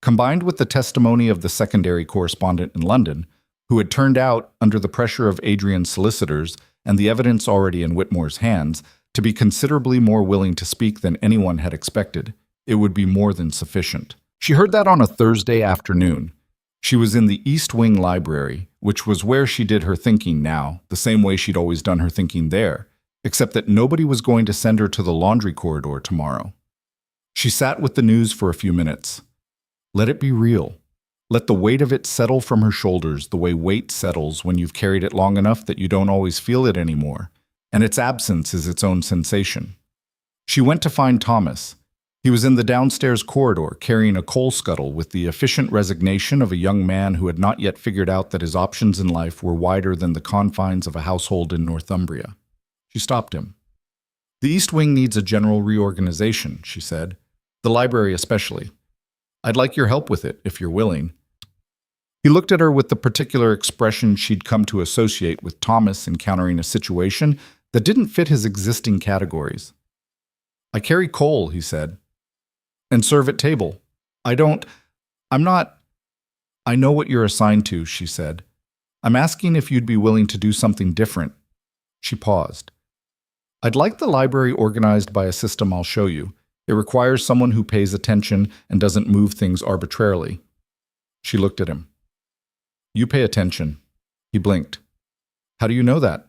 Combined with the testimony of the secondary correspondent in London, who had turned out, under the pressure of Adrian's solicitors and the evidence already in Whitmore's hands, to be considerably more willing to speak than anyone had expected, it would be more than sufficient. She heard that on a Thursday afternoon. She was in the East Wing Library, which was where she did her thinking now, the same way she'd always done her thinking there, except that nobody was going to send her to the laundry corridor tomorrow. She sat with the news for a few minutes. Let it be real. Let the weight of it settle from her shoulders the way weight settles when you've carried it long enough that you don't always feel it anymore, and its absence is its own sensation. She went to find Thomas. He was in the downstairs corridor carrying a coal scuttle with the efficient resignation of a young man who had not yet figured out that his options in life were wider than the confines of a household in Northumbria. She stopped him. "The East Wing needs a general reorganization," she said. "The library especially. I'd like your help with it, if you're willing." He looked at her with the particular expression she'd come to associate with Thomas encountering a situation that didn't fit his existing categories. "I carry coal," he said, "and serve at table. I'm not—" "I know what you're assigned to," she said. "I'm asking if you'd be willing to do something different." She paused. "I'd like the library organized by a system I'll show you. It requires someone who pays attention and doesn't move things arbitrarily." She looked at him. "You pay attention." He blinked. "How do you know that?"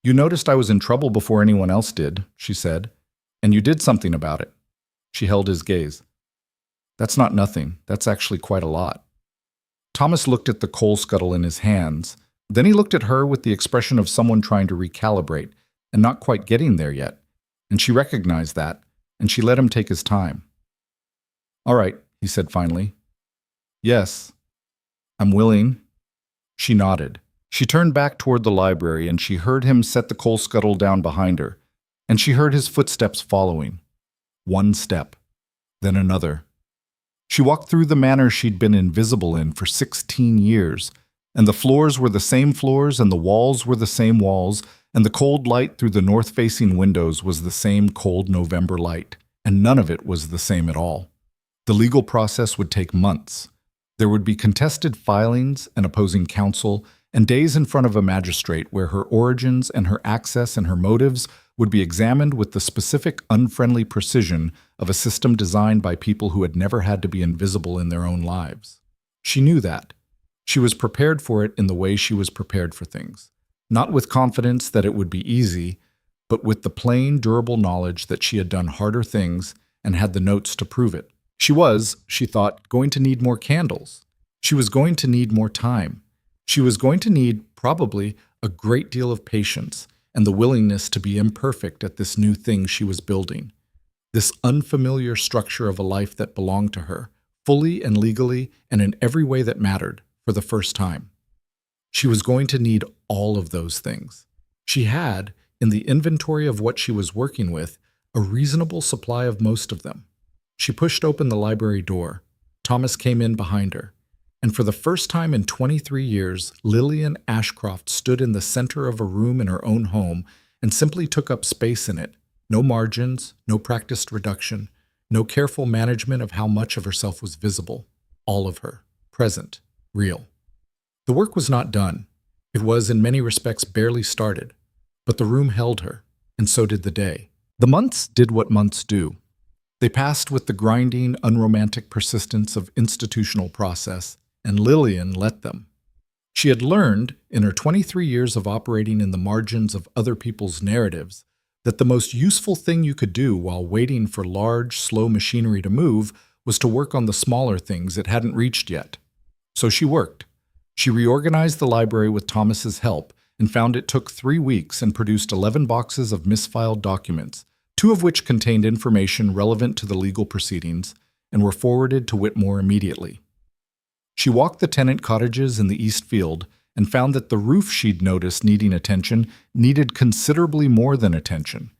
"You noticed I was in trouble before anyone else did," she said, "and you did something about it." She held his gaze. "That's not nothing. That's actually quite a lot." Thomas looked at the coal scuttle in his hands. Then he looked at her with the expression of someone trying to recalibrate and not quite getting there yet, and she recognized that, and she let him take his time. "All right," he said finally. "Yes, I'm willing." She nodded. She turned back toward the library, and she heard him set the coal scuttle down behind her, and she heard his footsteps following. One step, then another. She walked through the manor she'd been invisible in for 16 years, and the floors were the same floors, and the walls were the same walls, and the cold light through the north-facing windows was the same cold November light, and none of it was the same at all. The legal process would take months. There would be contested filings and opposing counsel, and days in front of a magistrate where her origins and her access and her motives would be examined with the specific unfriendly precision of a system designed by people who had never had to be invisible in their own lives. She knew that. She was prepared for it in the way she was prepared for things. Not with confidence that it would be easy, but with the plain, durable knowledge that she had done harder things and had the notes to prove it. She was, she thought, going to need more candles. She was going to need more time. She was going to need, probably, a great deal of patience and the willingness to be imperfect at this new thing she was building, this unfamiliar structure of a life that belonged to her, fully and legally and in every way that mattered, for the first time. She was going to need all of those things. She had, in the inventory of what she was working with, a reasonable supply of most of them. She pushed open the library door. Thomas came in behind her. And for the first time in 23 years, Lillian Ashcroft stood in the center of a room in her own home and simply took up space in it. No margins, no practiced reduction, no careful management of how much of herself was visible. All of her, present, real. The work was not done. It was, in many respects, barely started. But the room held her, and so did the day. The months did what months do. They passed with the grinding, unromantic persistence of institutional process, and Lillian let them. She had learned, in her 23 years of operating in the margins of other people's narratives, that the most useful thing you could do while waiting for large, slow machinery to move was to work on the smaller things it hadn't reached yet. So she worked. She reorganized the library with Thomas's help and found it took 3 weeks and produced 11 boxes of misfiled documents, 2 of which contained information relevant to the legal proceedings and were forwarded to Whitmore immediately. She walked the tenant cottages in the East Field and found that the roof she'd noticed needing attention needed considerably more than attention.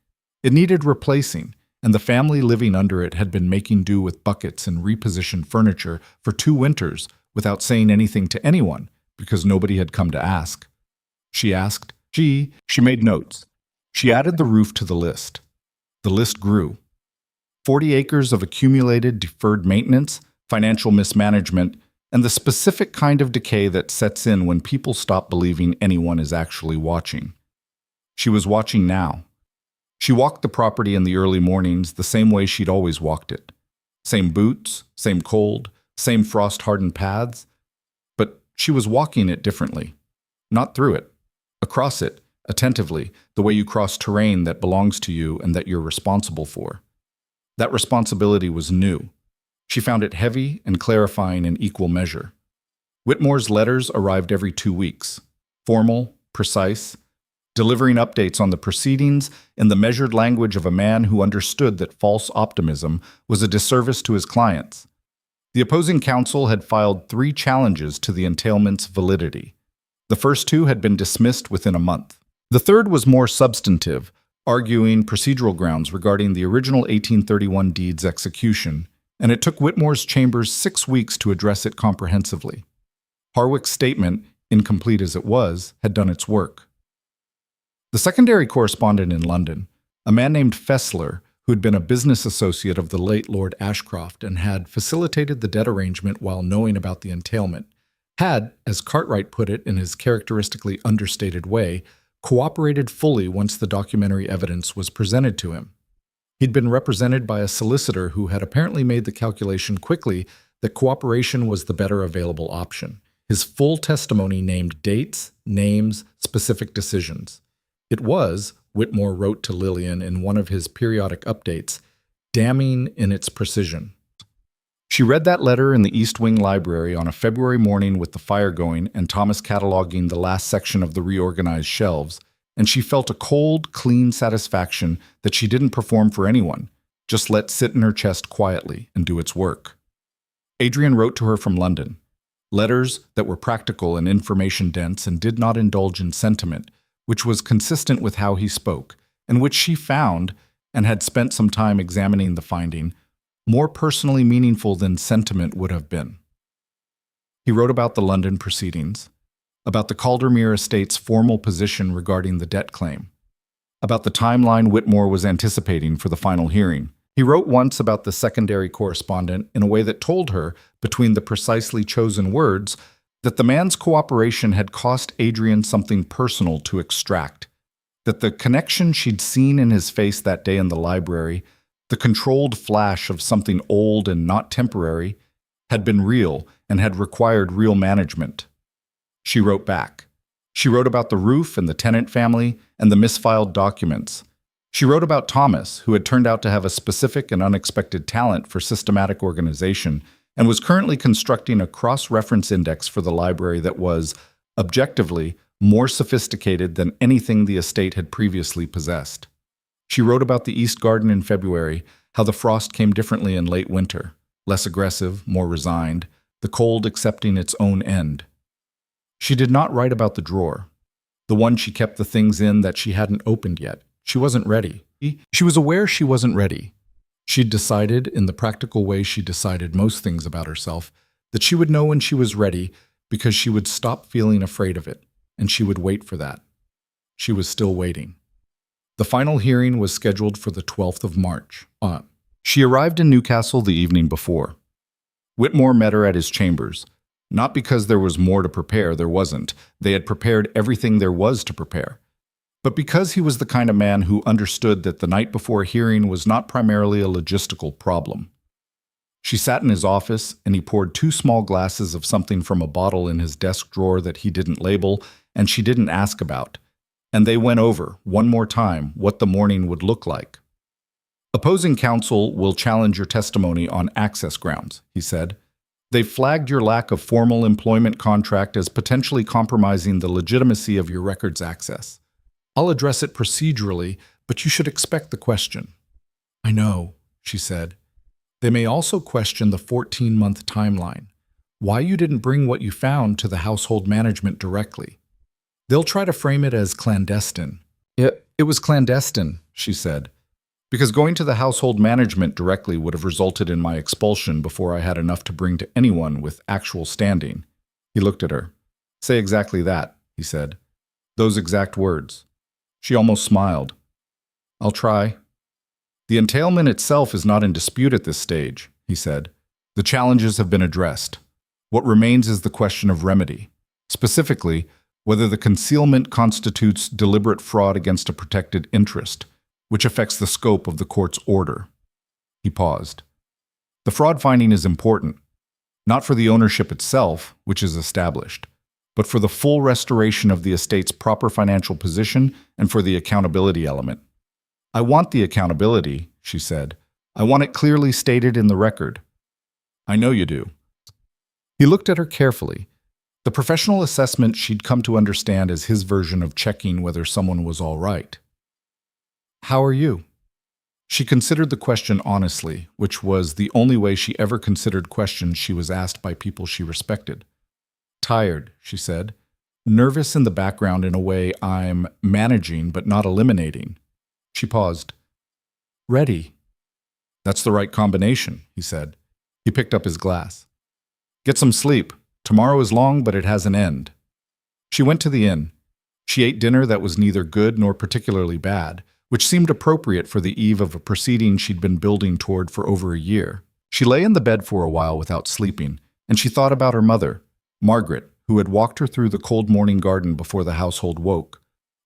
It needed replacing, and the family living under it had been making do with buckets and repositioned furniture for 2 winters without saying anything to anyone because nobody had come to ask. She asked. She made notes. She added the roof to the list. The list grew. 40 acres of accumulated deferred maintenance, financial mismanagement, and the specific kind of decay that sets in when people stop believing anyone is actually watching. She was watching now. She walked the property in the early mornings the same way she'd always walked it. Same boots, same cold, same frost-hardened paths, but she was walking it differently. Not through it. Across it, attentively, the way you cross terrain that belongs to you and that you're responsible for. That responsibility was new. She found it heavy and clarifying in equal measure. Whitmore's letters arrived every 2 weeks, formal, precise, delivering updates on the proceedings in the measured language of a man who understood that false optimism was a disservice to his clients. The opposing counsel had filed 3 challenges to the entailment's validity. The first 2 had been dismissed within a month. The third was more substantive, arguing procedural grounds regarding the original 1831 deed's execution, and it took Whitmore's chambers 6 weeks to address it comprehensively. Harwick's statement, incomplete as it was, had done its work. The secondary correspondent in London, a man named Fessler, who had been a business associate of the late Lord Ashcroft and had facilitated the debt arrangement while knowing about the entailment, had, as Cartwright put it in his characteristically understated way, cooperated fully once the documentary evidence was presented to him. He'd been represented by a solicitor who had apparently made the calculation quickly that cooperation was the better available option. His full testimony named dates, names, specific decisions. It was, Whitmore wrote to Lillian in one of his periodic updates, damning in its precision. She read that letter in the East Wing Library on a February morning with the fire going and Thomas cataloging the last section of the reorganized shelves, and she felt a cold, clean satisfaction that she didn't perform for anyone, just let sit in her chest quietly and do its work. Adrian wrote to her from London. Letters that were practical and information-dense and did not indulge in sentiment, which was consistent with how he spoke, and which she found, and had spent some time examining the finding, more personally meaningful than sentiment would have been. He wrote about the London proceedings, about the Caldermere estate's formal position regarding the debt claim, about the timeline Whitmore was anticipating for the final hearing. He wrote once about the secondary correspondent in a way that told her, between the precisely chosen words, that the man's cooperation had cost Adrian something personal to extract, that the connection she'd seen in his face that day in the library, the controlled flash of something old and not temporary, had been real and had required real management. She wrote back. She wrote about the roof and the tenant family and the misfiled documents. She wrote about Thomas, who had turned out to have a specific and unexpected talent for systematic organization and was currently constructing a cross-reference index for the library that was, objectively, more sophisticated than anything the estate had previously possessed. She wrote about the East Garden in February, how the frost came differently in late winter, less aggressive, more resigned, the cold accepting its own end. She did not write about the drawer, the one she kept the things in that she hadn't opened yet. She wasn't ready. She was aware she wasn't ready. She'd decided, in the practical way she decided most things about herself, that she would know when she was ready because she would stop feeling afraid of it, and she would wait for that. She was still waiting. The final hearing was scheduled for the 12th of March. She arrived in Newcastle the evening before. Whitmore met her at his chambers. Not because there was more to prepare, there wasn't. They had prepared everything there was to prepare. But because he was the kind of man who understood that the night before a hearing was not primarily a logistical problem. She sat in his office, and he poured 2 small glasses of something from a bottle in his desk drawer that he didn't label and she didn't ask about. And they went over, one more time, what the morning would look like. Opposing counsel will challenge your testimony on access grounds, he said. They've flagged your lack of formal employment contract as potentially compromising the legitimacy of your records access. I'll address it procedurally, but you should expect the question. I know, she said. They may also question the 14-month timeline, why you didn't bring what you found to the household management directly. They'll try to frame it as clandestine. It was clandestine, she said, because going to the household management directly would have resulted in my expulsion before I had enough to bring to anyone with actual standing. He looked at her. Say exactly that, he said. Those exact words. She almost smiled. I'll try. The entailment itself is not in dispute at this stage, he said. The challenges have been addressed. What remains is the question of remedy. Specifically, whether the concealment constitutes deliberate fraud against a protected interest, which affects the scope of the court's order. He paused. The fraud finding is important, not for the ownership itself, which is established, but for the full restoration of the estate's proper financial position and for the accountability element. I want the accountability, she said. I want it clearly stated in the record. I know you do. He looked at her carefully. The professional assessment she'd come to understand as his version of checking whether someone was all right. How are you? She considered the question honestly, which was the only way she ever considered questions she was asked by people she respected. Tired, she said. Nervous in the background in a way I'm managing but not eliminating. She paused. Ready. That's the right combination, he said. He picked up his glass. Get some sleep. Tomorrow is long, but it has an end. She went to the inn. She ate dinner that was neither good nor particularly bad, which seemed appropriate for the eve of a proceeding she'd been building toward for over a year. She lay in the bed for a while without sleeping, and she thought about her mother, Margaret, who had walked her through the cold morning garden before the household woke,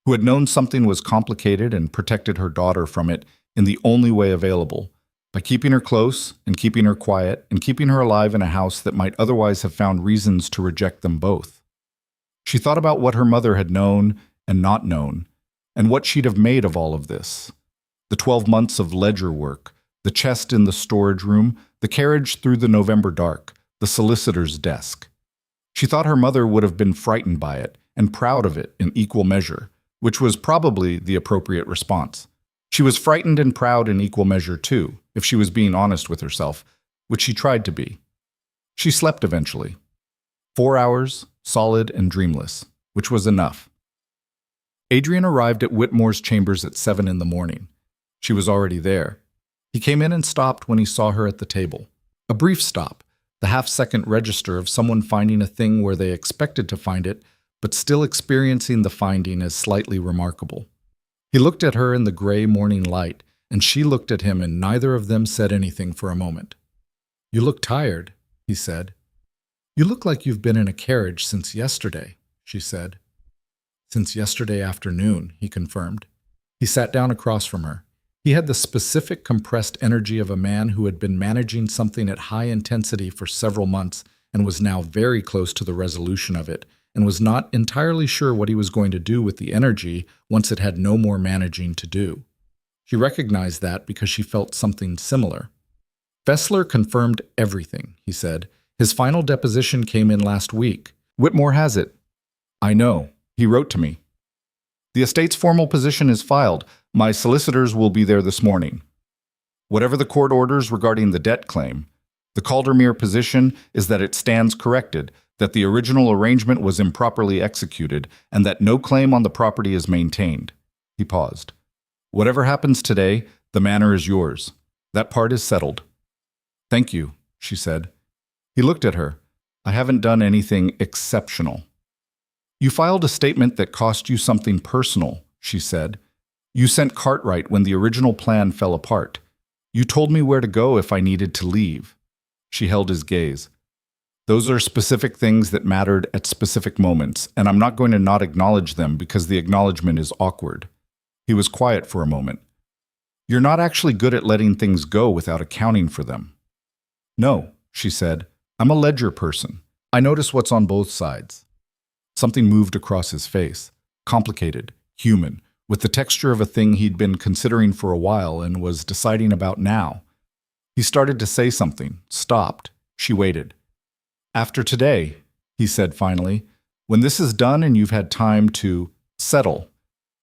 who had known something was complicated and protected her daughter from it in the only way available, by keeping her close and keeping her quiet and keeping her alive in a house that might otherwise have found reasons to reject them both. She thought about what her mother had known and not known, and what she'd have made of all of this. The 12 months of ledger work, the chest in the storage room, the carriage through the November dark, the solicitor's desk. She thought her mother would have been frightened by it and proud of it in equal measure, which was probably the appropriate response. She was frightened and proud in equal measure too, if she was being honest with herself, which she tried to be. She slept eventually. 4 hours, solid and dreamless, which was enough. Adrian arrived at Whitmore's chambers at 7 in the morning. She was already there. He came in and stopped when he saw her at the table. A brief stop, the half-second register of someone finding a thing where they expected to find it, but still experiencing the finding as slightly remarkable. He looked at her in the gray morning light, and she looked at him, and neither of them said anything for a moment. You look tired, he said. You look like you've been in a carriage since yesterday, she said. Since yesterday afternoon, he confirmed. He sat down across from her. He had the specific compressed energy of a man who had been managing something at high intensity for several months and was now very close to the resolution of it, and was not entirely sure what he was going to do with the energy once it had no more managing to do. She recognized that because she felt something similar. Fessler confirmed everything, he said. His final deposition came in last week. Whitmore has it. I know. He wrote to me. The estate's formal position is filed. My solicitors will be there this morning. Whatever the court orders regarding the debt claim, the Caldermere position is that it stands corrected, that the original arrangement was improperly executed, and that no claim on the property is maintained. He paused. Whatever happens today, the manor is yours. That part is settled. Thank you, she said. He looked at her. I haven't done anything exceptional. You filed a statement that cost you something personal, she said. You sent Cartwright when the original plan fell apart. You told me where to go if I needed to leave. She held his gaze. Those are specific things that mattered at specific moments, and I'm not going to not acknowledge them because the acknowledgement is awkward. He was quiet for a moment. You're not actually good at letting things go without accounting for them. No, she said. I'm a ledger person. I notice what's on both sides. Something moved across his face, complicated, human, with the texture of a thing he'd been considering for a while and was deciding about now. He started to say something, stopped. She waited. After today, he said finally, when this is done and you've had time to settle,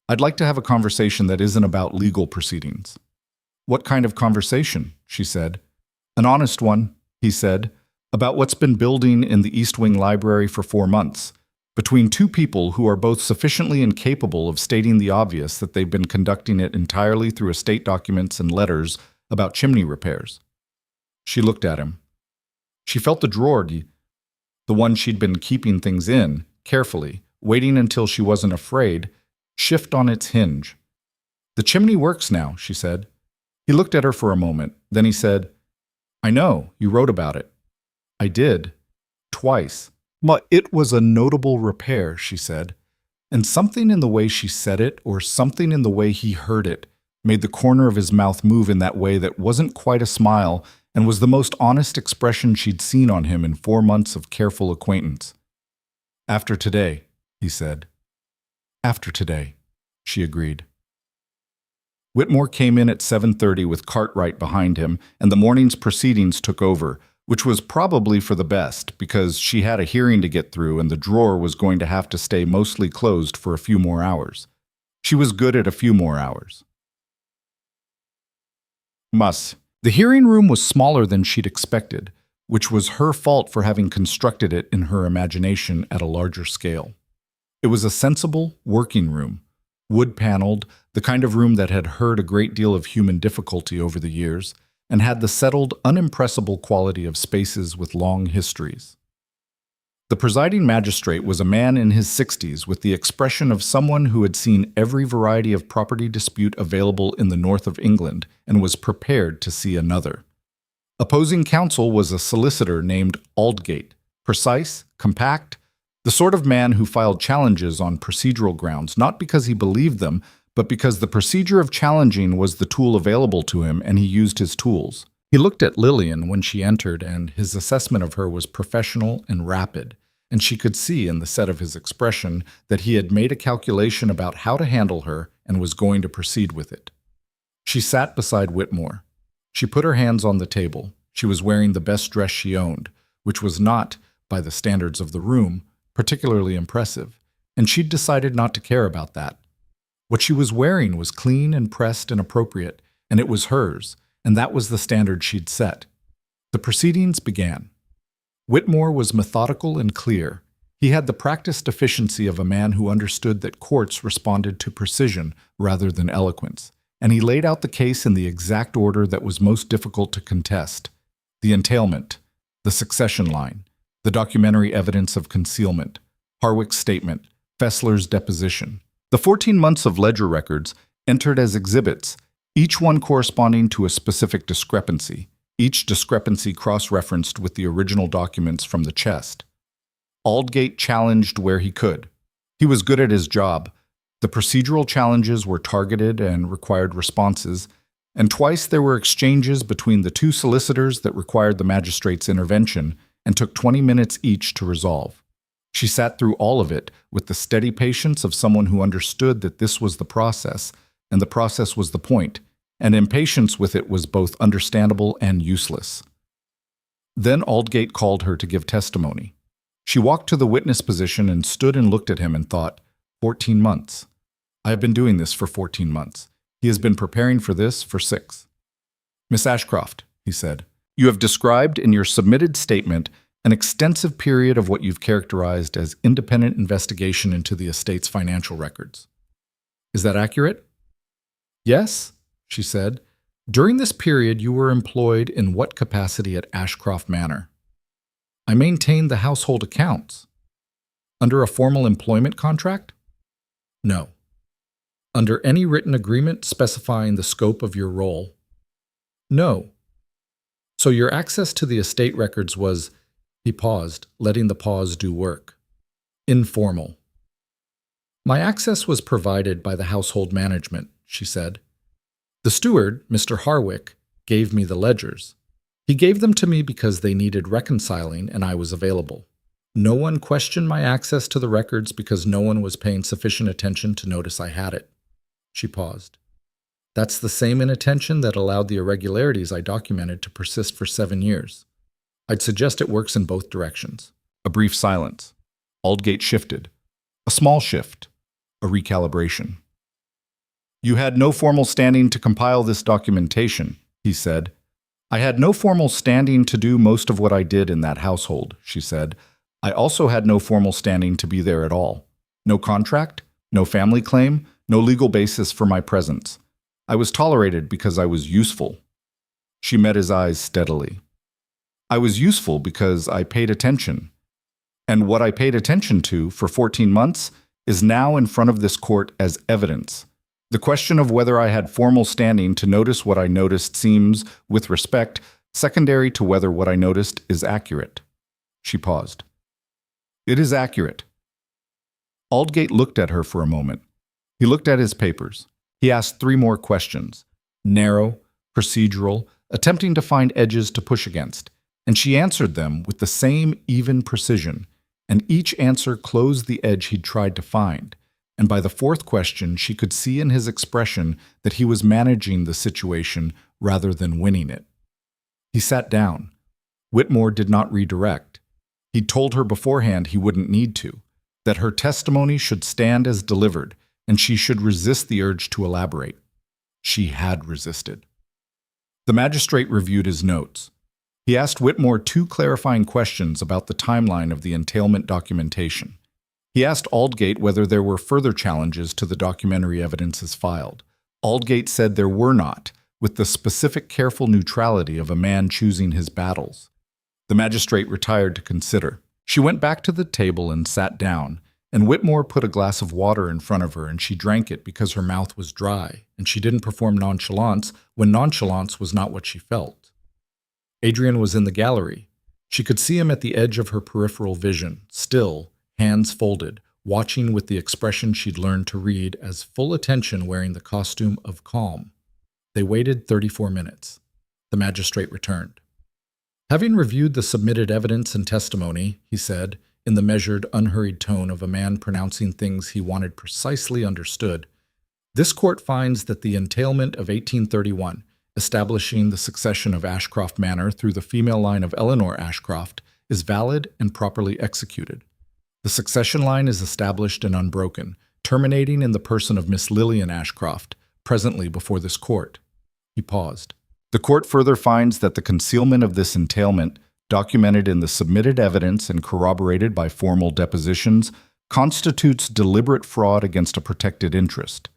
I'd like to have a conversation that isn't about legal proceedings. What kind of conversation? She said. An honest one, he said, about what's been building in the East Wing Library for 4 months, between two people who are both sufficiently incapable of stating the obvious that they've been conducting it entirely through estate documents and letters about chimney repairs. She looked at him. She felt the drawer, the one she'd been keeping things in, carefully, waiting until she wasn't afraid, shift on its hinge. The chimney works now, she said. He looked at her for a moment. Then he said, I know, you wrote about it. I did. Twice. But it was a notable repair, she said. And something in the way she said it, or something in the way he heard it, made the corner of his mouth move in that way that wasn't quite a smile and was the most honest expression she'd seen on him in 4 months of careful acquaintance. After today, he said. After today, she agreed. Whitmore came in at 7:30 with Cartwright behind him, and the morning's proceedings took over, which was probably for the best because she had a hearing to get through and the drawer was going to have to stay mostly closed for a few more hours. She was good at a few more hours. The hearing room was smaller than she'd expected, which was her fault for having constructed it in her imagination at a larger scale. It was a sensible, working room, wood-paneled, the kind of room that had heard a great deal of human difficulty over the years, and had the settled, unimpressible quality of spaces with long histories. The presiding magistrate was a man in his 60s with the expression of someone who had seen every variety of property dispute available in the north of England and was prepared to see another. Opposing counsel was a solicitor named Aldgate, precise, compact, the sort of man who filed challenges on procedural grounds, not because he believed them, but because the procedure of challenging was the tool available to him and he used his tools. He looked at Lillian when she entered, and his assessment of her was professional and rapid, and she could see in the set of his expression that he had made a calculation about how to handle her and was going to proceed with it. She sat beside Whitmore. She put her hands on the table. She was wearing the best dress she owned, which was not, by the standards of the room, particularly impressive, and she'd decided not to care about that. What she was wearing was clean and pressed and appropriate, and it was hers, and that was the standard she'd set. The proceedings began. Whitmore was methodical and clear. He had the practiced efficiency of a man who understood that courts responded to precision rather than eloquence, and he laid out the case in the exact order that was most difficult to contest: the entailment, the succession line, the documentary evidence of concealment, Harwick's statement, Fessler's deposition. The 14 months of ledger records entered as exhibits, each one corresponding to a specific discrepancy, each discrepancy cross-referenced with the original documents from the chest. Aldgate challenged where he could. He was good at his job. The procedural challenges were targeted and required responses, and twice there were exchanges between the two solicitors that required the magistrate's intervention and took 20 minutes each to resolve. She sat through all of it with the steady patience of someone who understood that this was the process, and the process was the point, and impatience with it was both understandable and useless. Then Aldgate called her to give testimony. She walked to the witness position and stood and looked at him and thought, 14 months. I have been doing this for 14 months. He has been preparing for this for 6. Miss Ashcroft, he said, you have described in your submitted statement an extensive period of what you've characterized as independent investigation into the estate's financial records. Is that accurate? Yes, she said. During this period, you were employed in what capacity at Ashcroft Manor? I maintained the household accounts. Under a formal employment contract? No. Under any written agreement specifying the scope of your role? No. So your access to the estate records was... He paused, letting the pause do work. Informal. My access was provided by the household management, she said. The steward, Mr. Harwick, gave me the ledgers. He gave them to me because they needed reconciling and I was available. No one questioned my access to the records because no one was paying sufficient attention to notice I had it. She paused. That's the same inattention that allowed the irregularities I documented to persist for 7 years. I'd suggest it works in both directions. A brief silence. Aldgate shifted. A small shift. A recalibration. You had no formal standing to compile this documentation, he said. I had no formal standing to do most of what I did in that household, she said. I also had no formal standing to be there at all. No contract, no family claim, no legal basis for my presence. I was tolerated because I was useful. She met his eyes steadily. I was useful because I paid attention. And what I paid attention to for 14 months is now in front of this court as evidence. The question of whether I had formal standing to notice what I noticed seems, with respect, secondary to whether what I noticed is accurate. She paused. It is accurate. Aldgate looked at her for a moment. He looked at his papers. He asked 3 more questions, narrow, procedural, attempting to find edges to push against. And she answered them with the same even precision, and each answer closed the edge he'd tried to find. And by the 4th question, she could see in his expression that he was managing the situation rather than winning it. He sat down. Whitmore did not redirect. He'd told her beforehand he wouldn't need to, that her testimony should stand as delivered, and she should resist the urge to elaborate. She had resisted. The magistrate reviewed his notes. He asked Whitmore 2 clarifying questions about the timeline of the entailment documentation. He asked Aldgate whether there were further challenges to the documentary evidences filed. Aldgate said there were not, with the specific careful neutrality of a man choosing his battles. The magistrate retired to consider. She went back to the table and sat down, and Whitmore put a glass of water in front of her, and she drank it because her mouth was dry, and she didn't perform nonchalance when nonchalance was not what she felt. Adrian was in the gallery. She could see him at the edge of her peripheral vision, still, hands folded, watching with the expression she'd learned to read as full attention, wearing the costume of calm. They waited 34 minutes. The magistrate returned. Having reviewed the submitted evidence and testimony, he said, in the measured, unhurried tone of a man pronouncing things he wanted precisely understood, this court finds that the entailment of 1831, establishing the succession of Ashcroft Manor through the female line of Eleanor Ashcroft, is valid and properly executed. The succession line is established and unbroken, terminating in the person of Miss Lillian Ashcroft, presently before this court. He paused. The court further finds that the concealment of this entailment, documented in the submitted evidence and corroborated by formal depositions, constitutes deliberate fraud against a protected interest.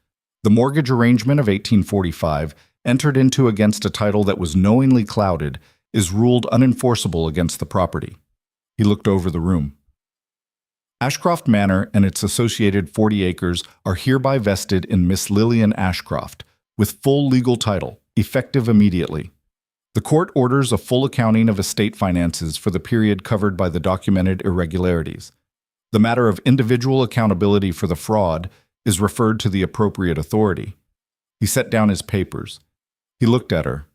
The mortgage arrangement of 1845, entered into against a title that was knowingly clouded, is ruled unenforceable against the property. He looked over the room. Ashcroft Manor and its associated 40 acres are hereby vested in Miss Lillian Ashcroft, with full legal title, effective immediately. The court orders a full accounting of estate finances for the period covered by the documented irregularities. The matter of individual accountability for the fraud is referred to the appropriate authority. He set down his papers. He looked at her.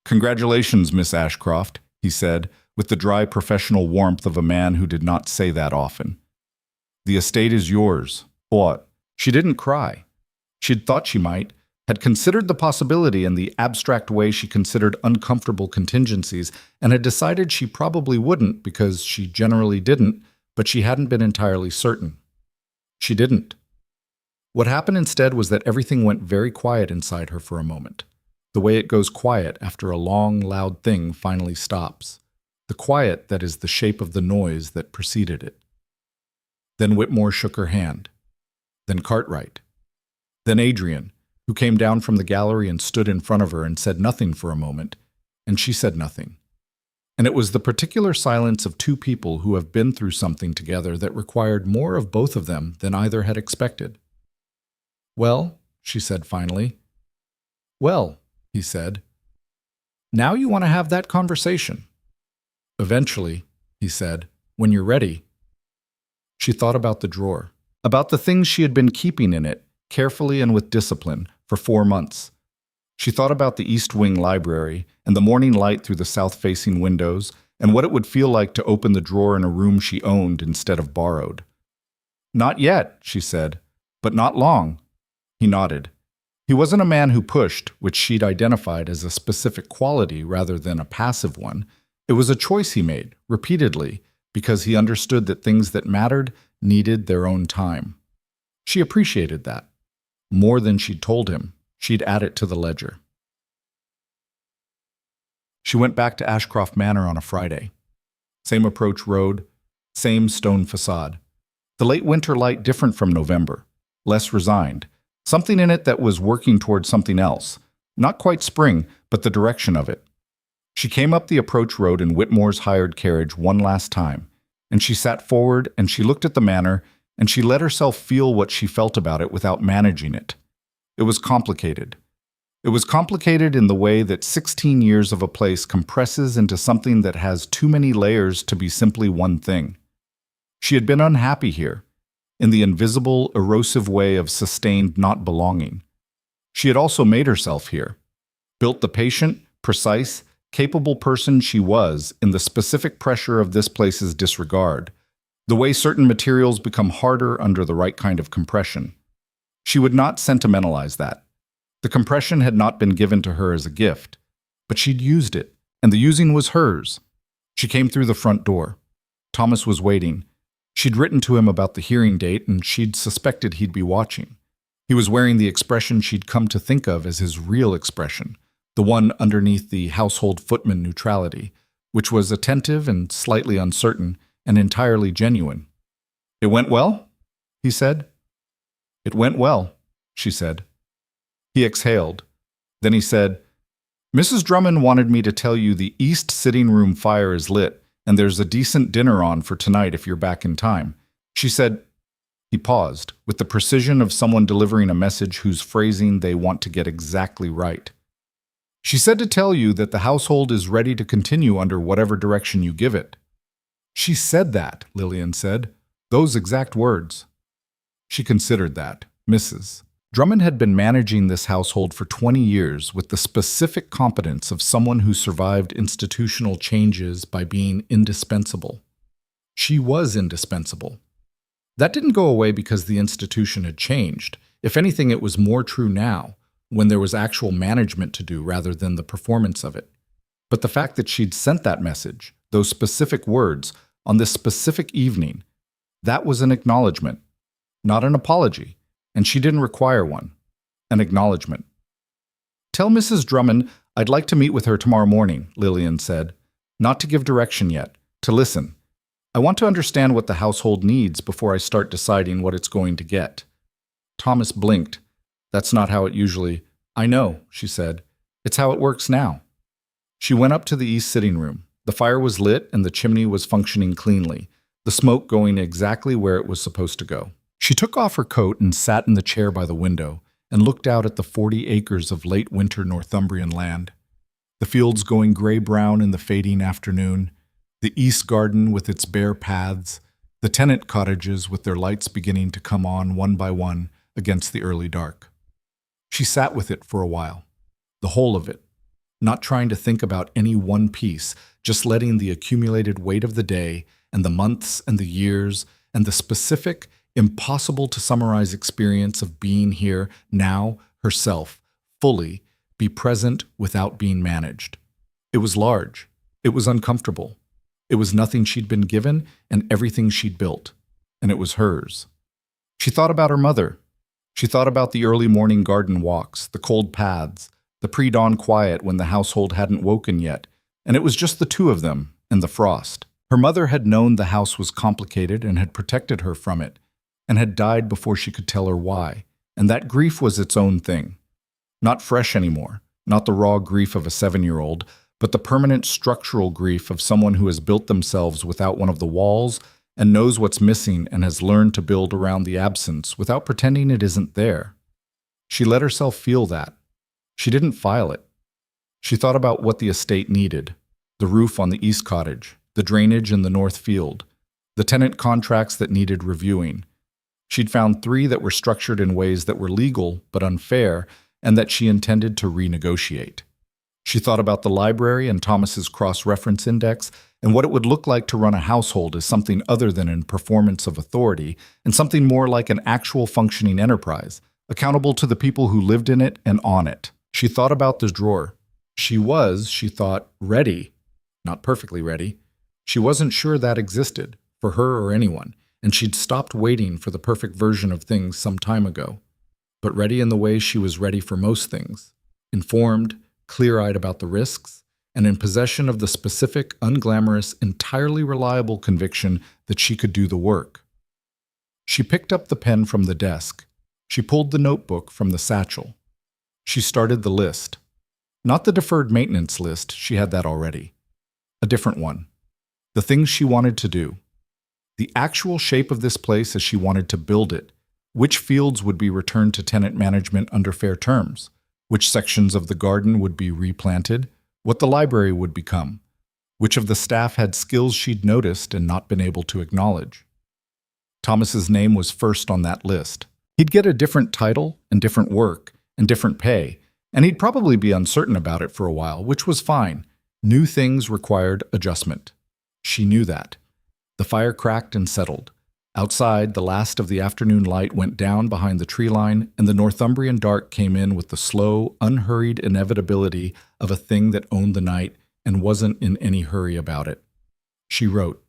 "Congratulations, Miss Ashcroft," he said, with the dry professional warmth of a man who did not say that often. "The estate is yours." What? She didn't cry. She'd thought she might, had considered the possibility in the abstract way she considered uncomfortable contingencies, and had decided she probably wouldn't because she generally didn't, but she hadn't been entirely certain. She didn't. What happened instead was that everything went very quiet inside her for a moment. The way it goes quiet after a long, loud thing finally stops. The quiet that is the shape of the noise that preceded it. Then Whitmore shook her hand. Then Cartwright. Then Adrian, who came down from the gallery and stood in front of her and said nothing for a moment, and she said nothing. And it was the particular silence of 2 people who have been through something together that required more of both of them than either had expected. "Well," she said finally. "Well," he said. "Now you want to have that conversation." "Eventually," he said, "when you're ready." She thought about the drawer, about the things she had been keeping in it, carefully and with discipline, for 4 months. She thought about the East Wing library and the morning light through the south-facing windows and what it would feel like to open the drawer in a room she owned instead of borrowed. "Not yet," she said, "but not long." He nodded. He wasn't a man who pushed, which she'd identified as a specific quality rather than a passive one. It was a choice he made, repeatedly, because he understood that things that mattered needed their own time. She appreciated that. More than she'd told him, she'd add it to the ledger. She went back to Ashcroft Manor on a Friday. Same approach road, same stone facade. The late winter light different from November, less resigned, something in it that was working toward something else. Not quite spring, but the direction of it. She came up the approach road in Whitmore's hired carriage one last time, and she sat forward and she looked at the manor and she let herself feel what she felt about it without managing it. It was complicated. It was complicated in the way that 16 years of a place compresses into something that has too many layers to be simply one thing. She had been unhappy here, in the invisible, erosive way of sustained not belonging. She had also made herself here, built the patient, precise, capable person she was in the specific pressure of this place's disregard, the way certain materials become harder under the right kind of compression. She would not sentimentalize that. The compression had not been given to her as a gift, but she'd used it, and the using was hers. She came through the front door. Thomas was waiting. She'd written to him about the hearing date, and she'd suspected he'd be watching. He was wearing the expression she'd come to think of as his real expression, the one underneath the household footman neutrality, which was attentive and slightly uncertain and entirely genuine. "It went well?" he said. "It went well," she said. He exhaled. Then he said, "Mrs. Drummond wanted me to tell you the east sitting room fire is lit, and there's a decent dinner on for tonight if you're back in time. She said—" He paused, with the precision of someone delivering a message whose phrasing they want to get exactly right. "She said to tell you that the household is ready to continue under whatever direction you give it." "She said that," Lillian said. "Those exact words." She considered that. Mrs. Drummond had been managing this household for 20 years with the specific competence of someone who survived institutional changes by being indispensable. She was indispensable. That didn't go away because the institution had changed. If anything, it was more true now, when there was actual management to do rather than the performance of it. But the fact that she'd sent that message, those specific words, on this specific evening, that was an acknowledgement, not an apology, and she didn't require one. An acknowledgement. "Tell Mrs. Drummond I'd like to meet with her tomorrow morning," Lillian said. "Not to give direction yet, to listen. I want to understand what the household needs before I start deciding what it's going to get." Thomas blinked. "That's not how it usually—" "I know," she said. "It's how it works now." She went up to the east sitting room. The fire was lit and the chimney was functioning cleanly, the smoke going exactly where it was supposed to go. She took off her coat and sat in the chair by the window and looked out at the 40 acres of late winter Northumbrian land. The fields going gray-brown in the fading afternoon, the east garden with its bare paths, the tenant cottages with their lights beginning to come on one by one against the early dark. She sat with it for a while, the whole of it, not trying to think about any one piece, just letting the accumulated weight of the day and the months and the years and the specific, impossible-to-summarize experience of being here, now, herself, fully, be present without being managed. It was large. It was uncomfortable. It was nothing she'd been given and everything she'd built. And it was hers. She thought about her mother. She thought about the early morning garden walks, the cold paths, the pre-dawn quiet when the household hadn't woken yet, and it was just the two of them and the frost. Her mother had known the house was complicated and had protected her from it, and had died before she could tell her why, and that grief was its own thing. Not fresh anymore, not the raw grief of a 7-year-old, but the permanent structural grief of someone who has built themselves without one of the walls and knows what's missing and has learned to build around the absence without pretending it isn't there. She let herself feel that. She didn't file it. She thought about what the estate needed: the roof on the east cottage, the drainage in the north field, the tenant contracts that needed reviewing. She'd found 3 that were structured in ways that were legal but unfair and that she intended to renegotiate. She thought about the library and Thomas's cross-reference index and what it would look like to run a household as something other than a performance of authority and something more like an actual functioning enterprise, accountable to the people who lived in it and on it. She thought about the drawer. She thought, ready. Not perfectly ready. She wasn't sure that existed, for her or anyone, and she'd stopped waiting for the perfect version of things some time ago. But ready in the way she was ready for most things. Informed, clear-eyed about the risks, and in possession of the specific, unglamorous, entirely reliable conviction that she could do the work. She picked up the pen from the desk. She pulled the notebook from the satchel. She started the list. Not the deferred maintenance list, she had that already. A different one. The things she wanted to do. The actual shape of this place as she wanted to build it. Which fields would be returned to tenant management under fair terms? Which sections of the garden would be replanted? What the library would become? Which of the staff had skills she'd noticed and not been able to acknowledge? Thomas's name was first on that list. He'd get a different title and different work and different pay, and he'd probably be uncertain about it for a while, which was fine. New things required adjustment. She knew that. The fire cracked and settled. Outside, the last of the afternoon light went down behind the tree line, and the Northumbrian dark came in with the slow, unhurried inevitability of a thing that owned the night and wasn't in any hurry about it. She wrote.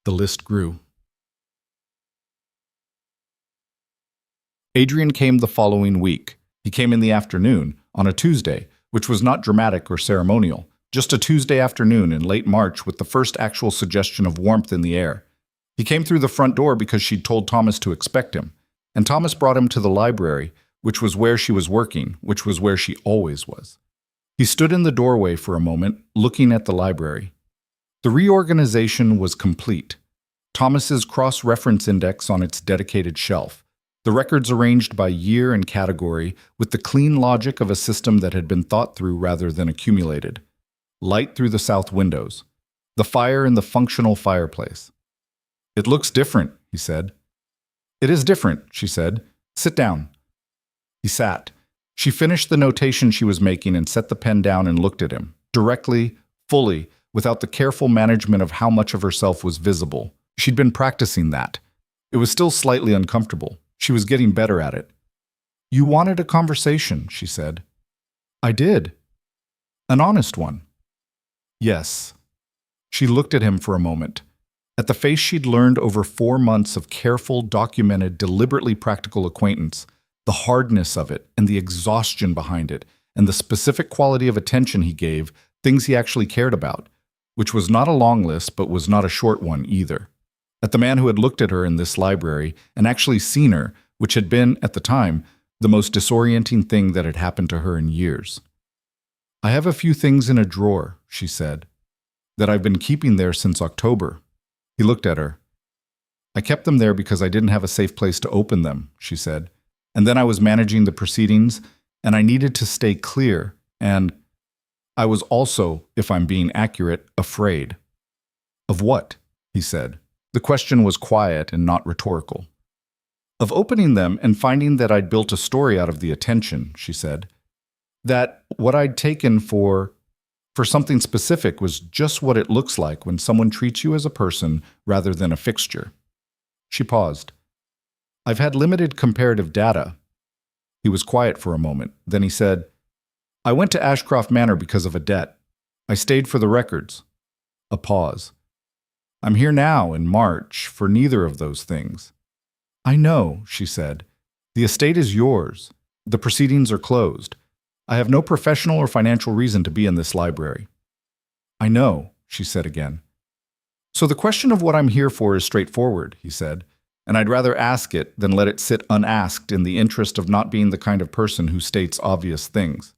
The list grew. Adrian came the following week. He came in the afternoon, on a Tuesday, which was not dramatic or ceremonial, just a Tuesday afternoon in late March with the first actual suggestion of warmth in the air. He came through the front door because she'd told Thomas to expect him, and Thomas brought him to the library, which was where she was working, which was where she always was. He stood in the doorway for a moment, looking at the library. The reorganization was complete. Thomas's cross-reference index on its dedicated shelf, the records arranged by year and category with the clean logic of a system that had been thought through rather than accumulated. Light through the south windows. The fire in the functional fireplace. It looks different, he said. It is different, she said. Sit down. He sat. She finished the notation she was making and set the pen down and looked at him, directly, fully, without the careful management of how much of herself was visible. She'd been practicing that. It was still slightly uncomfortable. She was getting better at it. You wanted a conversation, she said. I did. An honest one. Yes. She looked at him for a moment. At the face she'd learned over 4 months of careful, documented, deliberately practical acquaintance, the hardness of it and the exhaustion behind it, and the specific quality of attention he gave, things he actually cared about, which was not a long list but was not a short one either. At the man who had looked at her in this library and actually seen her, which had been, at the time, the most disorienting thing that had happened to her in years. I have a few things in a drawer, she said, that I've been keeping there since October. He looked at her. I kept them there because I didn't have a safe place to open them, she said. And then I was managing the proceedings, and I needed to stay clear, and I was also, if I'm being accurate, afraid. Of what? He said. The question was quiet and not rhetorical. Of opening them and finding that I'd built a story out of the attention, she said. That what I'd taken for something specific was just what it looks like when someone treats you as a person rather than a fixture. She paused. I've had limited comparative data. He was quiet for a moment. Then he said, I went to Ashcroft Manor because of a debt. I stayed for the records. A pause. I'm here now in March for neither of those things. I know, she said. The estate is yours. The proceedings are closed. I have no professional or financial reason to be in this library. I know, she said again. So the question of what I'm here for is straightforward, he said, and I'd rather ask it than let it sit unasked in the interest of not being the kind of person who states obvious things.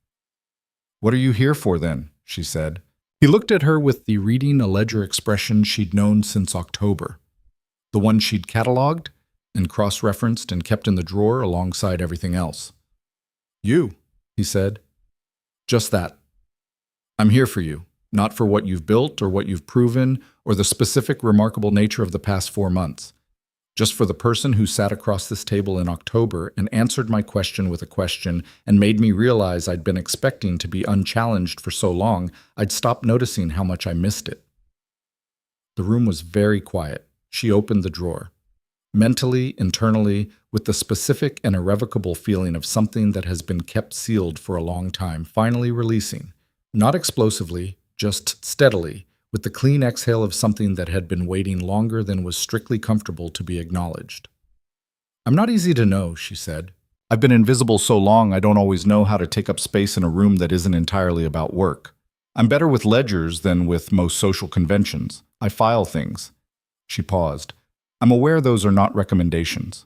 What are you here for then? She said. He looked at her with the reading a ledger expression she'd known since October, the one she'd catalogued and cross-referenced and kept in the drawer alongside everything else. You, he said. Just that. I'm here for you, not for what you've built or what you've proven or the specific remarkable nature of the past 4 months. Just for the person who sat across this table in October and answered my question with a question and made me realize I'd been expecting to be unchallenged for so long, I'd stopped noticing how much I missed it. The room was very quiet. She opened the drawer. Mentally, internally, with the specific and irrevocable feeling of something that has been kept sealed for a long time, finally releasing. Not explosively, just steadily, with the clean exhale of something that had been waiting longer than was strictly comfortable to be acknowledged. I'm not easy to know, she said. I've been invisible so long I don't always know how to take up space in a room that isn't entirely about work. I'm better with ledgers than with most social conventions. I file things. She paused. I'm aware those are not recommendations.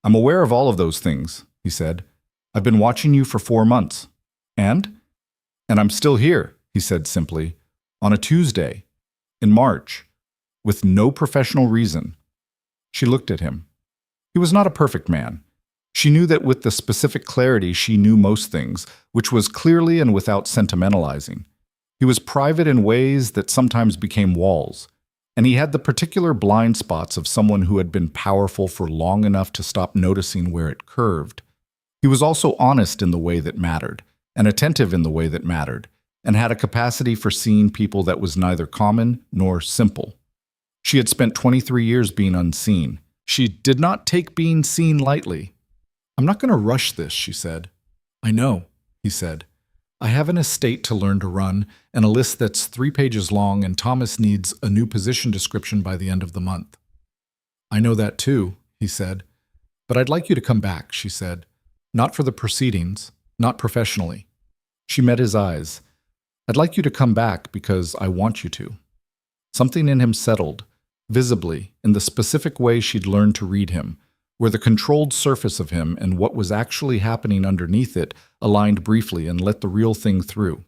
I'm aware of all of those things, he said. I've been watching you for 4 months. And? And I'm still here, he said simply. On a Tuesday, in March, with no professional reason. She looked at him. He was not a perfect man. She knew that with the specific clarity she knew most things, which was clearly and without sentimentalizing. He was private in ways that sometimes became walls, and he had the particular blind spots of someone who had been powerful for long enough to stop noticing where it curved. He was also honest in the way that mattered, and attentive in the way that mattered, and had a capacity for seeing people that was neither common nor simple. She had spent 23 years being unseen. She did not take being seen lightly. I'm not going to rush this, she said. I know, he said. I have an estate to learn to run and a list that's 3 pages long, and Thomas needs a new position description by the end of the month. I know that too, he said. But I'd like you to come back, she said. Not for the proceedings, not professionally. She met his eyes. I'd like you to come back because I want you to. Something in him settled, visibly, in the specific way she'd learned to read him, where the controlled surface of him and what was actually happening underneath it aligned briefly and let the real thing through.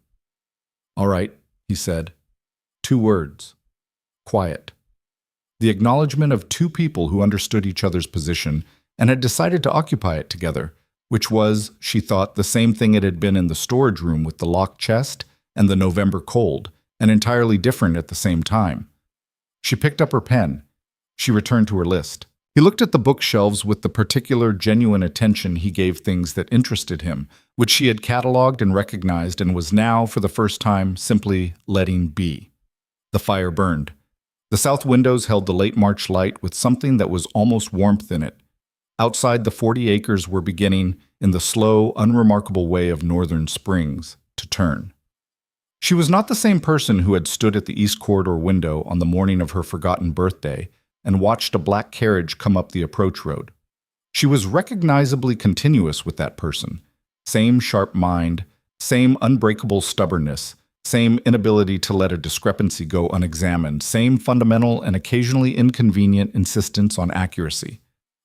All right, he said. 2 words. Quiet. The acknowledgement of 2 people who understood each other's position and had decided to occupy it together, which was, she thought, the same thing it had been in the storage room with the locked chest and the November cold, and entirely different at the same time. She picked up her pen. She returned to her list. He looked at the bookshelves with the particular genuine attention he gave things that interested him, which she had catalogued and recognized and was now, for the first time, simply letting be. The fire burned. The south windows held the late March light with something that was almost warmth in it. Outside, the 40 acres were beginning, in the slow, unremarkable way of northern springs, to turn. She was not the same person who had stood at the east corridor window on the morning of her forgotten birthday and watched a black carriage come up the approach road. She was recognizably continuous with that person. Same sharp mind, same unbreakable stubbornness, same inability to let a discrepancy go unexamined, same fundamental and occasionally inconvenient insistence on accuracy.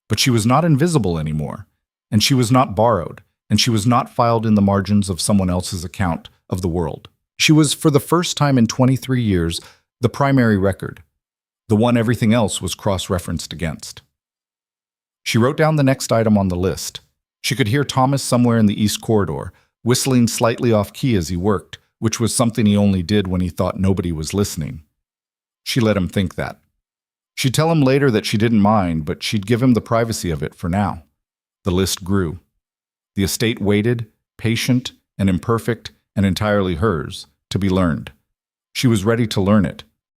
But she was not invisible anymore, and she was not borrowed, and she was not filed in the margins of someone else's account of the world. She was, for the first time in 23 years, the primary record, the one everything else was cross-referenced against. She wrote down the next item on the list. She could hear Thomas somewhere in the east corridor, whistling slightly off-key as he worked, which was something he only did when he thought nobody was listening. She let him think that. She'd tell him later that she didn't mind, but she'd give him the privacy of it for now. The list grew. The estate waited, patient and imperfect and entirely hers, to be learned. She was ready to learn it,